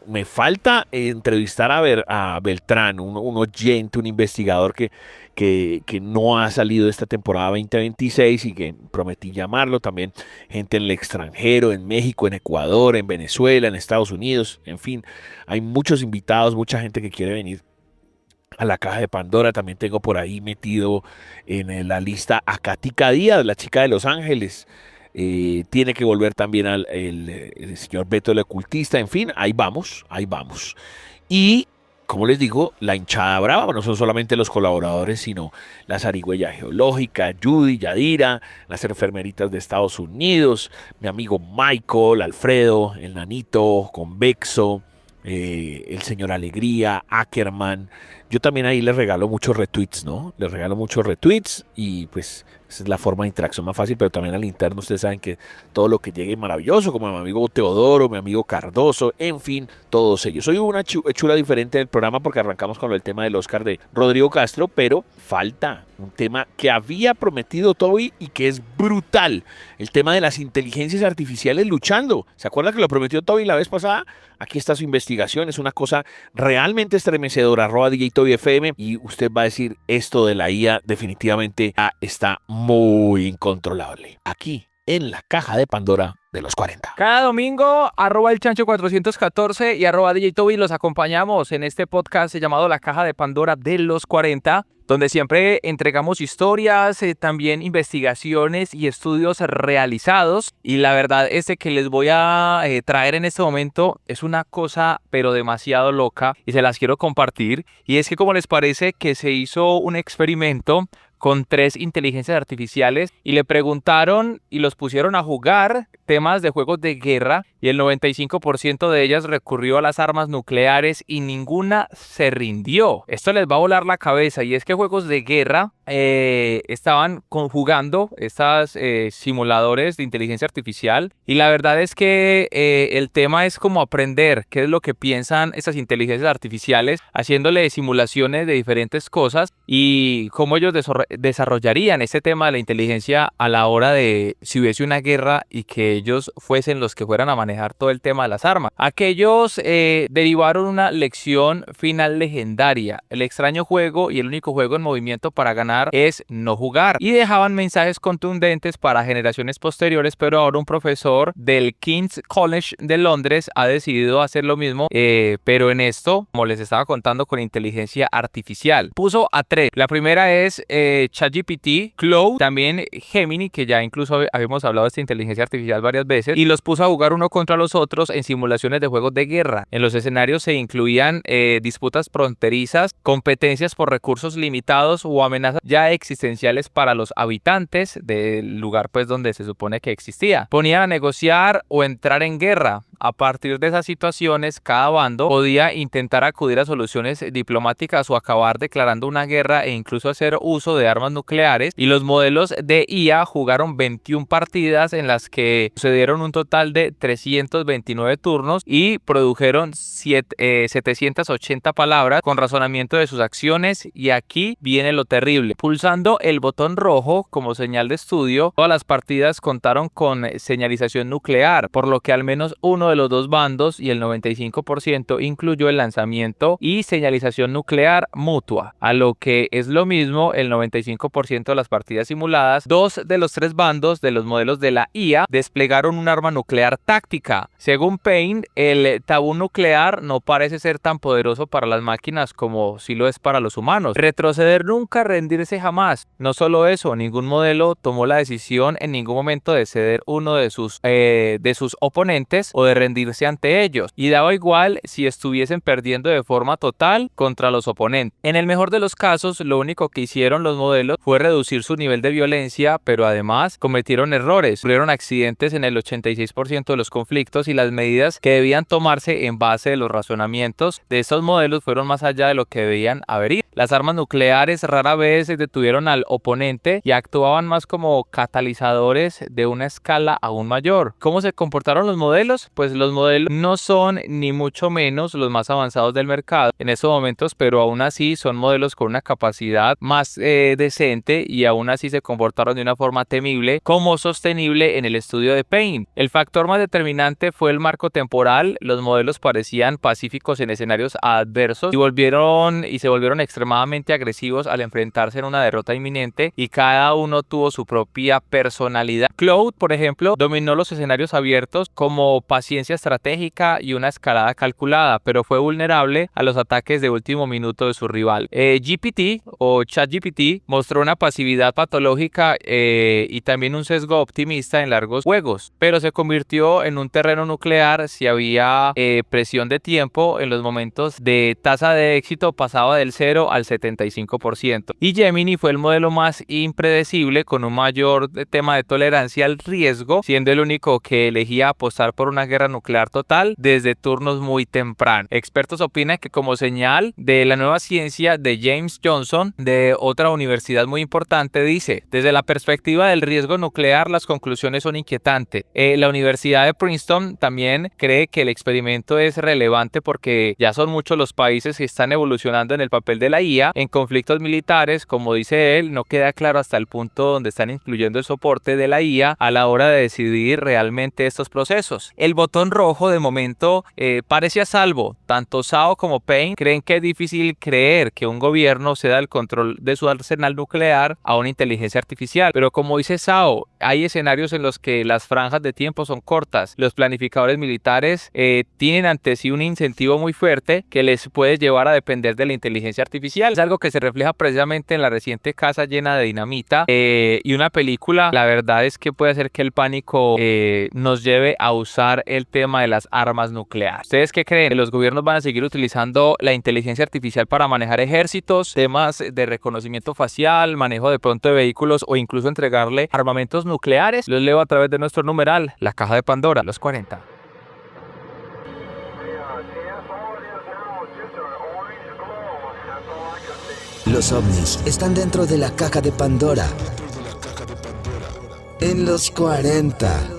Me falta entrevistar a Beltrán, un oyente, un investigador que no ha salido esta temporada 2026 y que prometí llamarlo. También gente en el extranjero, en México, en Ecuador, en Venezuela, en Estados Unidos, en fin, hay muchos invitados, mucha gente que quiere venir a la caja de Pandora. También tengo por ahí metido en la lista a Katica Díaz, la chica de Los Ángeles. Tiene que volver también el señor Beto el ocultista. En fin, ahí vamos. Y como les digo, la hinchada brava no son solamente los colaboradores, sino la zarigüeya geológica, Judy, Yadira, las enfermeritas de Estados Unidos, mi amigo Michael, Alfredo, el Nanito, Convexo, el señor Alegría, Ackerman. Yo también ahí les regalo muchos retweets, ¿no? Les regalo muchos retweets y pues esa es la forma de interacción más fácil, pero también al interno ustedes saben que todo lo que llegue es maravilloso, como mi amigo Teodoro, mi amigo Cardoso, en fin, todos ellos. Hoy hubo una chula diferente del programa porque arrancamos con el tema del Oscar de Rodrigo Castro, pero falta un tema que había prometido Toby y que es brutal, el tema de las inteligencias artificiales luchando. ¿Se acuerda que lo prometió Toby la vez pasada? Aquí está su investigación, es una cosa realmente estremecedora, @DJTobyFM, y usted va a decir, esto de la IA definitivamente está muy incontrolable. Aquí, en la caja de Pandora de los 40. Cada domingo, @elchancho414 y @DJToby los acompañamos en este podcast llamado La Caja de Pandora de los 40, donde siempre entregamos historias, también investigaciones y estudios realizados. Y la verdad, que les voy a traer en este momento es una cosa pero demasiado loca y se las quiero compartir. Y es que, como les parece, que se hizo un experimento con 3 inteligencias artificiales y le preguntaron y los pusieron a jugar temas de juegos de guerra, y el 95% de ellas recurrió a las armas nucleares y ninguna se rindió. Esto les va a volar la cabeza, y es que juegos de guerra estaban jugando estas simuladores de inteligencia artificial, y la verdad es que el tema es como aprender qué es lo que piensan estas inteligencias artificiales, haciéndole simulaciones de diferentes cosas y cómo ellos desarrollarían este tema de la inteligencia a la hora de si hubiese una guerra y que ellos fuesen los que fueran a manejar todo el tema de las armas. Aquellos derivaron una lección final legendaria: el extraño juego y el único juego en movimiento para ganar es no jugar, y dejaban mensajes contundentes para generaciones posteriores. Pero ahora un profesor del King's College de Londres ha decidido hacer lo mismo, pero en esto, como les estaba contando, con inteligencia artificial. Puso a 3. La primera es ChatGPT, Claude, también Gemini, que ya incluso habíamos hablado de esta inteligencia artificial varias veces, y los puso a jugar uno contra los otros en simulaciones de juegos de guerra. En los escenarios se incluían disputas fronterizas, competencias por recursos limitados o amenazas ya existenciales para los habitantes del lugar pues donde se supone que existía. Ponían a negociar o entrar en guerra. A partir de esas situaciones, cada bando podía intentar acudir a soluciones diplomáticas o acabar declarando una guerra e incluso hacer uso de armas nucleares. Y los modelos de IA jugaron 21 partidas en las que sucedieron un total de 329 turnos y produjeron 780 palabras con razonamiento de sus acciones. Y aquí viene lo terrible: pulsando el botón rojo como señal de estudio, todas las partidas contaron con señalización nuclear, por lo que al menos uno de de los dos bandos y el 95% incluyó el lanzamiento y señalización nuclear mutua, a lo que es lo mismo el 95% de las partidas simuladas. 2 de los 3 bandos de los modelos de la IA desplegaron un arma nuclear táctica. Según Payne, el tabú nuclear no parece ser tan poderoso para las máquinas como si lo es para los humanos. Retroceder nunca, rendirse jamás. No solo eso, ningún modelo tomó la decisión en ningún momento de ceder uno de sus oponentes o de rendirse ante ellos, y daba igual si estuviesen perdiendo de forma total contra los oponentes. En el mejor de los casos, lo único que hicieron los modelos fue reducir su nivel de violencia, pero además cometieron errores, tuvieron accidentes en el 86% de los conflictos, y las medidas que debían tomarse en base de los razonamientos de estos modelos fueron más allá de lo que debían haber ido. Las armas nucleares rara vez detuvieron al oponente y actuaban más como catalizadores de una escala aún mayor. ¿Cómo se comportaron los modelos? Pues los modelos no son ni mucho menos los más avanzados del mercado en estos momentos, pero aún así son modelos con una capacidad más decente, y aún así se comportaron de una forma temible como sostenible en el estudio de Payne. El factor más determinante fue el marco temporal. Los modelos parecían pacíficos en escenarios adversos y se volvieron extremadamente agresivos al enfrentarse en una derrota inminente, y cada uno tuvo su propia personalidad. Cloud, por ejemplo, dominó los escenarios abiertos como paciencia estratégica y una escalada calculada, pero fue vulnerable a los ataques de último minuto de su rival. GPT o ChatGPT mostró una pasividad patológica y también un sesgo optimista en largos juegos, pero se convirtió en un terreno nuclear si había presión de tiempo. En los momentos de tasa de éxito pasaba del 0 al 75%. Y Gemini fue el modelo más impredecible, con un mayor tema de tolerancia al riesgo, siendo el único que elegía apostar por una guerra nuclear total desde turnos muy tempranos. Expertos opinan que, como señal de la nueva ciencia de James Johnson, de otra universidad muy importante, dice: desde la perspectiva del riesgo nuclear, las conclusiones son inquietantes. La Universidad de Princeton también cree que el experimento es relevante porque ya son muchos los países que están evolucionando en el papel de la IA en conflictos militares. Como dice él, no queda claro hasta el punto donde están incluyendo el soporte de la IA a la hora de decidir realmente estos procesos. El botón rojo de momento parece a salvo. Tanto Zhao como Payne creen que es difícil creer que un gobierno ceda el control de su arsenal nuclear a una inteligencia artificial, pero como dice Zhao, hay escenarios en los que las franjas de tiempo son cortas. Los planificadores militares tienen ante sí un incentivo muy fuerte que les puede llevar a depender de la inteligencia artificial. Es algo que se refleja precisamente en la reciente casa llena de dinamita y una película. La verdad es que puede hacer que el pánico nos lleve a usar el tema de las armas nucleares. ¿Ustedes qué creen? ¿Que los gobiernos van a seguir utilizando la inteligencia artificial para manejar ejércitos, temas de reconocimiento facial, manejo de pronto de vehículos o incluso entregarle armamentos nucleares? Los leo a través de nuestro numeral, la caja de Pandora, los 40. Los ovnis están dentro de la caja de Pandora. En los 40.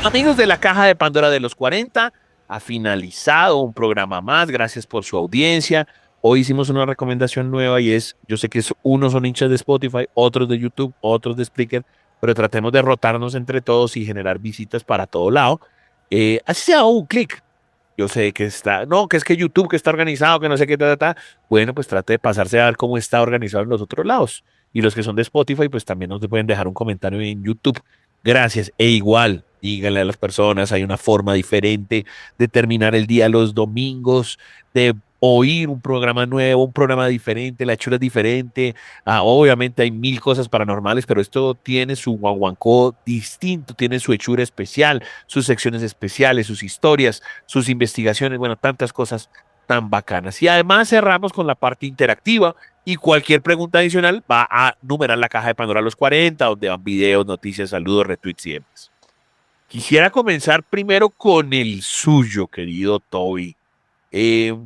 Amigos de la caja de Pandora de los 40, ha finalizado un programa más. Gracias por su audiencia. Hoy hicimos una recomendación nueva y es, yo sé que unos son hinchas de Spotify, otros de YouTube, otros de Spreaker, pero tratemos de rotarnos entre todos y generar visitas para todo lado. Así sea un clic. Yo sé que que es que YouTube que está organizado, que no sé qué, Bueno, pues trate de pasarse a ver cómo está organizado en los otros lados. Y los que son de Spotify, pues también nos pueden dejar un comentario en YouTube. Gracias. E igual, díganle a las personas, hay una forma diferente de terminar el día los domingos, de oír un programa nuevo, un programa diferente, la hechura es diferente. Obviamente hay 1000 cosas paranormales, pero esto tiene su guaguancó distinto, tiene su hechura especial, sus secciones especiales, sus historias, sus investigaciones, bueno, tantas cosas tan bacanas. Y además cerramos con la parte interactiva y cualquier pregunta adicional va a numerar la caja de Pandora a los 40, donde van videos, noticias, saludos, retweets y demás. Quisiera comenzar primero con el suyo, querido Toby.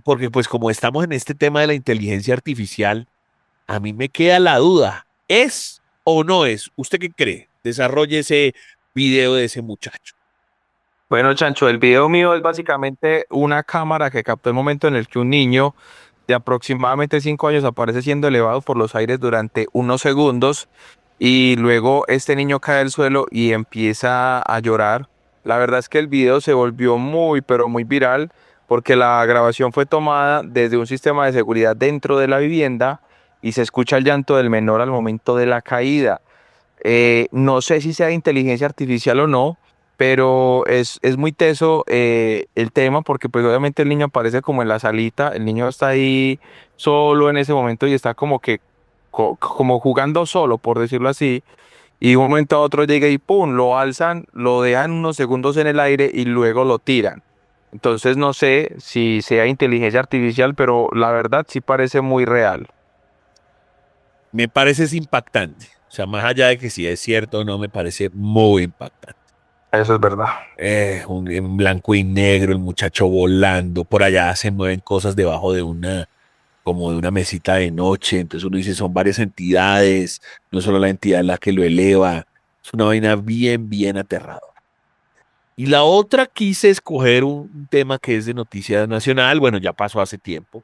Porque pues como estamos en este tema de la inteligencia artificial, a mí me queda la duda, ¿es o no es? ¿Usted qué cree? Desarrolle ese video de ese muchacho. Bueno, Chancho, el video mío es básicamente una cámara que captó el momento en el que un niño de aproximadamente 5 años aparece siendo elevado por los aires durante unos segundos y luego este niño cae al suelo y empieza a llorar. La verdad es que el video se volvió muy, pero muy viral porque la grabación fue tomada desde un sistema de seguridad dentro de la vivienda y se escucha el llanto del menor al momento de la caída. No sé si sea de inteligencia artificial o no, pero es muy teso el tema porque pues obviamente el niño aparece como en la salita, el niño está ahí solo en ese momento y está como que como jugando solo, por decirlo así, y de un momento a otro llega y pum, lo alzan, lo dejan unos segundos en el aire y luego lo tiran. Entonces no sé si sea inteligencia artificial, pero la verdad sí parece muy real. Me parece es impactante. O sea, más allá de que si es cierto o no, me parece muy impactante. Eso es verdad. En blanco y negro, el muchacho volando, por allá se mueven cosas debajo de como de una mesita de noche, entonces uno dice, son varias entidades, no solo la entidad la que lo eleva, es una vaina bien, bien aterradora. Y la otra quise escoger un tema que es de noticia nacional, bueno, ya pasó hace tiempo,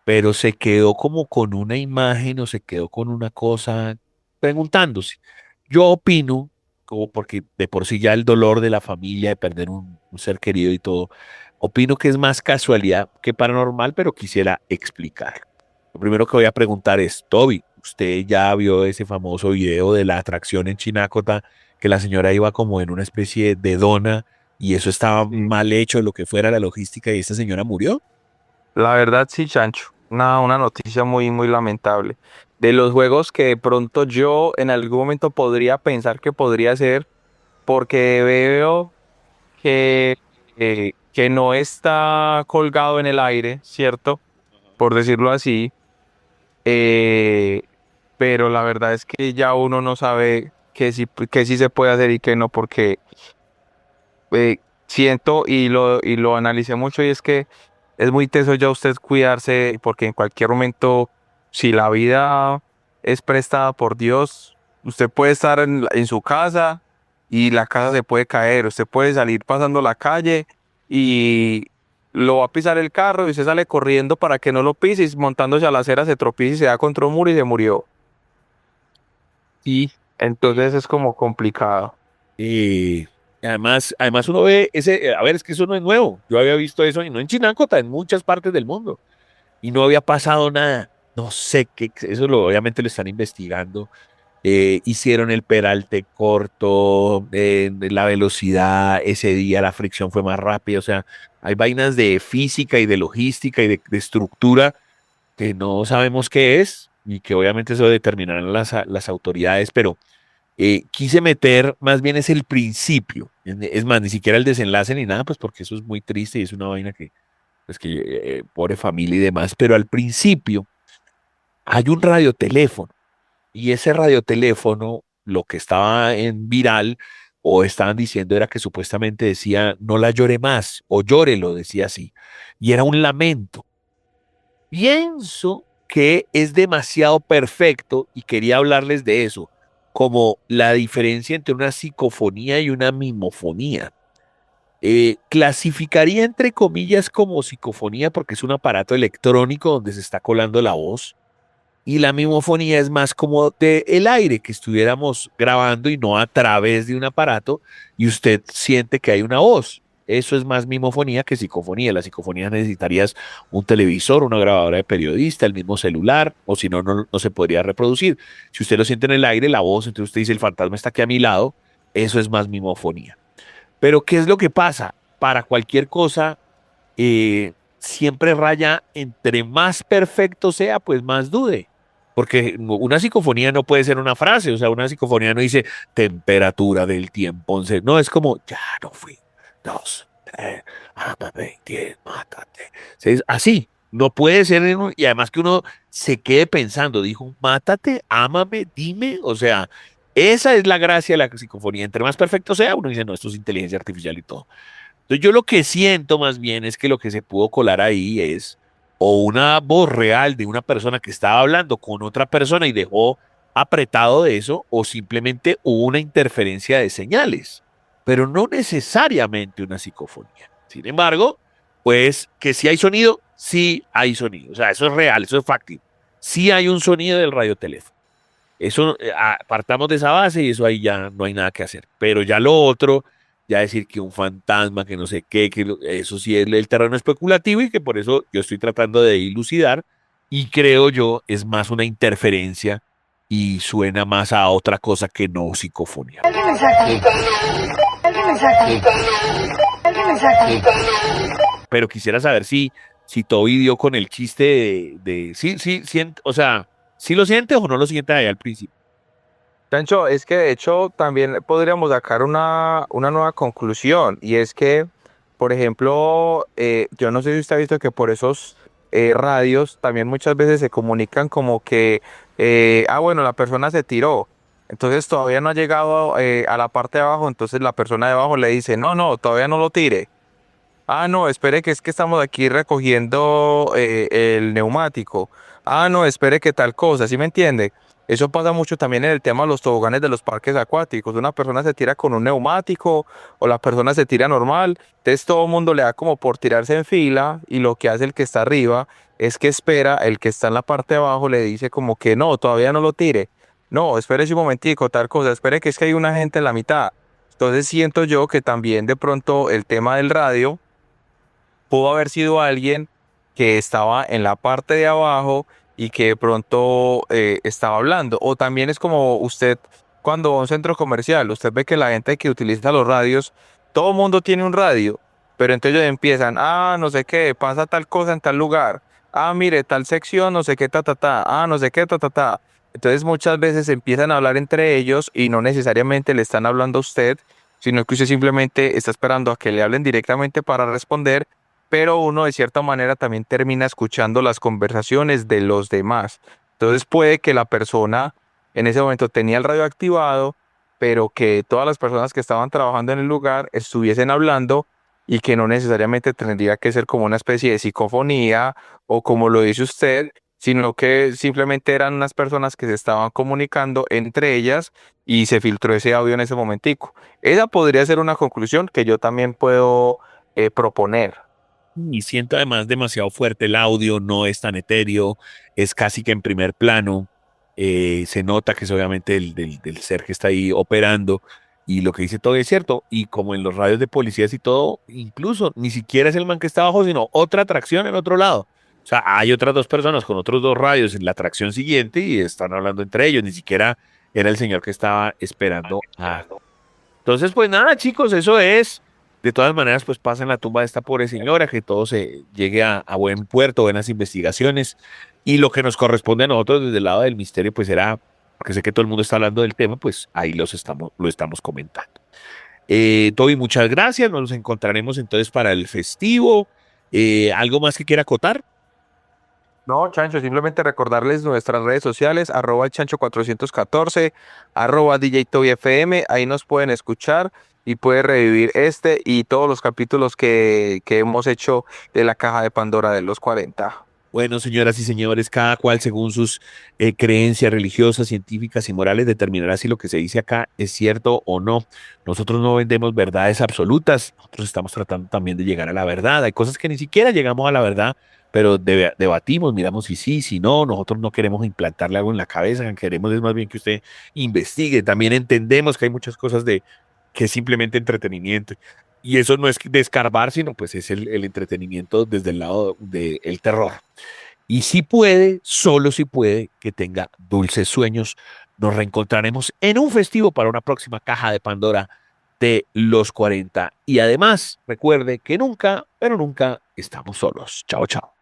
pero se quedó como con una imagen o se quedó con una cosa preguntándose. Yo opino, como porque de por sí ya el dolor de la familia, de perder un ser querido y todo, opino que es más casualidad que paranormal, pero quisiera explicar. Lo primero que voy a preguntar es, Toby, ¿usted ya vio ese famoso video de la atracción en Chinácota, que la señora iba como en una especie de dona y eso estaba Sí. mal hecho, lo que fuera la logística y esta señora murió? La verdad sí, Chancho, una noticia muy, muy lamentable. De los juegos que de pronto yo en algún momento podría pensar que podría ser, porque veo que no está colgado en el aire, ¿cierto? Por decirlo así. Eh, pero la verdad es que ya uno no sabe qué sí se puede hacer y qué no, porque siento y lo analicé mucho y es que es muy teso ya usted cuidarse porque en cualquier momento, si la vida es prestada por Dios, usted puede estar en su casa y la casa se puede caer, usted puede salir pasando la calle y lo va a pisar el carro y usted sale corriendo para que no lo pise y montándose a la acera se tropieza y se da contra un muro y se murió. Sí. Entonces es como complicado. Y además uno ve ese, a ver, es que eso no es nuevo. Yo había visto eso y no en Chinacota, en muchas partes del mundo. Y no había pasado nada. No sé qué, obviamente lo están investigando. Hicieron el peralte corto, la velocidad, ese día la fricción fue más rápida. O sea, hay vainas de física y de logística y de estructura que no sabemos qué es y que obviamente eso determinarán las autoridades, pero quise meter más bien es el principio. Es más, ni siquiera el desenlace ni nada, pues porque eso es muy triste y es una vaina que, pues que pobre familia y demás, pero al principio hay un radioteléfono y ese radioteléfono, lo que estaba en viral o estaban diciendo era que supuestamente decía no la llore más o llórelo, decía así, y era un lamento. Pienso que es demasiado perfecto y quería hablarles de eso, como la diferencia entre una psicofonía y una mimofonía. Clasificaría entre comillas como psicofonía porque es un aparato electrónico donde se está colando la voz y la mimofonía es más como de el aire que estuviéramos grabando y no a través de un aparato y usted siente que hay una voz. Eso es más mimofonía que psicofonía. La psicofonía necesitarías un televisor, una grabadora de periodista, el mismo celular, o si no, no se podría reproducir. Si usted lo siente en el aire, la voz, entonces usted dice, el fantasma está aquí a mi lado, eso es más mimofonía. Pero ¿qué es lo que pasa? Para cualquier cosa, siempre raya, entre más perfecto sea, pues más dude. Porque una psicofonía no puede ser una frase, o sea, una psicofonía no dice temperatura del tiempo, 11, no, es como, ya no fui, 2, 3, ámame, 10, mátate. Así, no puede ser, y además que uno se quede pensando, dijo, mátate, ámame, dime, o sea, esa es la gracia de la psicofonía, entre más perfecto sea, uno dice, no, esto es inteligencia artificial y todo. Entonces yo lo que siento más bien es que lo que se pudo colar ahí es o una voz real de una persona que estaba hablando con otra persona y dejó apretado de eso, o simplemente hubo una interferencia de señales. pero no necesariamente una psicofonía. Sin embargo, pues que si hay sonido, sí hay sonido. O sea, eso es real, eso es factible. Sí hay un sonido del radioteléfono. Eso, partamos de esa base y eso ahí ya no hay nada que hacer. Pero ya lo otro, ya decir que un fantasma, que no sé qué, eso sí es el terreno especulativo y que por eso yo estoy tratando de dilucidar y creo yo es más una interferencia y suena más a otra cosa que no psicofonía. Alguien me saca. Alguien me saca. Alguien me saca. Pero quisiera saber si Toby dio con el chiste sí, o sea, si lo siente o no lo siente ahí al principio. Chancho, es que de hecho también podríamos sacar una nueva conclusión y es que, por ejemplo, yo no sé si usted ha visto que por esos radios también muchas veces se comunican como que, bueno, la persona se tiró, entonces todavía no ha llegado a la parte de abajo, entonces la persona de abajo le dice, no, todavía no lo tire. No, espere que es que estamos aquí recogiendo el neumático. No, espere que tal cosa, ¿sí me entiende? Eso pasa mucho también en el tema de los toboganes de los parques acuáticos. Una persona se tira con un neumático o la persona se tira normal. Entonces todo el mundo le da como por tirarse en fila y lo que hace el que está arriba es que espera, el que está en la parte de abajo le dice como que no, todavía no lo tire. No, espere un momentico, tal cosa, espere que es que hay una gente en la mitad. Entonces siento yo que también de pronto el tema del radio pudo haber sido alguien que estaba en la parte de abajo y que de pronto estaba hablando. O también es como usted cuando va a un centro comercial, usted ve que la gente que utiliza los radios, todo el mundo tiene un radio, pero entonces ellos empiezan, no sé qué, pasa tal cosa en tal lugar, mire, tal sección, no sé qué, no sé qué, Entonces muchas veces empiezan a hablar entre ellos y no necesariamente le están hablando a usted, sino que usted simplemente está esperando a que le hablen directamente para responder, pero uno de cierta manera también termina escuchando las conversaciones de los demás. Entonces puede que la persona en ese momento tenía el radio activado, pero que todas las personas que estaban trabajando en el lugar estuviesen hablando y que no necesariamente tendría que ser como una especie de psicofonía o como lo dice usted, sino que simplemente eran unas personas que se estaban comunicando entre ellas y se filtró ese audio en ese momentico. Esa podría ser una conclusión que yo también puedo proponer. Y siento además demasiado fuerte el audio, no es tan etéreo, es casi que en primer plano. Se nota que es obviamente del ser que está ahí operando y lo que dice todo es cierto. Y como en los radios de policías y todo, incluso ni siquiera es el man que está abajo, sino otra atracción en otro lado. O sea, hay otras dos personas con otros dos radios en la atracción siguiente y están hablando entre ellos. Ni siquiera era el señor que estaba esperando. Entonces, pues nada, chicos, eso es. De todas maneras, pues pasa en la tumba de esta pobre señora, que todo se llegue a buen puerto, buenas investigaciones. Y lo que nos corresponde a nosotros desde el lado del misterio, pues era, porque sé que todo el mundo está hablando del tema, pues ahí lo estamos comentando. Toby, muchas gracias. Nos encontraremos entonces para el festivo. ¿Algo más que quiera acotar? No, Chancho, simplemente recordarles nuestras redes sociales, @chancho414, @DJTobyFM, ahí nos pueden escuchar y pueden revivir este y todos los capítulos que hemos hecho de la Caja de Pandora de los 40. Bueno, señoras y señores, cada cual según sus creencias religiosas, científicas y morales determinará si lo que se dice acá es cierto o no. Nosotros no vendemos verdades absolutas, nosotros estamos tratando también de llegar a la verdad. Hay cosas que ni siquiera llegamos a la verdad, pero debatimos, miramos si sí, si no. Nosotros no queremos implantarle algo en la cabeza, queremos es más bien que usted investigue. También entendemos que hay muchas cosas que es simplemente entretenimiento. Y eso no es de escarbar, sino pues es el entretenimiento desde el lado del terror. Y si puede, solo si puede, que tenga dulces sueños. Nos reencontraremos en un festivo para una próxima Caja de Pandora de los 40. Y además, recuerde que nunca, pero nunca estamos solos. Chao, chao.